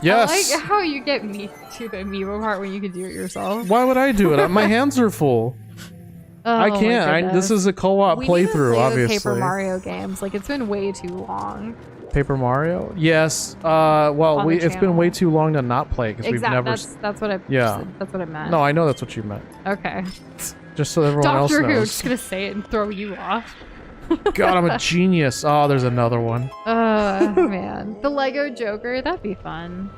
Yes. I like how you get me to the amiibo part when you can do it yourself. Why would I do it? My hands are full. Oh, I my can't. This goodness. is a co-op We need to playthrough, play the obviously. Paper Mario games. Like it's been way too long. Paper Mario? yes. Well, On the it's been way channel. too long to not play because we've Exactly. never. That's what I. Yeah. That's what I meant. No, I know that's what you meant. Okay. Just so everyone else Doctor Who. knows. Just gonna say it and throw you off. God, I'm a genius. Oh, there's another one. Man, the Lego Joker. That'd be fun.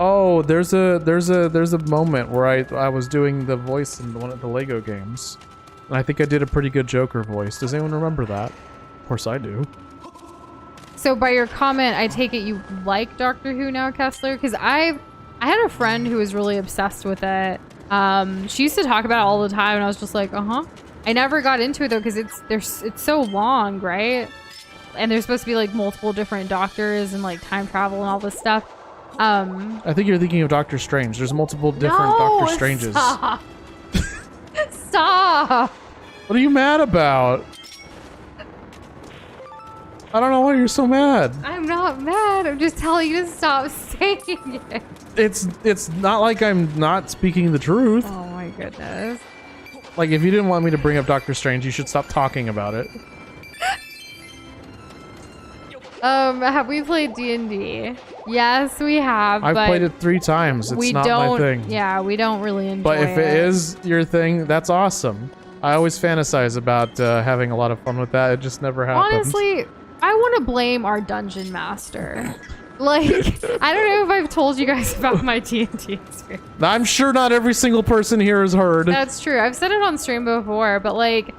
Oh, there's a moment where I was doing the voice in one of the Lego games, and I think I did a pretty good Joker voice. Does anyone remember that? Of course I do. So by your comment, I take it you like Doctor Who now, Kessler? Because I had a friend who was really obsessed with it. She used to talk about it all the time, and I was just like, I never got into it though, because it's so long, right? and there's supposed to be like multiple different doctors and like time travel and all this stuff. I think you're thinking of Doctor Strange. There's multiple different Doctor Stranges. Stop. Stop. What are you mad about? I don't know why you're so mad. I'm not mad. I'm just telling you to stop saying it. It's not like I'm not speaking the truth. Oh my goodness. Like, if you didn't want me to bring up Doctor Strange, you should stop talking about it. Have we played D&D? Yes, we have. I've played it 3 times. It's not my thing. Yeah, we don't really enjoy it. But if it is your thing, that's awesome. I always fantasize about having a lot of fun with that. It just never happens. Honestly, I want to blame our dungeon master. Like, I don't know if I've told you guys about my D&D experience. I'm sure not every single person here has heard. That's true. I've said it on stream before, but like,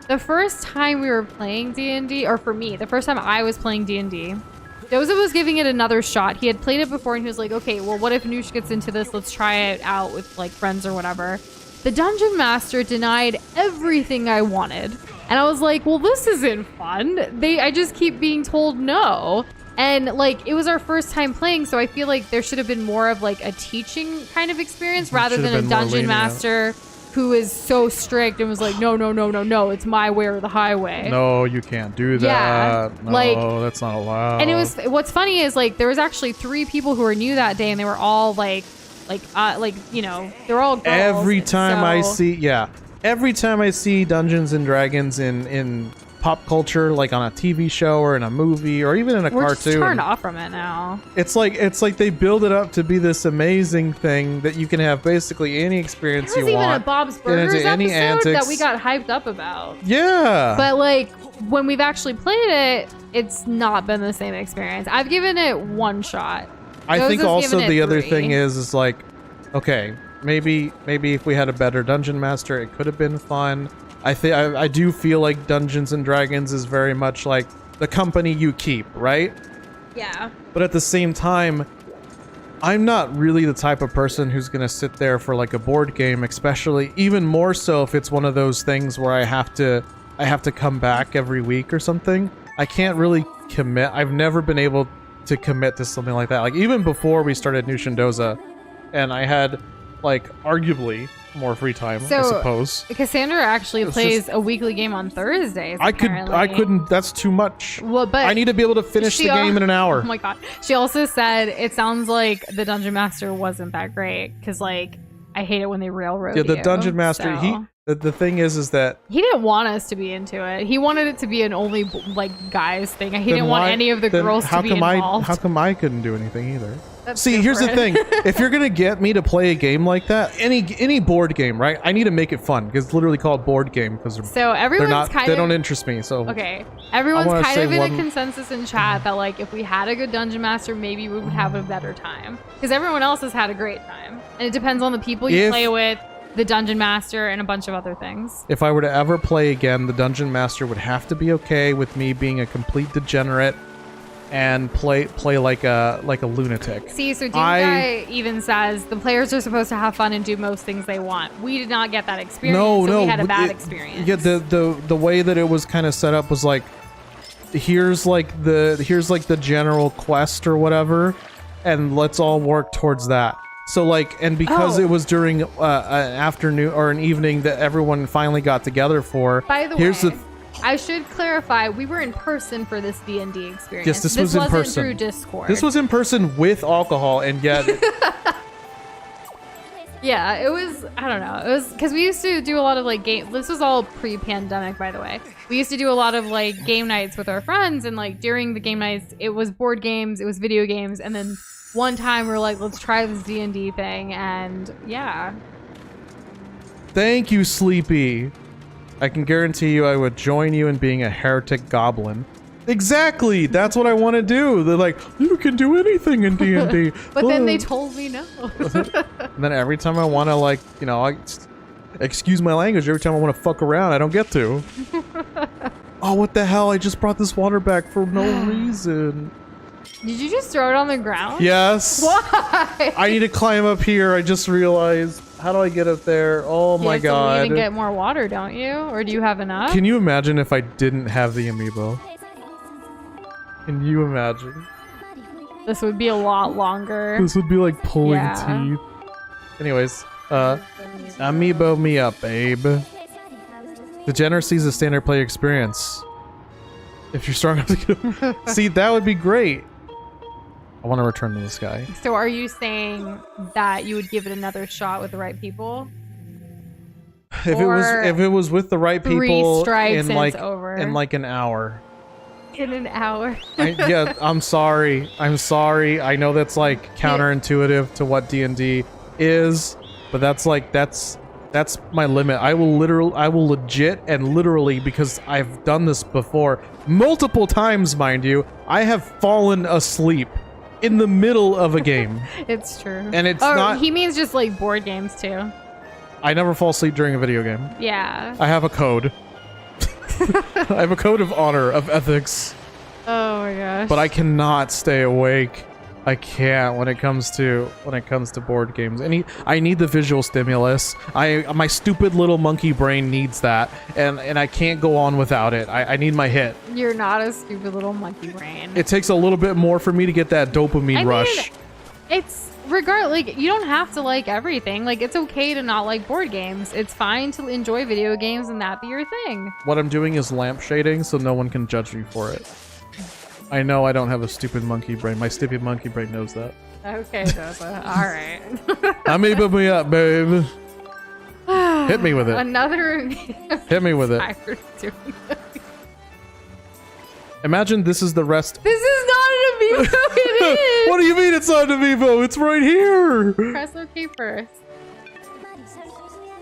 the first time we were playing D&D, or for me, the first time I was playing D&D, Doza was giving it another shot. He had played it before and he was like, okay, well, what if Noosh gets into this? Let's try it out with like friends or whatever. The dungeon master denied everything I wanted. And I was like, well, this isn't fun. I just keep being told no. And like, it was our first time playing, so I feel like there should have been more of like a teaching kind of experience rather than a dungeon master who is so strict and was like, no, no, no, no, no, it's my way or the highway. No, you can't do that. Yeah, no, like, that's not allowed. And it was, what's funny is like, there was actually 3 people who were new that day and they were all like, you know, they're all girls. Every time I so... see Dungeons and Dragons in pop culture, like on a TV show or in a movie or even in a We're cartoon, just turned off from it now. It's like they build it up to be this amazing thing that you can have basically any experience you want. There was even a Bob's Burgers episode that we got hyped up about. Yeah. But like, when we've actually played it, it's not been the same experience. I've given it 1 shot. I think also the other 3. thing is like, okay, maybe if we had a better dungeon master, it could have been fun. I do feel like Dungeons and Dragons is very much like the company you keep, right? Yeah. But at the same time, I'm not really the type of person who's gonna sit there for like a board game, especially even more so if it's one of those things where I have to come back every week or something. I can't really commit. I've never been able to commit to something like that. Like even before we started Noosh and Doza, and I had like arguably more free time, I suppose. Cassandra actually plays a weekly game on Thursdays. I couldn't. That's too much. Well, but I need to be able to finish the game in an hour. Oh my god! She also said it sounds like the dungeon master wasn't that great because like I hate it when they railroad. Yeah, the dungeon master. So. The thing is that he didn't want us to be into it. He wanted it to be an only like guys thing. He didn't want any of the girls to be involved. How come I couldn't do anything either? That's See, here's the different. thing. If you're gonna get me to play a game like that, any board game, right? I need to make it fun because it's literally called board game because so everyone's they don't interest me. So okay, everyone's kind of in a consensus in chat that like if we had a good dungeon master, maybe we would have a better time because everyone else has had a great time, and it depends on the people you play with, the dungeon master, and a bunch of other things. If I were to ever play again, the dungeon master would have to be okay with me being a complete degenerate and play like a lunatic. See, so Guy even says the players are supposed to have fun and do most things they want. We did not get that experience. So we had a bad experience. Yeah, the way that it was kind of set up was like, here's like the general quest or whatever, and let's all work towards that. So like, and because it was during an afternoon or an evening that everyone finally got together for. By the way, I should clarify, we were in person for this D&D experience. Yes, this was in person. Wasn't through Discord. This was in person with alcohol, and yet... yeah, it was, I don't know. It was, because we used to do a lot of, like, this was all pre-pandemic, by the way. We used to do a lot of, like, game nights with our friends, and, like, during the game nights, it was board games, it was video games, and then one time we were like, let's try this D&D thing, and, yeah. Thank you, Sleepy. I can guarantee you I would join you in being a heretic goblin. Exactly! That's what I want to do. They're like, you can do anything in D&D. But then they told me no. And then every time I want to, like, you know, excuse my language, every time I want to fuck around, I don't get to. Oh, what the hell? I just brought this water back for no reason. Did you just throw it on the ground? Yes. Why? I need to climb up here. I just realized. How do I get up there? Oh my god. You have to even get more water, don't you? Or do you have enough? Can you imagine if I didn't have the amiibo? Can you imagine? This would be a lot longer. This would be like pulling Yeah. teeth. Anyways, amiibo me up, babe. Degeneracy is a standard player experience. If you're strong enough to get him. See, that would be great. I want to return to this guy. So are you saying that you would give it another shot with the right people? If Or it was with the right 3 people strikes in and like it's over. in like an hour. In an hour. Yeah, I'm sorry. I'm sorry. I know that's like counterintuitive to what D&D is, but that's my limit. I will legit and literally, because I've done this before multiple times, mind you, I have fallen asleep in the middle of a game. It's true. And it's not. He means just like board games too. I never fall asleep during a video game. Yeah. I have a code. I have a code of honor, of ethics. Oh my gosh. But I cannot stay awake. I can't when it comes to board games. I need the visual stimulus. My stupid little monkey brain needs that, and I can't go on without it. I need my hit. You're not a stupid little monkey brain. It takes a little bit more for me to get that dopamine rush. It's like you don't have to like everything. Like it's okay to not like board games. It's fine to enjoy video games and that be your thing. What I'm doing is lamp shading so no one can judge me for it. I know I don't have a stupid monkey brain. My stupid monkey brain knows that. Okay, Zelda. All right. Amiibo me up, babe. Hit me with it. Another. Hit me with it. Imagine this is the rest. This is not an amiibo. It is. What do you mean it's not an amiibo? It's right here. Press OK first.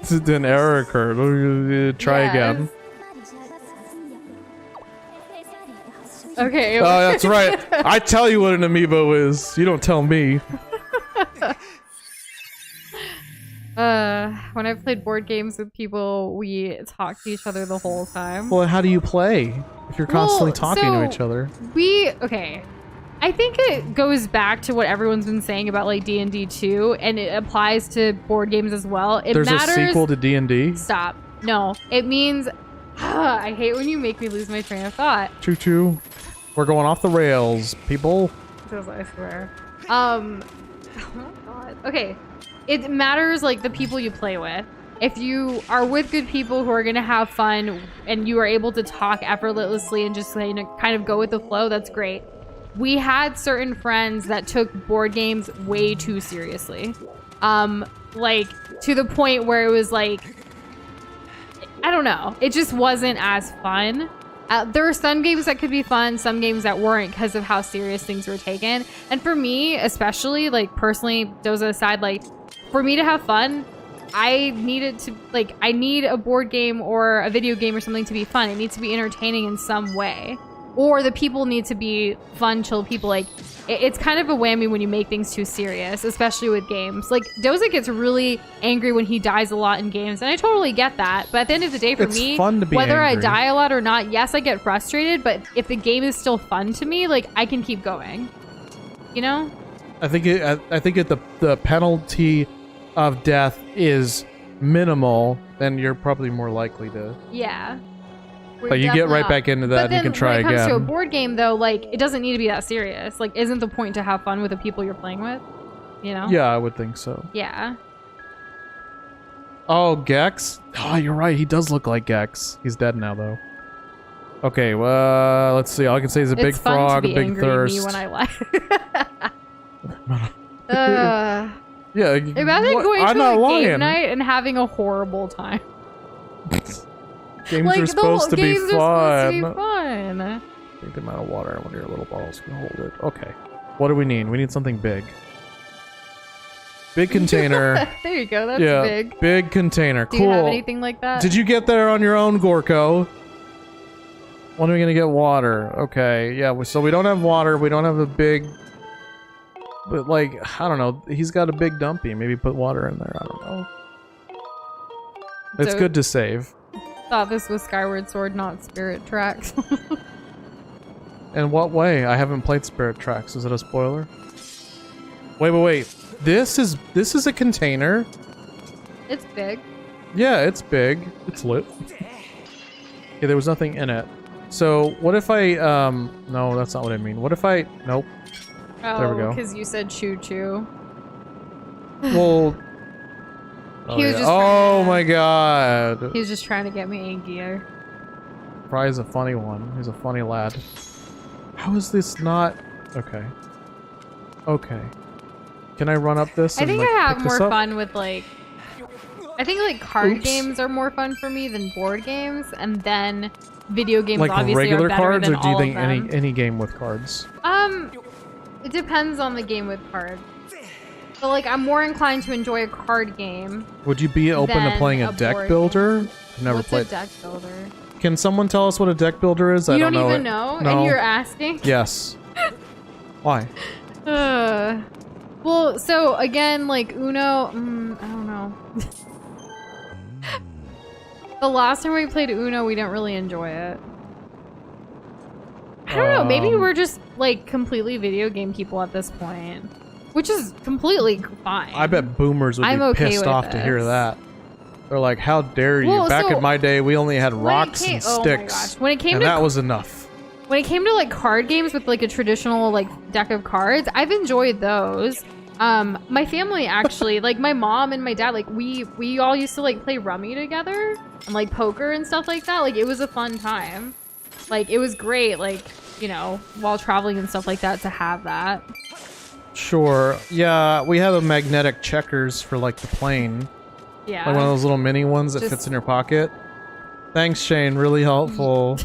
This is an error occurred. Try again. Okay. Oh, that's right. I tell you what an amiibo is. You don't tell me. When I've played board games with people, we talk to each other the whole time. Well, how do you play if you're constantly talking to each other? Okay. I think it goes back to what everyone's been saying about like D&D 2, and it applies to board games as well. There's a sequel to D&D? Stop. No. It means... I hate when you make me lose my train of thought. Choo-choo. We're going off the rails, people. I swear. Oh my god. Okay. It matters like the people you play with. If you are with good people who are going to have fun and you are able to talk effortlessly and just kind of go with the flow, that's great. We had certain friends that took board games way too seriously. Like to the point where it was like, I don't know. It just wasn't as fun. There are some games that could be fun, some games that weren't because of how serious things were taken. And for me, especially, like personally, Doza aside, like for me to have fun, I need a board game or a video game or something to be fun. It needs to be entertaining in some way. Or the people need to be fun, chill people. Like, it's kind of a whammy when you make things too serious, especially with games. Like, Doza gets really angry when he dies a lot in games, and I totally get that. But at the end of the day, for me, it's fun to be whether angry. I die a lot or not, yes, I get frustrated, but if the game is still fun to me, like, I can keep going. You know? I think the penalty of death is minimal, then you're probably more likely to. Yeah. But you get right back into that and you can try again. When it comes to a board game, though, like, it doesn't need to be that serious. Like, isn't the point to have fun with the people you're playing with? You know? Yeah, I would think so. Yeah. Oh, Gex? Oh, you're right. He does look like Gex. He's dead now, though. Okay, well, let's see. All I can say is a big frog, a big thirst. It's fun to be angry at me when I lie. Yeah. Imagine going to a game night and having a horrible time. Games are supposed to be fun. I Take the amount of water. I wonder your little bottles can hold it. Okay. What do we need? We need something big. Big container. There you go. That's big. Big container. Do Cool. you have anything like that? Did you get there on your own, Gorko? When are we going to get water? Okay. Yeah, so we don't have water. We don't have a big... But, like, I don't know. He's got a big dumpy. Maybe put water in there. I don't know. It's good to save. Thought this was Skyward Sword, not Spirit Tracks. In what way? I haven't played Spirit Tracks. Is it a spoiler? Wait. This is a container. It's big. Yeah, it's big. It's lit. Okay, there was nothing in it. So what if I no, that's not what I mean. What if I nope. Oh, There we go. because you said choo choo. Well He was just oh trying to- my god. He was just trying to get me angrier. Fry's a funny one. He's a funny lad. How is this not okay? Okay. Can I run up this? I and, think like, I have pick this more up? fun with like. I think like card Oops. games are more fun for me than board games, and then video games Like obviously regular are better cards, than or do you all think of them. any game with cards? It depends on the game with cards. But like, I'm more inclined to enjoy a card game. Would you be open to Then playing a a deck board builder? I've never What's played. a deck builder? Can someone tell us what a deck builder is? I You don't know even it. know, No. and you're asking. Yes. Why? Well, so again, like Uno, I don't know. The last time we played Uno, we didn't really enjoy it. I don't know. Maybe we're just like completely video game people at this point, which is completely fine. I bet boomers would I'm be okay pissed with off to hear this. that. They're like, "How dare you!" Well, Back so in my day, we only had when it rocks came- and oh my sticks, gosh. When it came and to that was enough. When it came to like card games with like a traditional like deck of cards, I've enjoyed those. My family actually, like my mom and my dad, like we all used to like play rummy together and like poker and stuff like that. Like it was a fun time. Like it was great, like, you know, while traveling and stuff like that to have that. Sure. Yeah, we have a magnetic checkers for like the plane, Yeah. like one of those little mini ones that Just- fits in your pocket. Thanks, Shane. Really helpful.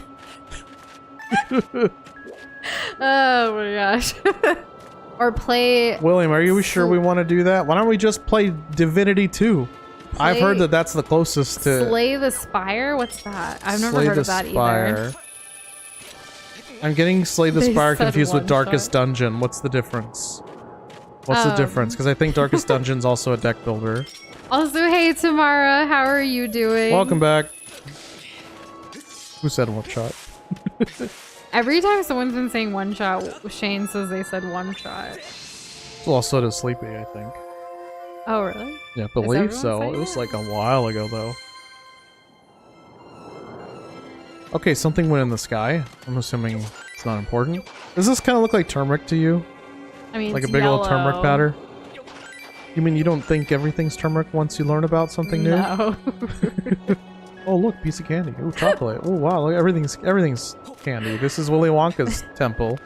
Oh my gosh. Or play William, are you sure we want to do that? Why don't we just play Divinity 2? I've heard that that's the closest to Slay the Spire? What's that? I've never Slay heard the of that Spire. either. I'm getting Slay the They Spire said confused with one Darkest shot. Dungeon. What's the difference? What's the difference? Because I think Darkest Dungeon's also a deck builder. Also, hey Tamara, how are you doing? Welcome back. Who said one shot? Every time someone's been saying one shot, Shane says they said one shot. Well, so does Sleepy, I think. Oh, really? Yeah, believe everyone so. saying It was that? like a while ago, though. Okay, something went in the sky. I'm assuming it's not important. Does this kind of look like turmeric to you? I mean, Like a it's big old turmeric yellow. powder? You mean you don't think everything's turmeric once you learn about something new? No. Oh, look, piece of candy. Ooh, chocolate. Oh, wow, look, everything's candy. This is Willy Wonka's temple.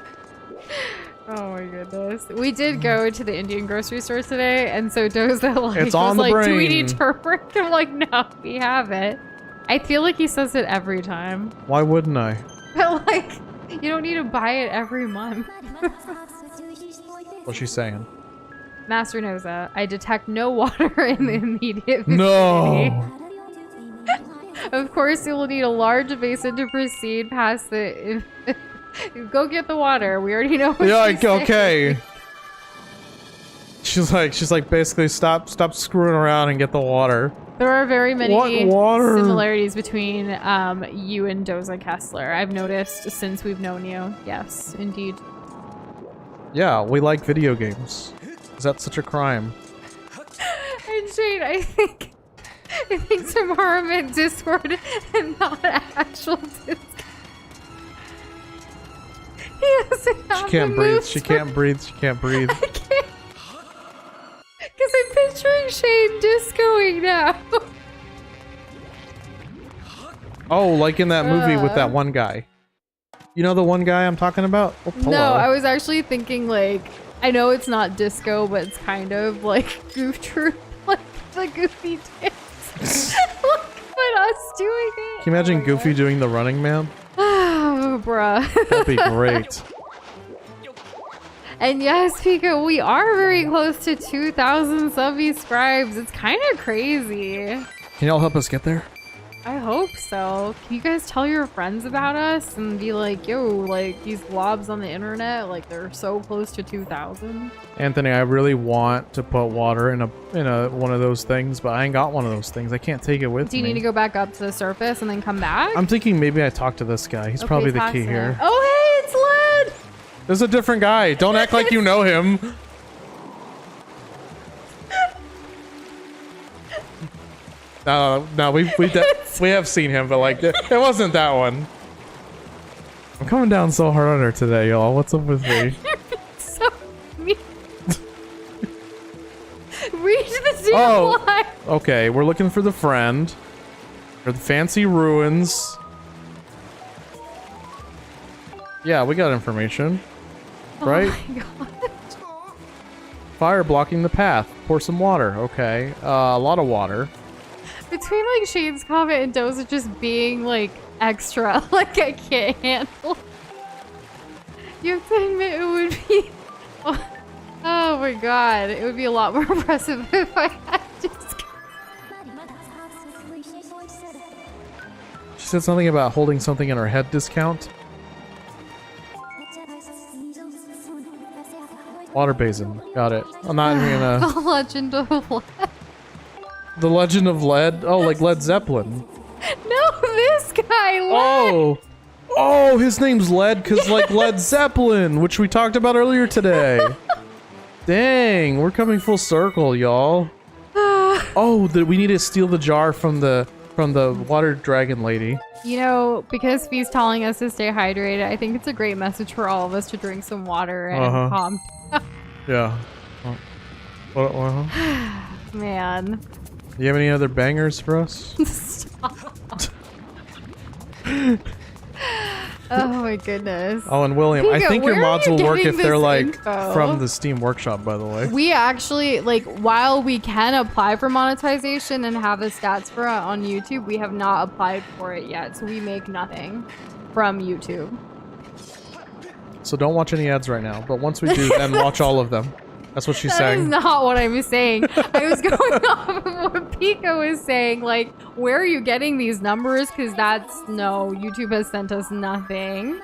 Oh my goodness. We did go to the Indian grocery store today, and so Doza like It's on was the like, "Do we brain." need turmeric?" I'm like, "No, we have it." I feel like he says it every time, Why wouldn't I? but like, you don't need to buy it every month. What's she saying? Master knows that. I detect no water in the immediate vicinity. No! Of course, you will need a large basin to proceed past the. Go get the water. We already know. What Yeah, she's like, saying. okay. She's like, basically, stop screwing around and get the water. There are very many What water? similarities between you and Doza Kessler. I've noticed since we've known you. Yes, indeed. Yeah, we like video games. Is that such a crime? And Shane, I think Tamara meant Discord and not actual Discord. He doesn't She have can't the breathe. moves She for- can't breathe. She can't breathe. I can't. Because I'm picturing Shane discoing now. Oh, like in that movie with that Uh. one guy. You know the one guy I'm talking about? Oh, hello. No, I was actually thinking like, I know it's not disco, but it's kind of like Goof Troop, like the Goofy dance. Look at us doing it. Can you imagine Oh my Goofy God. doing the Running Man? Oh, bruh. That'd be great. And yes, Pika, we are very close to 2,000 subscribes. It's kind of crazy. Can y'all help us get there? I hope so. Can you guys tell your friends about us and be like, yo, like these blobs on the internet, like they're so close to 2,000? Anthony, I really want to put water in a one of those things, but I ain't got one of those things. I can't take it with Do you me. need to go back up to the surface and then come back? I'm thinking maybe I talk to this guy. He's Okay, probably the toss key it. here. Oh, hey, it's Led! There's a different guy. Don't act like you know him. No, we have seen him, but like it wasn't that one. I'm coming down so hard on her today, y'all. What's up with me? So mean. Reach the zero line. Okay, we're looking for the friend. Or the fancy ruins. Yeah, we got information. Right? Oh my god. Fire blocking the path. Pour some water. Okay. A lot of water. Between like Shane's comment and Doza just being like extra, like I can't handle. You have to admit it would be. Oh my god, it would be a lot more impressive if I had just. She said something about holding something in her head discount. Water basin. Got it. I'm not even gonna. The Legend of Lead. The Legend of Lead? Oh, like Led Zeppelin. No, this guy, Lead. Oh! Oh, his name's Led because like Led Zeppelin, which we talked about earlier today. Dang, we're coming full circle, y'all. Oh, we need to steal the jar from the water dragon lady. You know, because Fee's telling us to stay hydrated, I think it's a great message for all of us to drink some water and calm. Yeah. What? Man. You have any other bangers for us? Stop. Oh my goodness. Oh, and William, I Pika, think your where are mods you will work getting if they're this like info? from the Steam Workshop, by the way. We actually, like, while we can apply for monetization and have the stats for it on YouTube, we have not applied for it yet. So we make nothing from YouTube. So don't watch any ads right now, but once we do, then watch all of them. That's what she's That is saying. not what I was saying. I was going off of what Pika was saying. Like, where are you getting these numbers? Because no, YouTube has sent us nothing.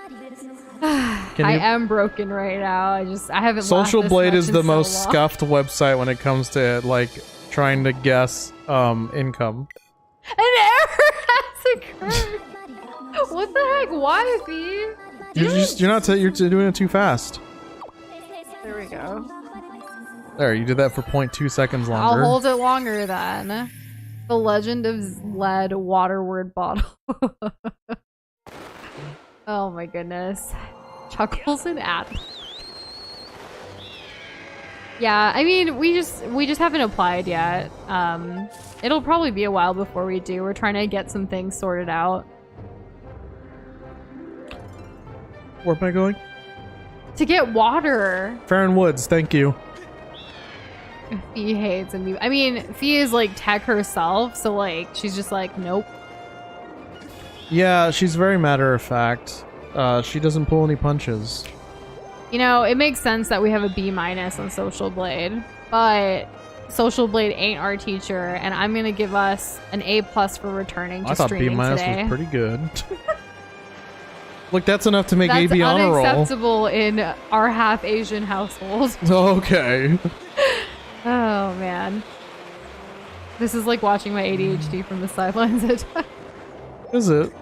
I am broken right now. I haven't. Social Blade is the most long. scuffed website when it comes to like trying to guess income. An error has occurred. What the heck? Why, Fee? You're doing it too fast. There we go. There, you did that for 0.2 seconds longer. I'll hold it longer then. The Legend of Lead water word bottle. Oh my goodness. Chuckles and Adam. Yeah, I mean, we just haven't applied yet. It'll probably be a while before we do. We're trying to get some things sorted out. Where am I going? To get water. Farron Woods, thank you. Fee hates and I mean, Fee is like tech herself, so like she's just like, nope. Yeah, she's very matter of fact. She doesn't pull any punches. You know, it makes sense that we have a B- on Social Blade, but Social Blade ain't our teacher, and I'm gonna give us an A+ for returning to I thought B- streaming today. was pretty good. Look, that's enough to make That's AB honor roll. unacceptable in our half Asian household. Okay. Oh man, this is like watching my ADHD from the sidelines. Is it?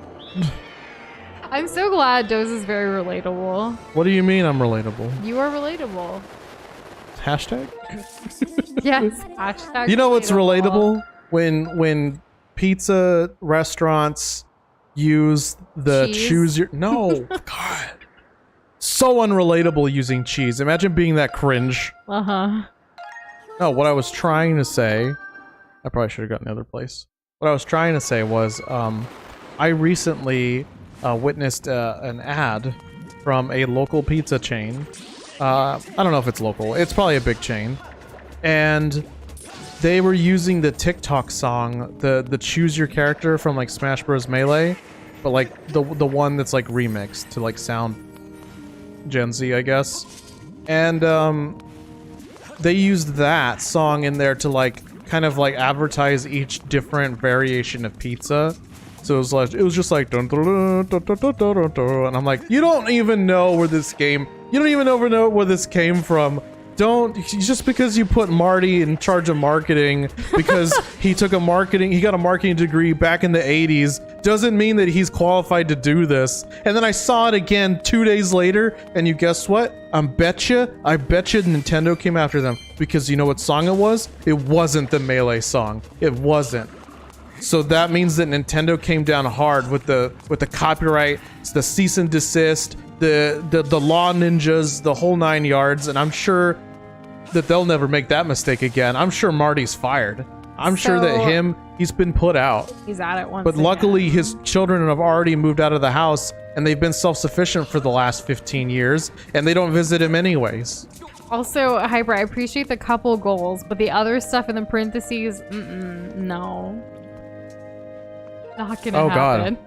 I'm so glad Doze is very relatable. What do you mean I'm relatable? You are relatable. Hashtag? Yes. Hashtag You know what's relatable? When pizza restaurants use the Cheese? choose your... No. God. So unrelatable using cheese. Imagine being that cringe. Uh-huh. No, what I was trying to say... I probably should have gotten the other place. What I was trying to say was, I recently witnessed an ad from a local pizza chain. I don't know if it's local. It's probably a big chain. And they were using the TikTok song, the choose your character from like Smash Bros. Melee, but like the one that's like remixed to like sound Gen Z, I guess. And they used that song in there to like kind of like advertise each different variation of pizza. So it was just like dun, dun, dun, dun, dun, dun, dun, dun, and I'm like, you don't even know where this came from. Just because you put Marty in charge of marketing because he got a marketing degree back in the 80s doesn't mean that he's qualified to do this. And then I saw it again 2 days later, and you guess what? I betcha Nintendo came after them because you know what song it was? It wasn't the Melee song. It wasn't. So that means that Nintendo came down hard with the copyright, the cease and desist, the law ninjas, the whole 9 yards, and I'm sure that they'll never make that mistake again. I'm sure Marty's fired. I'm sure that he's been put out. He's at it once But again. luckily his children have already moved out of the house and they've been self-sufficient for the last 15 years and they don't visit him anyways. Also, Hyper, I appreciate the couple goals, but the other stuff in the parentheses, no. Not gonna happen.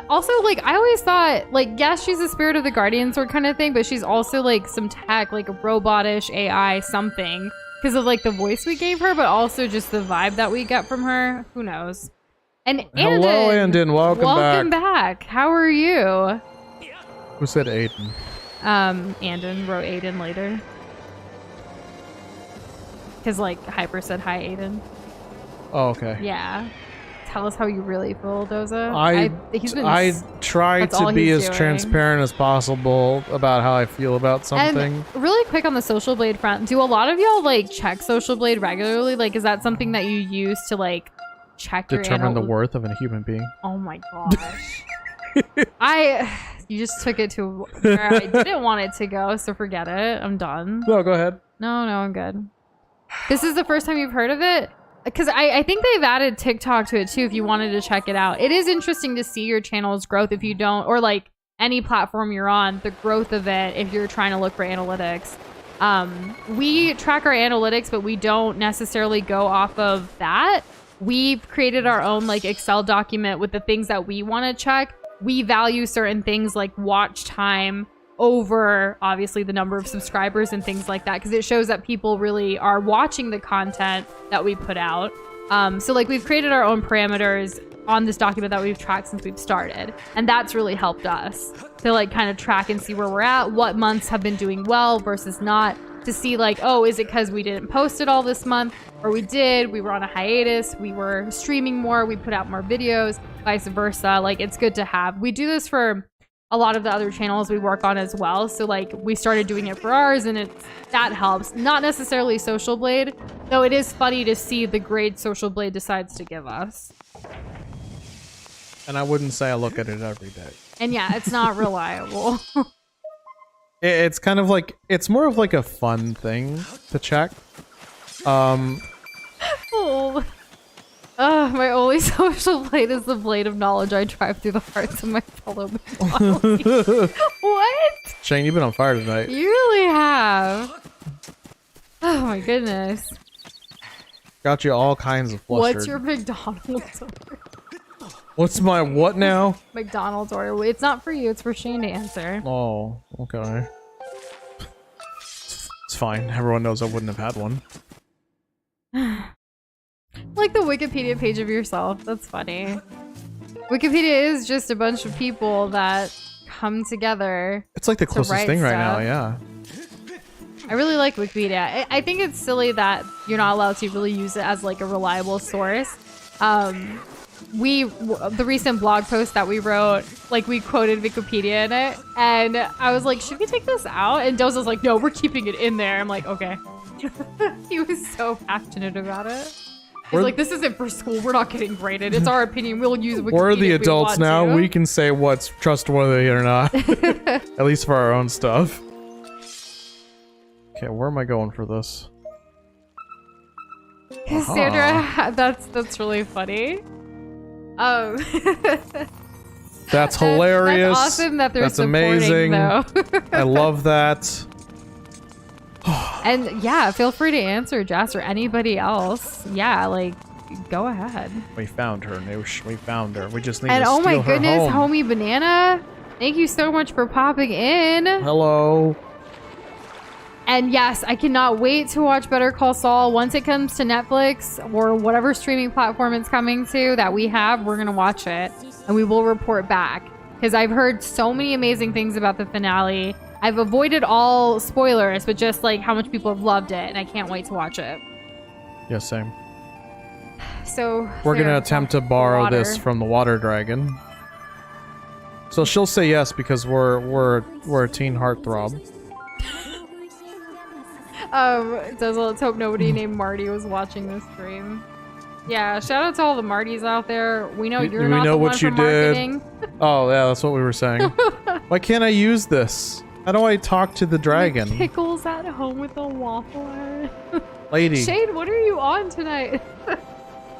Also, like, I always thought, like, yes, she's the spirit of the Guardian Sword kind of thing, but she's also, like, some tech, like, a robotish AI something. Because of, like, the voice we gave her, but also just the vibe that we get from her. Who knows? And hello, Andon. Welcome back. How are you? Who said Aiden? Andon wrote Aiden later. Because, like, Hyper said hi, Aiden. Oh, okay. Yeah. Tell us how you really feel, Doza. I try to be as transparent as possible about how I feel about something. And really quick on the Social Blade front, do a lot of y'all like check Social Blade regularly? Like, is that something that you use to like check determine the worth of a human being? Oh my gosh. You just took it to where I didn't want it to go, so forget it. I'm done. No, go ahead. No, I'm good. This is the first time you've heard of it? Because I think they've added TikTok to it too if you wanted to check it out. It is interesting to see your channel's growth if you don't, or like any platform you're on, the growth of it if you're trying to look for analytics. We track our analytics, but we don't necessarily go off of that. We've created our own like Excel document with the things that we want to check. We value certain things like watch time over obviously the number of subscribers and things like that, because it shows that people really are watching the content that we put out. So like we've created our own parameters on this document that we've tracked since we've started, and that's really helped us to like kind of track and see where we're at, what months have been doing well versus not, to see like, oh, is it because we didn't post it all this month, or we were on a hiatus, we were streaming more, we put out more videos, vice versa. Like, it's good to have. We do this for a lot of the other channels we work on as well. So like we started doing it for ours, and that helps. Not necessarily Social Blade, though it is funny to see the grade Social Blade decides to give us. And I wouldn't say I look at it every day. And yeah, it's not reliable. It's kind of like, it's more of like a fun thing to check. My only Social Blade is the blade of knowledge I drive through the hearts of my fellow McDonald's. What? Shane, you've been on fire tonight. You really have. Oh my goodness. Got you all kinds of flustered. What's your McDonald's order? What's my what now? McDonald's order. It's not for you, it's for Shane to answer. Oh, okay. It's fine. Everyone knows I wouldn't have had one. Like the Wikipedia page of yourself. That's funny. Wikipedia is just a bunch of people that come together. It's like the closest thing right now, yeah. I really like Wikipedia. I think it's silly that you're not allowed to really use it as like a reliable source. The recent blog post that we wrote, like we quoted Wikipedia in it, and I was like, should we take this out? And Doz was like, no, we're keeping it in there. I'm like, okay. He was so passionate about it. He's like, this isn't for school. We're not getting graded. It's our opinion. We'll use Wikipedia. We're the adults now. We can say what's trustworthy or not. At least for our own stuff. Okay, where am I going for this? Cassandra, that's really funny. That's hilarious. That's awesome that they're That's amazing. though. I love that. And yeah, feel free to answer, Jess, or anybody else. Yeah, like, go ahead. We found her, Noosh. We found her. We just need to steal her home. And oh my goodness, homie Banana, thank you so much for popping in. Hello. And yes, I cannot wait to watch Better Call Saul. Once it comes to Netflix or whatever streaming platform it's coming to that we have, we're going to watch it. And we will report back. Because I've heard so many amazing things about the finale. I've avoided all spoilers, but just like how much people have loved it. And I can't wait to watch it. Yeah, same. So we're going to attempt to borrow this from the water dragon. So she'll say yes because we're a teen heartthrob. Let's hope nobody named Marty was watching this stream. Yeah, shout out to all the Martys out there. We know you're we not know the what one you for did. marketing. Oh, yeah, that's what we were saying. Why can't I use this? How do I talk to the dragon? Pickles at home with a waffle. Lady. Shade, what are you on tonight?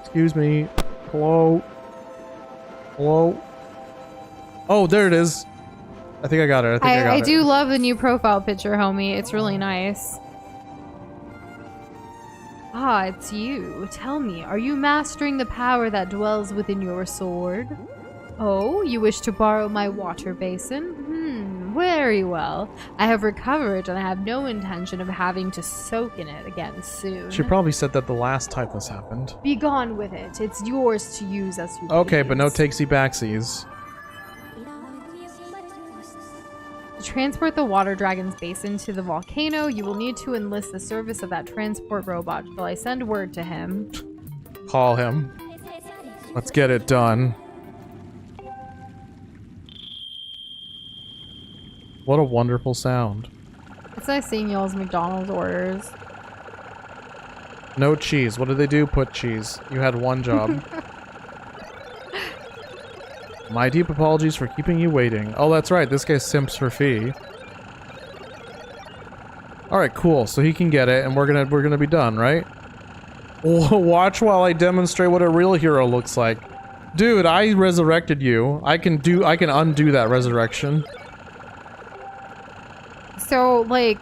Excuse me. Hello? Hello? Oh, there it is. I think I got it. I think I got it. I do love the new profile picture, homie. It's really nice. Ah, it's you. Tell me, are you mastering the power that dwells within your sword? Oh, you wish to borrow my water basin? Very well. I have recovered and I have no intention of having to soak in it again soon. She probably said that the last time this happened. Be gone with it. It's yours to use as you Okay, please. but no takesy-backsies. To transport the water dragon's basin to the volcano, you will need to enlist the service of that transport robot. Shall I send word to him? Call him. Let's get it done. What a wonderful sound. It's nice seeing y'all's McDonald's orders. No cheese. What did they do? Put cheese. You had one job. My deep apologies for keeping you waiting. Oh, that's right. This guy simps for fee. All right, cool. So he can get it, and we're gonna be done, right? Watch while I demonstrate what a real hero looks like. Dude, I resurrected you. I can undo that resurrection. So, like,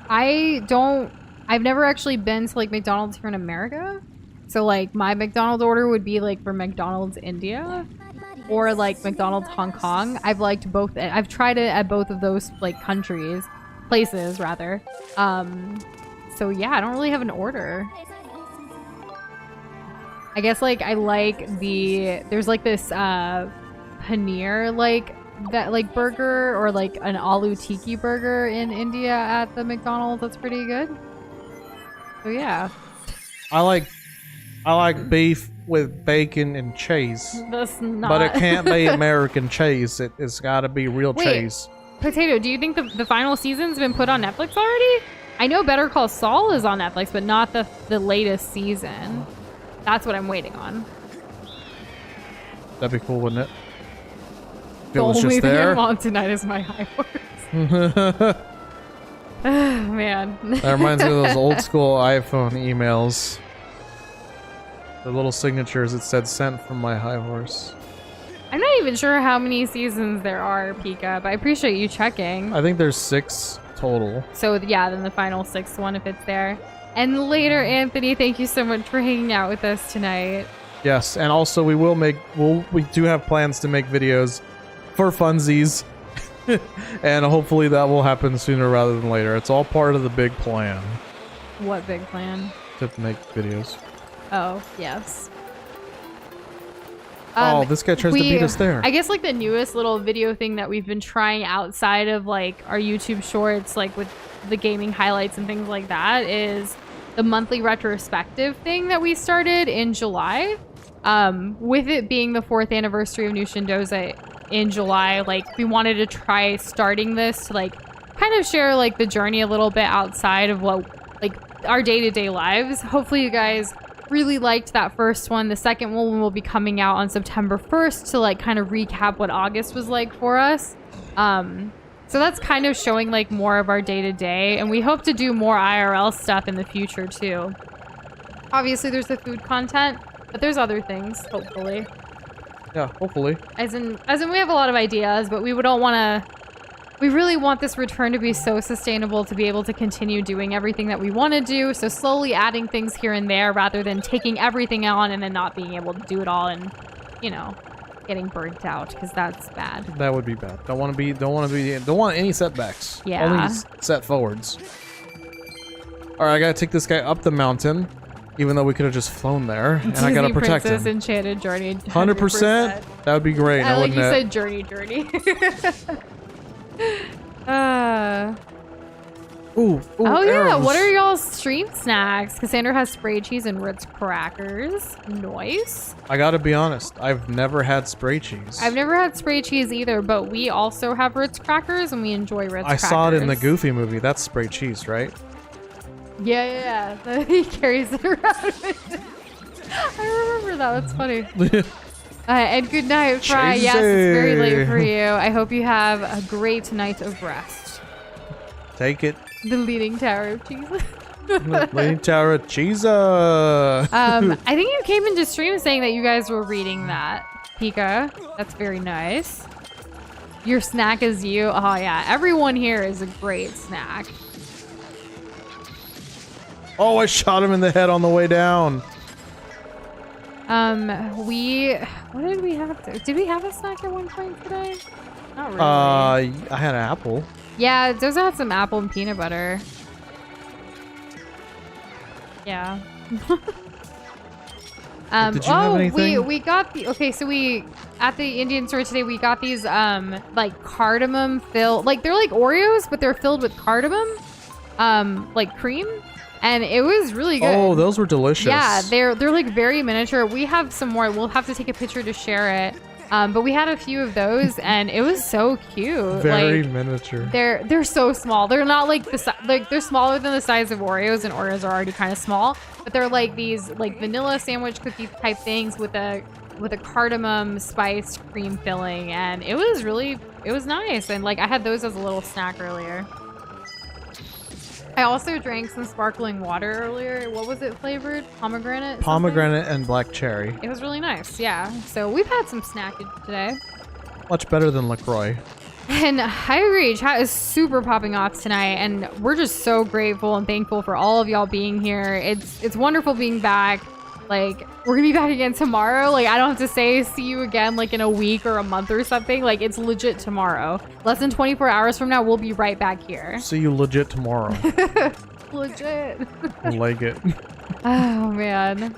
I've never actually been to, like, McDonald's here in America. So, like, my McDonald's order would be, like, for McDonald's India. Or, like, McDonald's Hong Kong. I've liked both. I've tried it at both of those, like, places, rather. So, yeah, I don't really have an order. I guess, like, I like there's, like, this, paneer, like, that like burger or like an aloo tiki burger in India at the McDonald's. That's pretty good. So yeah, I like beef with bacon and cheese. that's not. But it can't be American cheese. It's got to be real cheese. Potato, do you think the final season's been put on Netflix already? I know Better Call Saul is on Netflix, but not the latest season. That's what I'm waiting on. That'd be cool, wouldn't it? If it The was only just thing there. I'm on tonight is my high horse. Man. That reminds me of those old school iPhone emails. The little signatures that said "sent from my high horse." I'm not even sure how many seasons there are, Pika, but I appreciate you checking. I think there's 6 total. So yeah, then the final 6th one if it's there. And later, Anthony, thank you so much for hanging out with us tonight. Yes, and also we do have plans to make videos for funsies. And hopefully that will happen sooner rather than later. It's all part of the big plan What big plan? to make videos. Oh, yes. Oh, this guy tries to beat us there. I guess like the newest little video thing that we've been trying outside of like our YouTube shorts, like with the gaming highlights and things like that, is the monthly retrospective thing that we started in July. With it being the 4th anniversary of New Shindoza in July, like we wanted to try starting this to like kind of share like the journey a little bit outside of what like our day-to-day lives. Hopefully you guys really liked that first one. The second one will be coming out on September 1st to like kind of recap what August was like for us. So that's kind of showing like more of our day-to-day, and we hope to do more IRL stuff in the future too. Obviously there's the food content, but there's other things, hopefully. Yeah, hopefully. As in we have a lot of ideas, but we really want this return to be so sustainable to be able to continue doing everything that we want to do. So slowly adding things here and there rather than taking everything on and then not being able to do it all and, you know, getting burnt out, because that's bad. That would be bad. Don't want any setbacks. Yeah. Only set forwards. All right, I gotta take this guy up the mountain, even though we could have just flown there, and I gotta Disney protect Princess him. Enchanted Journey. 100%. That would be great. I like wouldn't you it? said journey. Ooh, Oh yeah, arrows. what are y'all's stream snacks? Cassandra has spray cheese and Ritz crackers. Nice. I gotta be honest. I've never had spray cheese. I've never had spray cheese either, but we also have Ritz crackers and we enjoy Ritz I crackers. saw it in the Goofy movie. That's spray cheese, right? Yeah. He carries it around. I remember that. That's funny. And good night, Fry. Yes, it's very late for you. I hope you have a great night of rest. Take it. The Leaning Tower of Jesus. Leaning Tower of Jesus. I think you came into stream saying that you guys were reading that. Pika, that's very nice. Your snack is you. Oh yeah, everyone here is a great snack. Oh, I shot him in the head on the way down. What did we have? Did we have a snack at one point today? Not really. I had an apple. Yeah, those had some apple and peanut butter. Yeah. Did you have anything? we got the so we at the Indian store today we got these like cardamom filled, like they're like Oreos but they're filled with cardamom like cream, and it was really good. Oh, those were delicious. Yeah, they're like very miniature. We have some more. We'll have to take a picture to share it. But we had a few of those and it was so cute. Very like, miniature. They're so small. They're not like they're smaller than the size of Oreos, and Oreos are already kind of small. But they're like these like vanilla sandwich cookie type things with a cardamom spiced cream filling, and it was nice. And like I had those as a little snack earlier. I also drank some sparkling water earlier. What was it flavored? Pomegranate? Pomegranate and black cherry. It was really nice, yeah. So we've had some snackage today. Much better than LaCroix. And I agree, chat is super popping off tonight, and we're just so grateful and thankful for all of y'all being here. It's wonderful being back. Like, we're gonna be back again tomorrow. Like, I don't have to say see you again like in a week or a month or something. Like, it's legit tomorrow. Less than 24 hours from now, we'll be right back here. See you legit tomorrow. Legit. Like it. Oh, man.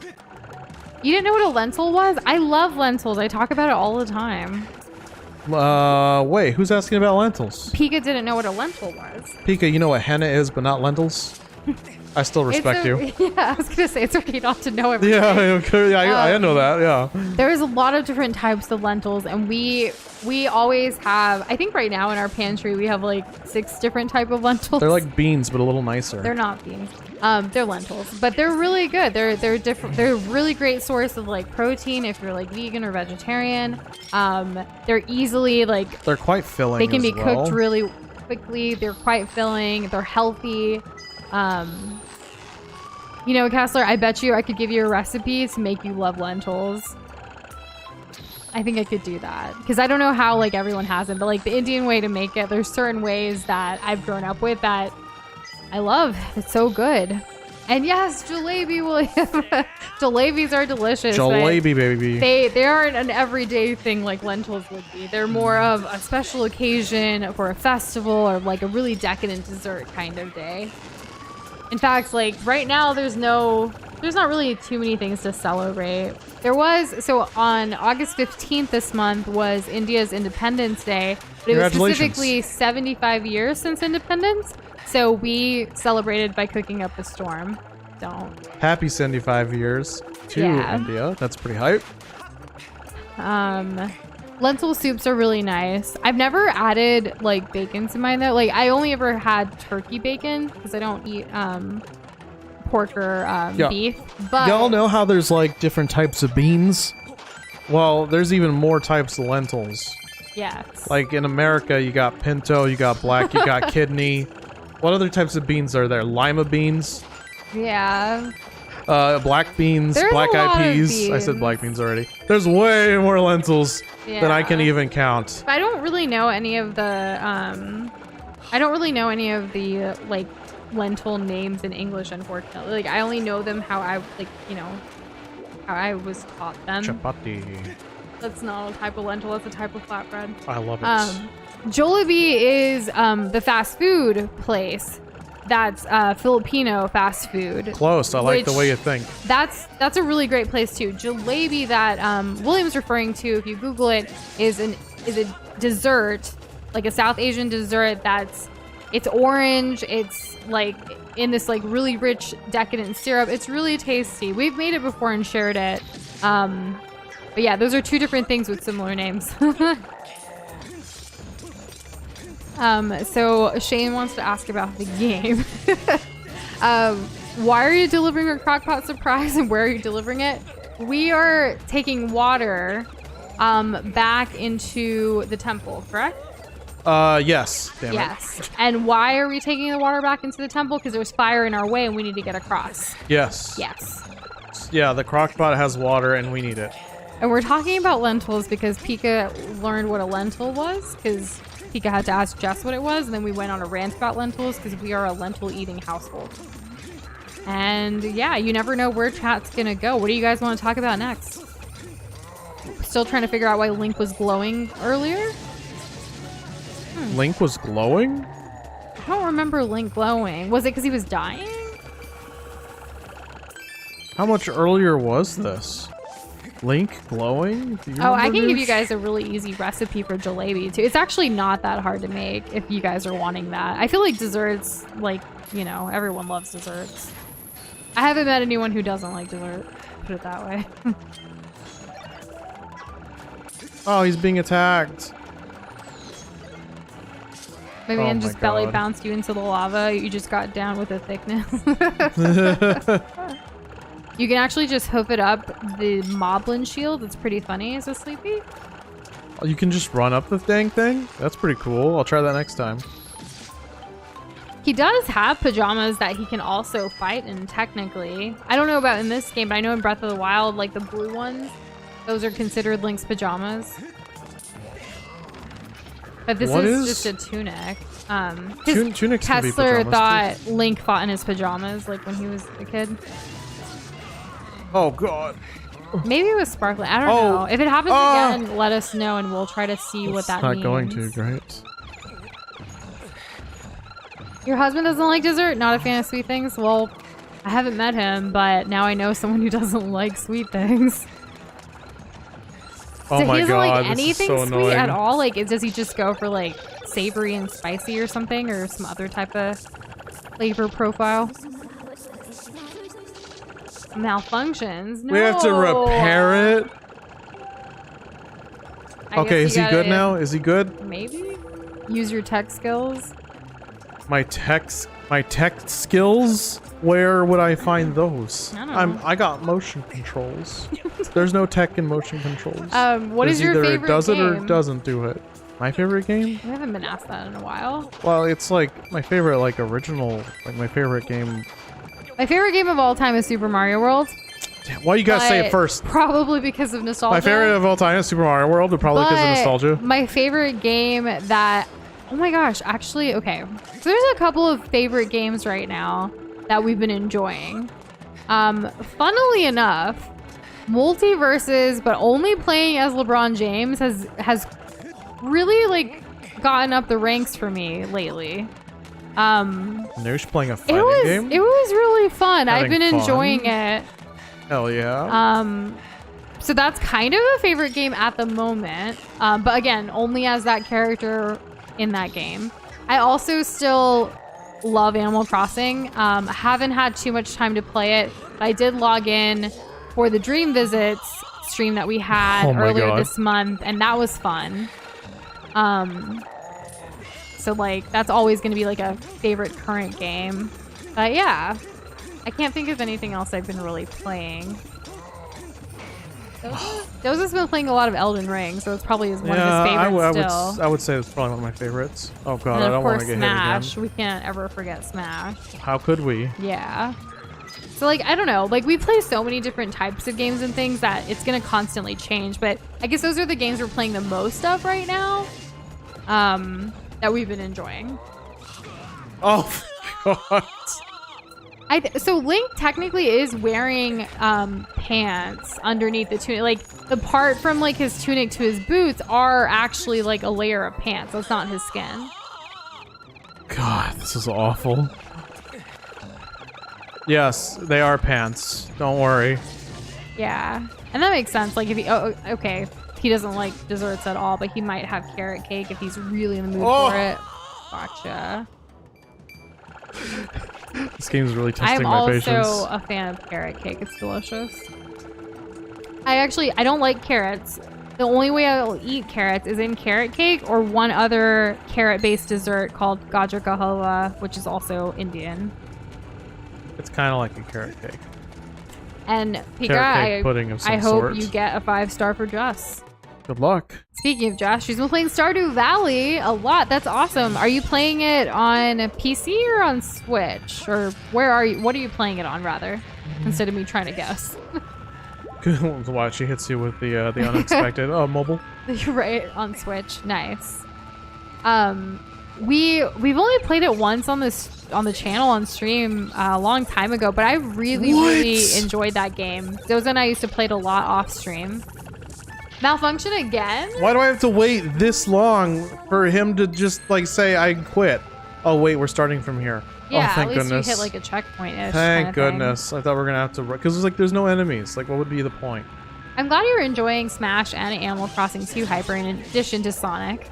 You didn't know what a lentil was? I love lentils. I talk about it all the time. Wait, who's asking about lentils? Pika didn't know what a lentil was. Pika, you know what henna is, but not lentils? I still respect you. Yeah, I was gonna say it's okay not to know everything. Yeah, I know that. Yeah. There's a lot of different types of lentils, and we always have. I think right now in our pantry we have like 6 different type of lentils. They're like beans, but a little nicer. They're not beans. They're lentils, but they're really good. They're different. They're a really great source of like protein if you're like vegan or vegetarian. They're easily like. They're quite filling. They can be well. cooked really quickly. They're quite filling. They're healthy. You know, Kessler, I bet you I could give you a recipe to make you love lentils. I think I could do that because I don't know how like everyone has it, but like the Indian way to make it, there's certain ways that I've grown up with that I love. It's so good. And yes, jalebi, William. Jalebis are delicious. Jalebi, baby. They aren't an everyday thing like lentils would be. They're more of a special occasion for a festival or like a really decadent dessert kind of day. In fact, like right now, there's not really too many things to celebrate. So on August 15th this month was India's Independence Day, but it was specifically 75 years since independence. So we celebrated by cooking up a storm. Happy 75 years to India. That's pretty hype. Lentil soups are really nice. I've never added like bacon to mine though. Like I only ever had turkey bacon because I don't eat pork or beef. But y'all know how there's like different types of beans? Well, there's even more types of lentils. Yes. Like in America, you got pinto, you got black, you got kidney. What other types of beans are there? Lima beans? Yeah. Black beans, black eyed peas. I said black beans already. There's way more lentils than I can even count. I don't really know any of the like lentil names in English, unfortunately. Like I only know them how I was taught them. Chapati. That's not a type of lentil, that's a type of flatbread. I love it. Jollibee is the fast food place. That's Filipino fast food. Close. I like the way you think. That's a really great place too. Jalebi that William's referring to, if you Google it, is a dessert, like a South Asian dessert it's orange. It's like in this like really rich decadent syrup. It's really tasty. We've made it before and shared it. But yeah, those are 2 different things with similar names. So Shane wants to ask about the game. Why are you delivering a crockpot surprise and where are you delivering it? we are taking water back into the temple, correct? Yes. Damn Yes. it. And why are we taking the water back into the temple? Because there's fire in our way and we need to get across. Yes. Yes. Yeah, the crockpot has water and we need it. And we're talking about lentils because Pika learned what a lentil was, because Pika had to ask Jess what it was, and then we went on a rant about lentils because we are a lentil-eating household. And yeah, you never know where chat's gonna go. What do you guys want to talk about next? Still trying to figure out why Link was glowing earlier? Link was glowing? I don't remember Link glowing. Was it because he was dying? How much earlier was this? Link glowing? Do you Oh, I remember can give you this? guys a really easy recipe for jalebi too. It's actually not that hard to make if you guys are wanting that. I feel like desserts, like, you know, everyone loves desserts. I haven't met anyone who doesn't like dessert, put it that way. Oh, he's being attacked. My Oh man my just belly God. bounced you into the lava. You just got down with the thickness. You can actually just hoof it up the Moblin shield. It's pretty funny. Is it Sleepy? You can just run up the dang thing? That's pretty cool. I'll try that next time. He does have pajamas that he can also fight in, technically. I don't know about in this game, but I know in Breath of the Wild, like the blue ones, those are considered Link's pajamas. But this What is is- just a tunic. Tunics can be Kessler pajamas, thought Link fought in his pajamas, like when he was a kid. Oh, God. Maybe it was sparkling. I don't Oh. know. If it happens Ah. again, let us know and we'll try to see what It's that not means. going to, great. Your husband doesn't like dessert? Not a fan of sweet things? Well, I haven't met him, but now I know someone who doesn't like sweet things. Oh So my he doesn't God, like this is anything so sweet annoying. at all? Like, does he just go for like savory and spicy or something, or some other type of flavor profile? Malfunctions? No. We have to repair it? I Okay, guess is you he good gotta- now? Is he good? Maybe? Use your tech skills? My tech skills? Where would I find those? I don't know. I got motion controls. There's no tech in motion controls. What is your either favorite it does it or game? it doesn't do it. My favorite game? We haven't been asked that in a while. Well, it's like my favorite, like original, like my favorite game. My favorite game of all time is Super Mario World. Why you gotta say it but first? Probably because of nostalgia. My favorite of all time is Super Mario World, but probably because of But nostalgia. My favorite game that, oh my gosh, actually, okay. So there's a couple of favorite games right now that we've been enjoying. Funnily enough, Multiverses, but only playing as LeBron James has really like gotten up the ranks for me lately. Noosh playing a It fighting was game? really fun. I've Having been fun? enjoying it. Hell yeah. So that's kind of a favorite game at the moment. But again, only as that character in that game. I also still love Animal Crossing. Haven't had too much time to play it, but I did log in for the Dream Visits stream that we had Oh my earlier God. this month, and that was fun. So like that's always going to be like a favorite current game. But yeah, I can't think of anything else I've been really playing. Doza's been playing a lot of Elden Ring, so it's probably one of his favorites still. I would say it's probably one of my favorites. Oh god, And I of don't want course to get Smash. hit We can't ever forget Smash. again. How could we? Yeah. So like, I don't know, like we play so many different types of games and things that it's gonna constantly change, but I guess those are the games we're playing the most of right now. That we've been enjoying. Oh my god. So Link technically is wearing pants underneath the tunic. Like the part from like his tunic to his boots are actually like a layer of pants. That's not his skin. God, this is awful. Yes, they are pants. Don't worry. Yeah, and that makes sense. Like if he, okay, he doesn't like desserts at all, but he might have carrot cake if he's really in the mood for it. Gotcha. This game's really testing I'm my also patience. a fan of carrot cake. It's delicious. I don't like carrots. The only way I'll eat carrots is in carrot cake or one other carrot-based dessert called gajar ka halwa, which is also Indian. It's kind of like a carrot cake. And Pika, Carrot cake pudding of some I hope sort. you get a 5-star for Jess. Good luck. Speaking of Jess, she's been playing Stardew Valley a lot. That's awesome. Are you playing it on PC or on Switch? Or where are you? What are you playing it on, rather? Instead of me trying to guess. Good. Watch, she hits you with the unexpected. Oh, mobile. Right, on Switch. Nice. We've only played it once on the channel on stream a long time ago, but I really enjoyed that game. Doza and I used to play it a lot off stream. Malfunction again? Why do I have to wait this long for him to just like say I quit? Oh wait, we're starting from here. Yeah, oh, thank at least goodness. you hit like a checkpoint-ish. Thank goodness. I thought we were gonna have to, because it's like there's no enemies. Like, what would be the point? I'm glad you're enjoying Smash and Animal Crossing 2 Hyper in addition to Sonic.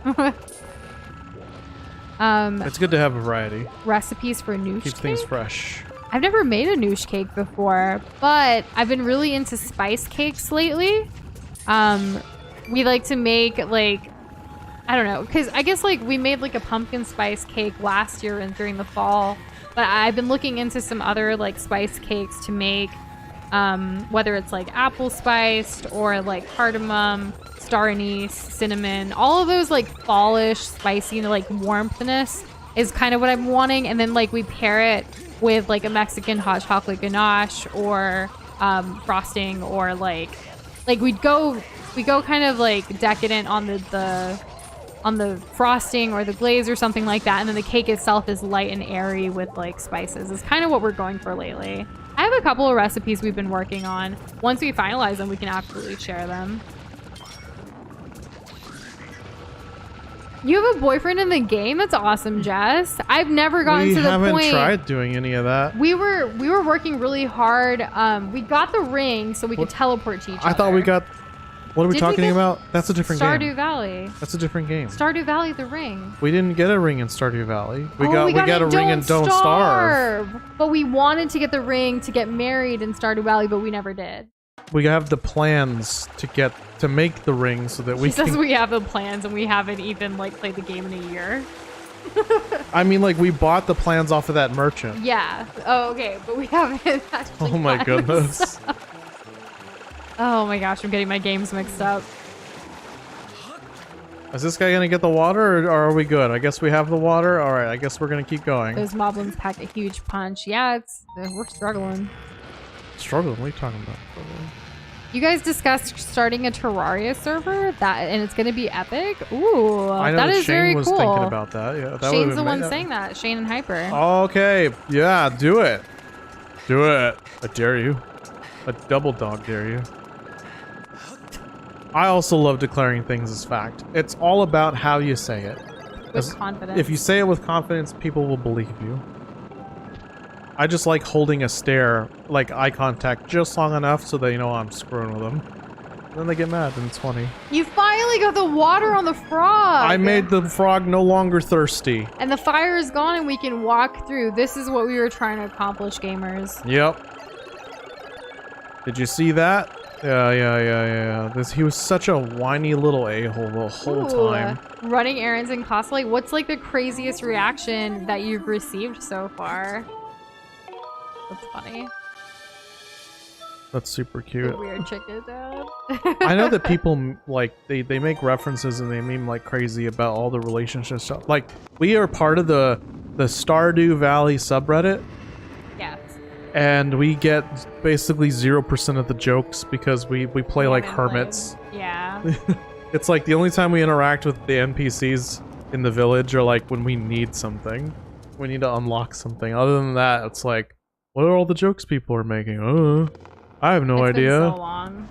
It's good to have a variety. Recipes for noosh Keeps cake? things fresh. I've never made a noosh cake before, but I've been really into spice cakes lately. We like to make like, I don't know, because I guess like we made like a pumpkin spice cake last year and during the fall, but I've been looking into some other like spice cakes to make, whether it's like apple spiced or like cardamom, star anise, cinnamon, all of those like fallish, spicy, like warmthness is kind of what I'm wanting. And then like we pair it with like a Mexican hot chocolate ganache or frosting, or like we go kind of like decadent on the frosting or the glaze or something like that, and then the cake itself is light and airy with like spices. Is kind of what we're going for lately. I have a couple of recipes we've been working on. Once we finalize them, we can absolutely share them. You have a boyfriend in the game? That's awesome, Jess. I've never gotten to the point. We haven't tried doing any of that. We were working really hard. We got the ring so we could teleport to each other. I thought we got... What are we talking about? That's a different game. Stardew Valley. That's a different game. Stardew Valley, the ring. We didn't get a ring in Stardew Valley. We we got a ring in Don't Starve. But we wanted to get the ring to get married in Stardew Valley, but we never did. We have the plans to make the ring so that we He says we have the plans and we haven't even like played the game in a year. I mean, like, we bought the plans off of that merchant. Yeah. Oh, okay. But we haven't actually Oh my goodness. Oh my gosh, I'm getting my games mixed up. Is this guy gonna get the water, or are we good? I guess we have the water. All right, I guess we're gonna keep going. Those moblins pack a huge punch. Yeah, we're struggling. Struggling? What are you talking about? You guys discussed starting a Terraria server, and it's gonna be epic. Ooh, I know that is Shane very was cool. thinking about that. Yeah, that Shane's the one saying that. Shane and Hyper. Okay, yeah, do it. Do it. I dare you. A double dog dare you. I also love declaring things as fact. It's all about how you say it. With confidence. If you say it with confidence, people will believe you. I just like holding a stare, like eye contact, just long enough so they know I'm screwing with them. Then they get mad, and it's funny. You finally got the water on the frog! I made the frog no longer thirsty. And the fire is gone and we can walk through. This is what we were trying to accomplish, gamers. Yep. Did you see that? Yeah. He was such a whiny little a-hole the whole time. Running errands in cosplay. What's like the craziest reaction that you've received so far? That's funny. That's super cute. The weird chicken dad. I know that people like they make references and they meme like crazy about all the relationship stuff. Like, we are part of the Stardew Valley subreddit. Yes. And we get basically 0% of the jokes because we play like hermits. Yeah. It's like the only time we interact with the NPCs in the village are like when we need something. We need to unlock something. Other than that, it's like, what are all the jokes people are making? I have no idea. Been so long.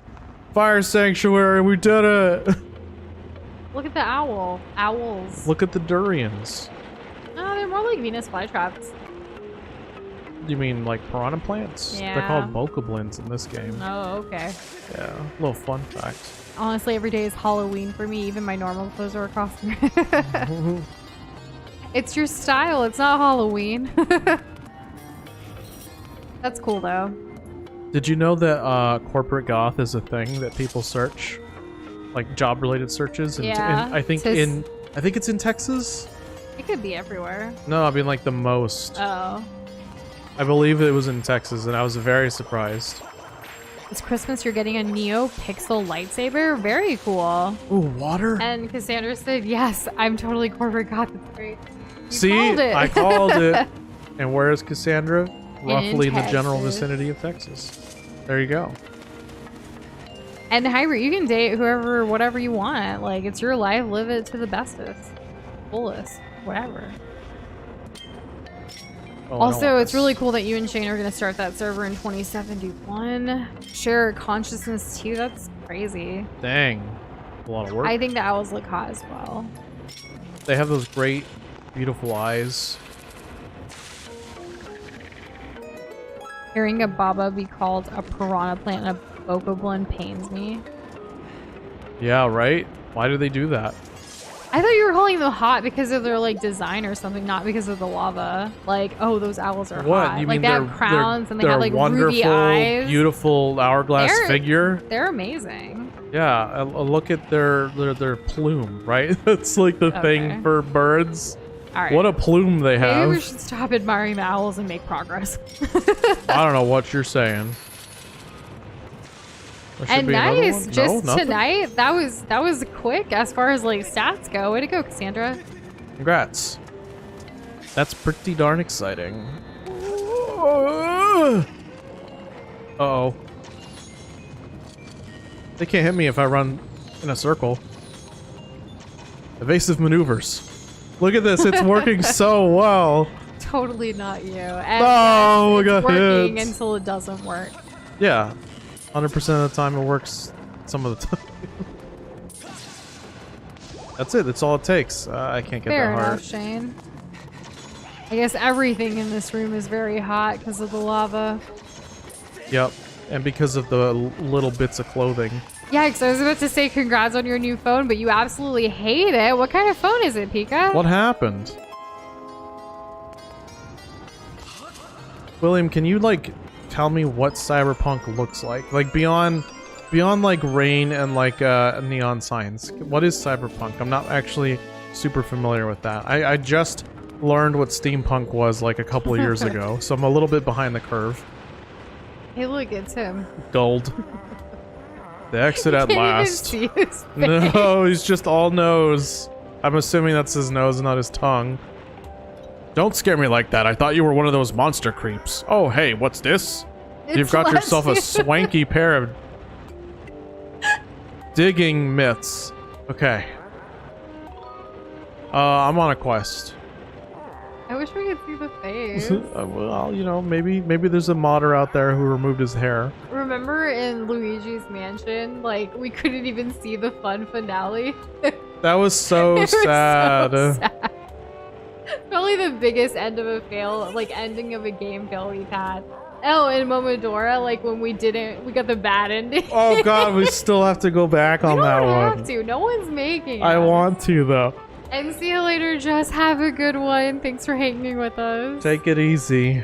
Fire sanctuary, we did it. Look at the owl. Owls. Look at the durians. Oh, they're more like Venus flytraps. You mean like piranha plants? Yeah. They're called bokoblins in this game. Oh, okay. Yeah, a little fun fact. Honestly, every day is Halloween for me. Even my normal clothes are a costume. It's your style. It's not Halloween. That's cool, though. Did you know that corporate goth is a thing that people search, like job-related searches? Yeah. I think it's in Texas. It could be everywhere. No, I mean like the most. Oh. I believe it was in Texas, and I was very surprised. This Christmas, you're getting a Neo Pixel lightsaber. Very cool. Ooh, water? And Cassandra said, yes, I'm totally corporate god. That's great. You See, called it. I called it. And where is Cassandra? Roughly in the general Texas. vicinity of Texas. There you go. And Hybrid, you can date whoever, whatever you want. Like, it's your life. Live it to the bestest. Fullest. Whatever. Oh, Also, it's really cool that you and Shane are going to start that server in 2071. Share consciousness too. That's crazy. Dang. A lot of work. I think the owls look hot as well. They have those great, beautiful eyes. Hearing a baba be called a piranha plant and a bokoblin pains me. Yeah, right? Why do they do that? I thought you were calling them hot because of their like design or something, not because of the lava. Like, oh, those owls are What? hot. You like mean they have crowns and they have like wonderful, ruby eyes. beautiful hourglass figure? They're amazing. Yeah, look at their plume, right? That's like the thing for birds. All right. What a plume they have. Maybe we should stop admiring the owls and make progress. I don't know what you're saying. There should And be another nice, one? just No, nothing? tonight. That was quick as far as like stats go. Way to go, Cassandra. Congrats. That's pretty darn exciting. Uh-oh. They can't hit me if I run in a circle. Evasive maneuvers. Look at this, it's working so well. Totally not you. And Oh, we it's got working hit. until it doesn't work. Yeah, 100% of the time it works some of the time. That's it, that's all it takes. I can't get Fair that hard. enough, Shane. I guess everything in this room is very hot because of the lava. Yep, and because of the little bits of clothing. Yikes, I was about to say congrats on your new phone, but you absolutely hate it. What kind of phone is it, Pika? What happened? William, can you like tell me what cyberpunk looks like? Like beyond like rain and like neon signs. What is cyberpunk? I'm not actually super familiar with that. I just learned what steampunk was like a couple of years ago, so I'm a little bit behind the curve. Hey, look, it's him. Gold. The exit at Can't last. even see his face. No, he's just all nose. I'm assuming that's his nose and not his tongue. Don't scare me like that. I thought you were one of those monster creeps. Oh, hey, what's this? You've got yourself a swanky pair of digging mitts. Okay. I'm on a quest. I wish we could see the face. Well, you know, maybe there's a modder out there who removed his hair. Remember in Luigi's Mansion, like, we couldn't even see the fun finale? That was so It was sad. so sad. Probably the biggest end of a fail, like, ending of a game fail we've had. Oh, and Momodora, like, when we got the bad ending. Oh god, we still have to go back on that We don't one. have to. No one's making I us. want to though. And see you later, Jess. Have a good one. Thanks for hanging with us. Take it easy.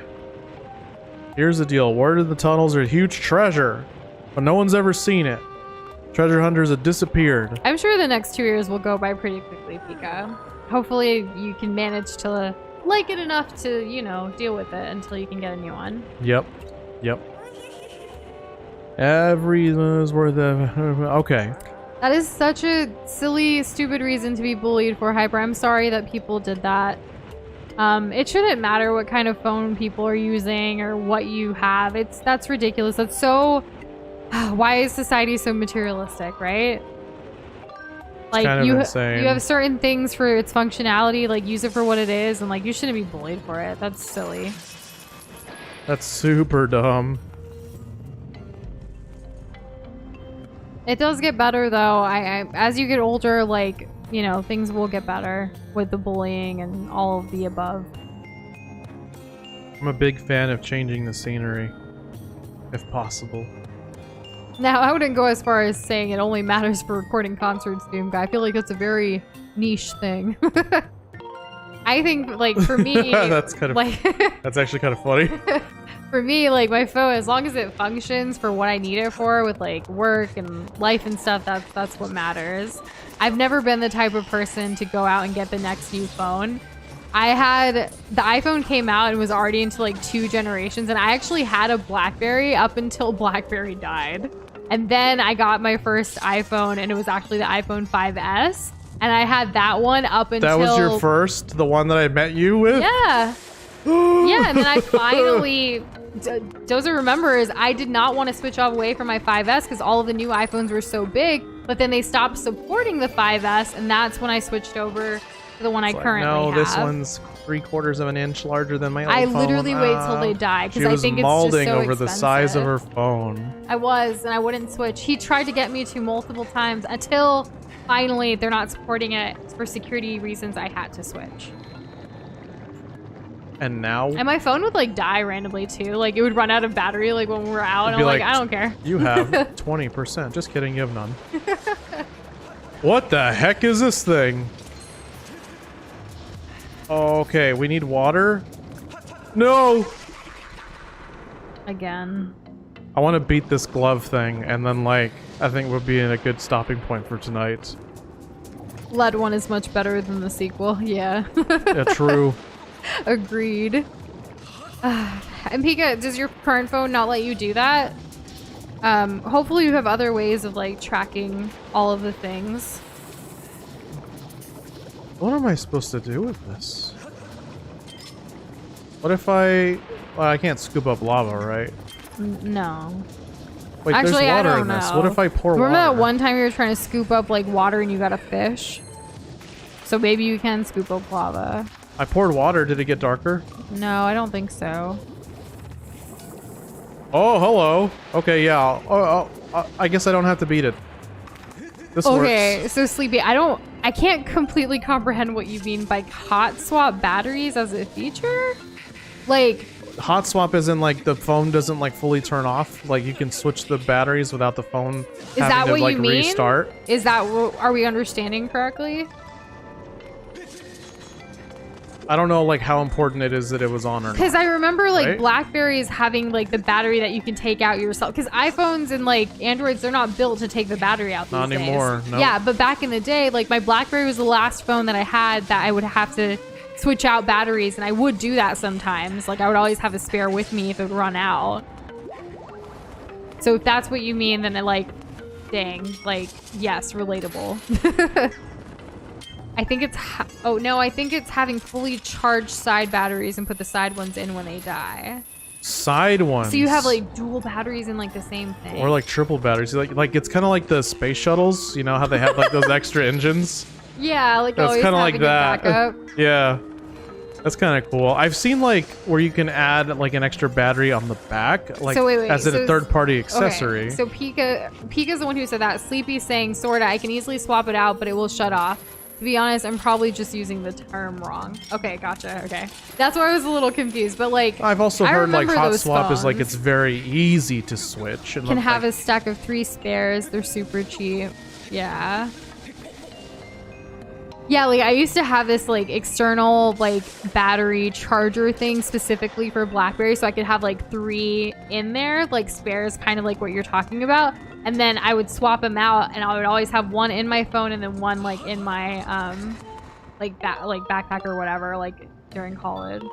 Here's the deal. Word in the tunnels are a huge treasure, but no one's ever seen it. Treasure hunters have disappeared. I'm sure the next 2 years will go by pretty quickly, Pika. Hopefully you can manage to like it enough to, you know, deal with it until you can get a new one. Yep. Everyone is worth of... Okay. That is such a silly, stupid reason to be bullied for, Hyper. I'm sorry that people did that. It shouldn't matter what kind of phone people are using or what you have. That's ridiculous. That's so... Why is society so materialistic, right? Like, kind of insane. You have certain things for its functionality, like use it for what it is, and like you shouldn't be bullied for it. That's silly. That's super dumb. It does get better though. I as you get older, like, you know, things will get better with the bullying and all of the above. I'm a big fan of changing the scenery, if possible. Now, I wouldn't go as far as saying it only matters for recording concerts, Doom Guy. I feel like that's a very niche thing. I think, like, for me... That's kind of... like, That's actually kind of funny. for me, like, my phone, as long as it functions for what I need it for with, like, work and life and stuff, that's what matters. I've never been the type of person to go out and get the next new phone. the iPhone came out and was already into like 2 generations, and I actually had a BlackBerry up until BlackBerry died. And then I got my first iPhone, and it was actually the iPhone 5S, and I had that one up until... That was your first? The one that I met you with? Yeah. Yeah, and then I finally... Doza remembers I did not want to switch away from my 5S because all of the new iPhones were so big, but then they stopped supporting the 5S, and that's when I switched over to the one I currently have. No, this one's 3/4 of an inch larger than my old phone. I literally wait till they die because I think it's just so molding over expensive. the size of her phone. I was, and I wouldn't switch. He tried to get me to multiple times until finally they're not supporting it for security reasons. I had to switch. And now? And my phone would like die randomly too. Like it would run out of battery like when we were out. And I'm like, I don't care. You have 20%. Just kidding, you have none. What the heck is this thing? Okay, we need water. No! Again. I want to beat this glove thing, and then like, I think we'll be in a good stopping point for tonight. Lead 1 is much better than the sequel. Yeah. Yeah, true. Agreed. And Pika, does your current phone not let you do that? Hopefully you have other ways of like tracking all of the things. What am I supposed to do with this? What if I... Well, I can't scoop up lava, right? No. Wait, actually, there's water I don't in this. know. What if I pour Remember water? that one time you were trying to scoop up like water and you got a fish? So maybe you can scoop up lava. I poured water. Did it get darker? No, I don't think so. Oh, hello. Okay, yeah. I guess I don't have to beat it. This okay, works. so Sleepy, I can't completely comprehend what you mean by hot swap batteries as a feature. Like, Hot swap isn't like the phone doesn't like fully turn off. Like you can switch the batteries without the phone is that having what to like you mean? restart. Is that are we understanding correctly? I don't know like how important it is that it was on or not. Because I remember like right? Blackberries having like the battery that you can take out yourself. Because iPhones and like Androids, they're not built to take the battery out these Not days. anymore. Nope. Yeah, but back in the day, like my Blackberry was the last phone that I had that I would have to switch out batteries, and I would do that sometimes. Like I would always have a spare with me if it would run out. So if that's what you mean, then like, dang, like yes, relatable. I think it's oh no, I think it's having fully charged side batteries and put the side ones in when they die. Side ones. So you have like dual batteries in like the same thing. Or like triple batteries. Like it's kind of like the space shuttles. You know how they have like those extra engines. Yeah, like That's always kind of having like that. backup. Yeah, that's kind of cool. I've seen like where you can add like an extra battery on the back, like So wait, as a so- third-party accessory. Okay, so Pika's the one who said that. Sleepy's saying, sorta, I can easily swap it out, but it will shut off. To be honest, I'm probably just using the term wrong. Okay, gotcha. Okay, that's why I was a little confused. But like, I've also I heard like remember hot those swap is like phones. it's very easy to switch. And Can have like, a stack of 3 spares. They're super cheap. Yeah. Yeah, like I used to have this like external like battery charger thing specifically for BlackBerry, so I could have like 3 in there, like spares, kind of like what you're talking about. And then I would swap them out, and I would always have one in my phone and then one like in my backpack or whatever, like during college.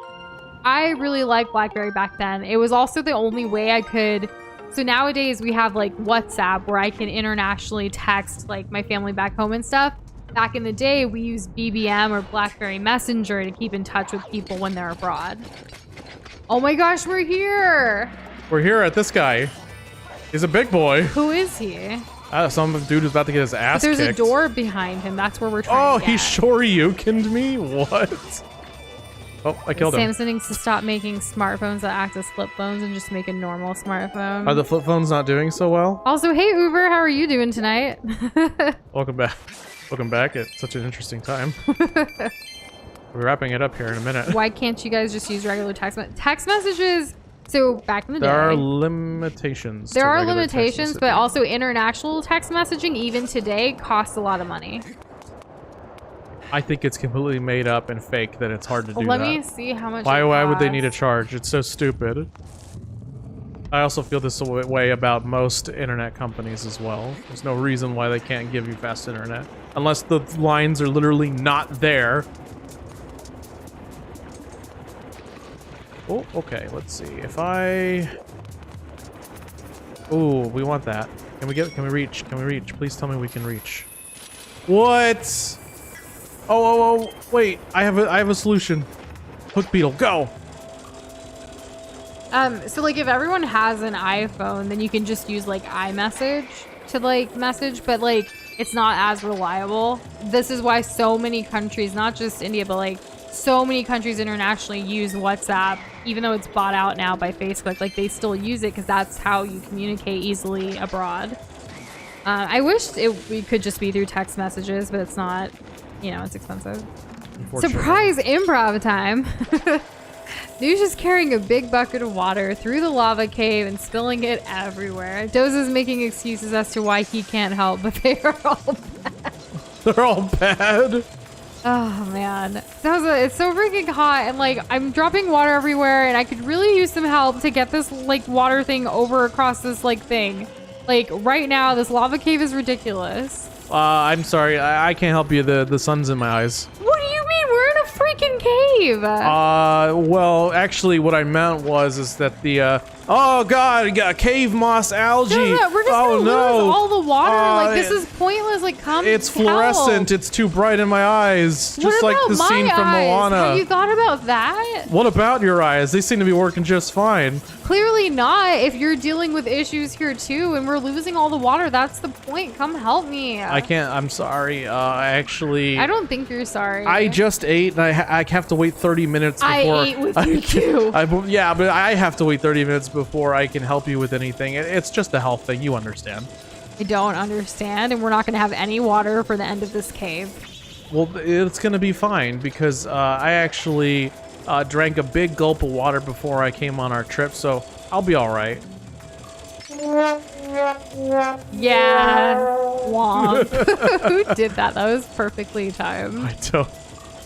I really liked BlackBerry back then. It was also the only way I could. So nowadays we have like WhatsApp where I can internationally text like my family back home and stuff. Back in the day, we used BBM or BlackBerry Messenger to keep in touch with people when they're abroad. Oh my gosh, we're here! we're here at this guy. He's a big boy. Who is he? Some dude who's about to get his ass But there's kicked. a door behind him. That's where we're trying Oh, to get. he shoryukened me? What? Oh, I killed him. Samsung needs to stop making smartphones that act as flip phones and just make a normal smartphone. Are the flip phones not doing so well? Also, hey Uber, how are you doing tonight? Welcome back. Welcome back at such an interesting time. We're wrapping it up here in a minute. Why can't you guys just use regular text messages? So back in the day, There are limitations. there to are regular text limitations, but messaging. also international text messaging, even today, costs a lot of money. I think it's completely made up and fake that it's hard to do Let that. me see how much. Why it would they need a costs. charge? It's so stupid. I also feel this way about most internet companies as well. There's no reason why they can't give you fast internet. Unless the lines are literally not there. Oh, okay. Let's see. If I... Oh, we want that. Can we reach? Can we reach? Please tell me we can reach. What? Oh, wait. I have a solution. Hook beetle, go. So like if everyone has an iPhone, then you can just use like iMessage to like message, but like it's not as reliable. This is why so many countries, not just India, but like so many countries internationally use WhatsApp, even though it's bought out now by Facebook. Like they still use it because that's how you communicate easily abroad. I wish we could just be through text messages, but it's not. You know, it's expensive. Surprise improv time. Dude's just carrying a big bucket of water through the lava cave and spilling it everywhere. TLOZ is making excuses as to why he can't help, but they are all bad. They're all bad. Oh man, it's so freaking hot, and like I'm dropping water everywhere, and I could really use some help to get this like water thing over across this like thing. Like right now, this lava cave is ridiculous. I'm sorry, I can't help you. The sun's in my eyes. What do you mean? We're in a freaking cave. Well, actually, what I meant is that the oh god, you got cave moss algae. We're just gonna lose all the water. Like this is pointless. Like come. It's fluorescent. Help. It's too bright in my eyes. What Just like about the my scene from eyes? Moana. Have you thought about that? What about your eyes? They seem to be working just fine. Clearly not. If you're dealing with issues here too, and we're losing all the water, that's the point. Come help me. I can't. I'm sorry. Actually, I don't think you're sorry. I just ate, and I have to wait 30 minutes before. I ate with you too. Yeah, but I have to wait 30 minutes before I can help you with anything. It's just a health thing. You understand. I don't understand, and we're not going to have any water for the end of this cave. Well, it's going to be fine because I actually drank a big gulp of water before I came on our trip, so I'll be all right. Yeah. Womp. Who did that? That was perfectly timed. I don't.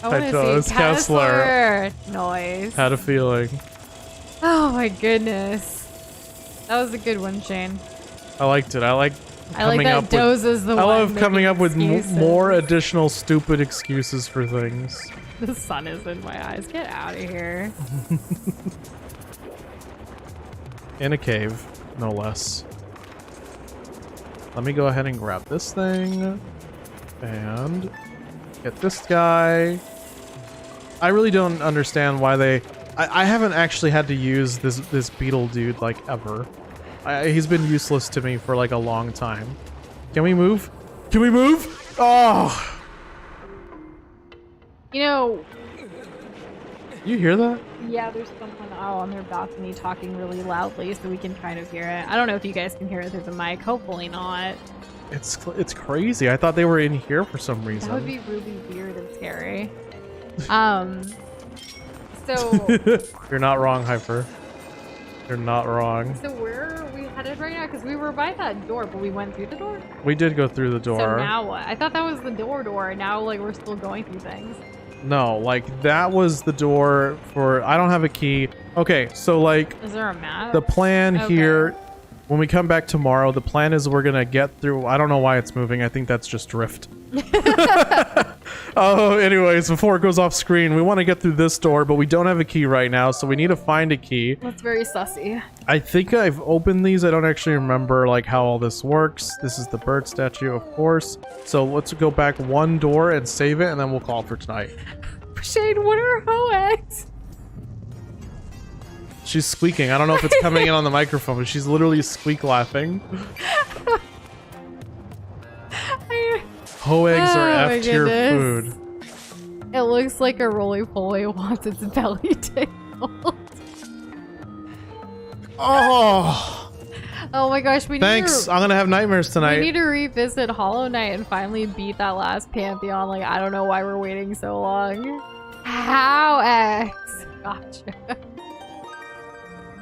I want to see Kessler. Noise. Had a feeling. Oh my goodness. That was a good one, Shane. I liked it. I like that TLOZ is the one. I love coming up with excuses. more additional stupid excuses for things. The sun is in my eyes. Get out of here. In a cave, no less. Let me go ahead and grab this thing and get this guy. I really don't understand why they. I haven't actually had to use this beetle dude like ever. He's been useless to me for like a long time. Can we move? Can we move? Oh! You know. You hear that? Yeah, there's someone out on their balcony talking really loudly, so we can kind of hear it. I don't know if you guys can hear it through the mic. Hopefully not. It's crazy. I thought they were in here for some reason. That would be really weird and scary. So You're not wrong, Hyper. You're not wrong. So where are we headed right now? Because we were by that door, but we went through the door. We did go through the door. So now what? I thought that was the door. And now like we're still going through things. No, like that was the door for. I don't have a key. Okay, so like. Is there a map? The plan here. When we come back tomorrow, the plan is we're gonna get through. I don't know why it's moving. I think that's just drift. Oh, anyways, before it goes off screen, we want to get through this door, but we don't have a key right now, so we need to find a key. That's very sussy. I think I've opened these. I don't actually remember like how all this works. This is the bird statue, of course. So let's go back one door and save it, and then we'll call it for tonight. Shade, what are HOEX? She's squeaking. I don't know if it's coming in on the microphone, but she's literally squeak laughing. Hoegs are F tier food. It looks like a roly-poly wants its belly tickled. Oh! Oh my gosh, we need Thanks. I'm gonna have nightmares tonight. We need to revisit Hollow Knight and finally beat that last Pantheon. Like, I don't know why we're waiting so long. HOEX. Gotcha.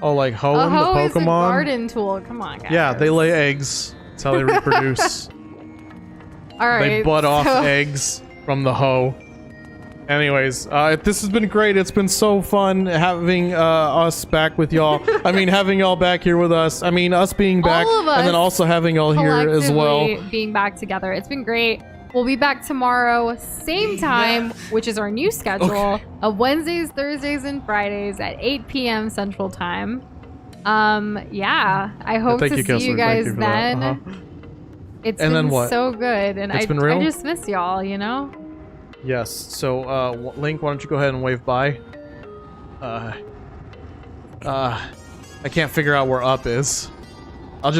Oh, like Hoenn, the Pokemon? Is a garden tool. Come on, guys. Yeah, they lay eggs. That's how they reproduce. Alright. They butt off eggs from the hoe. Anyways, this has been great. It's been so fun having us back with y'all. I mean, having y'all back here with us. I mean, us being back and then also having y'all here as well. Being back together. It's been great. We'll be back tomorrow, same time, which is our new schedule of Wednesdays, Thursdays, and Fridays at 8 p.m. Central Time. Yeah, I hope to see you guys then. It's been so good, and I just miss y'all, you know? Yes, so, Link, why don't you go ahead and wave bye? I can't figure out where up is. I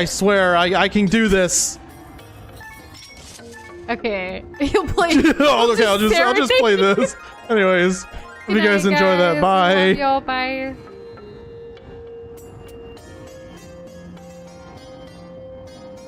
swear, I can do this. Okay, you'll play. Oh, okay, I'll just play this. Anyways, hope you guys enjoy that. Bye. Love y'all. Bye.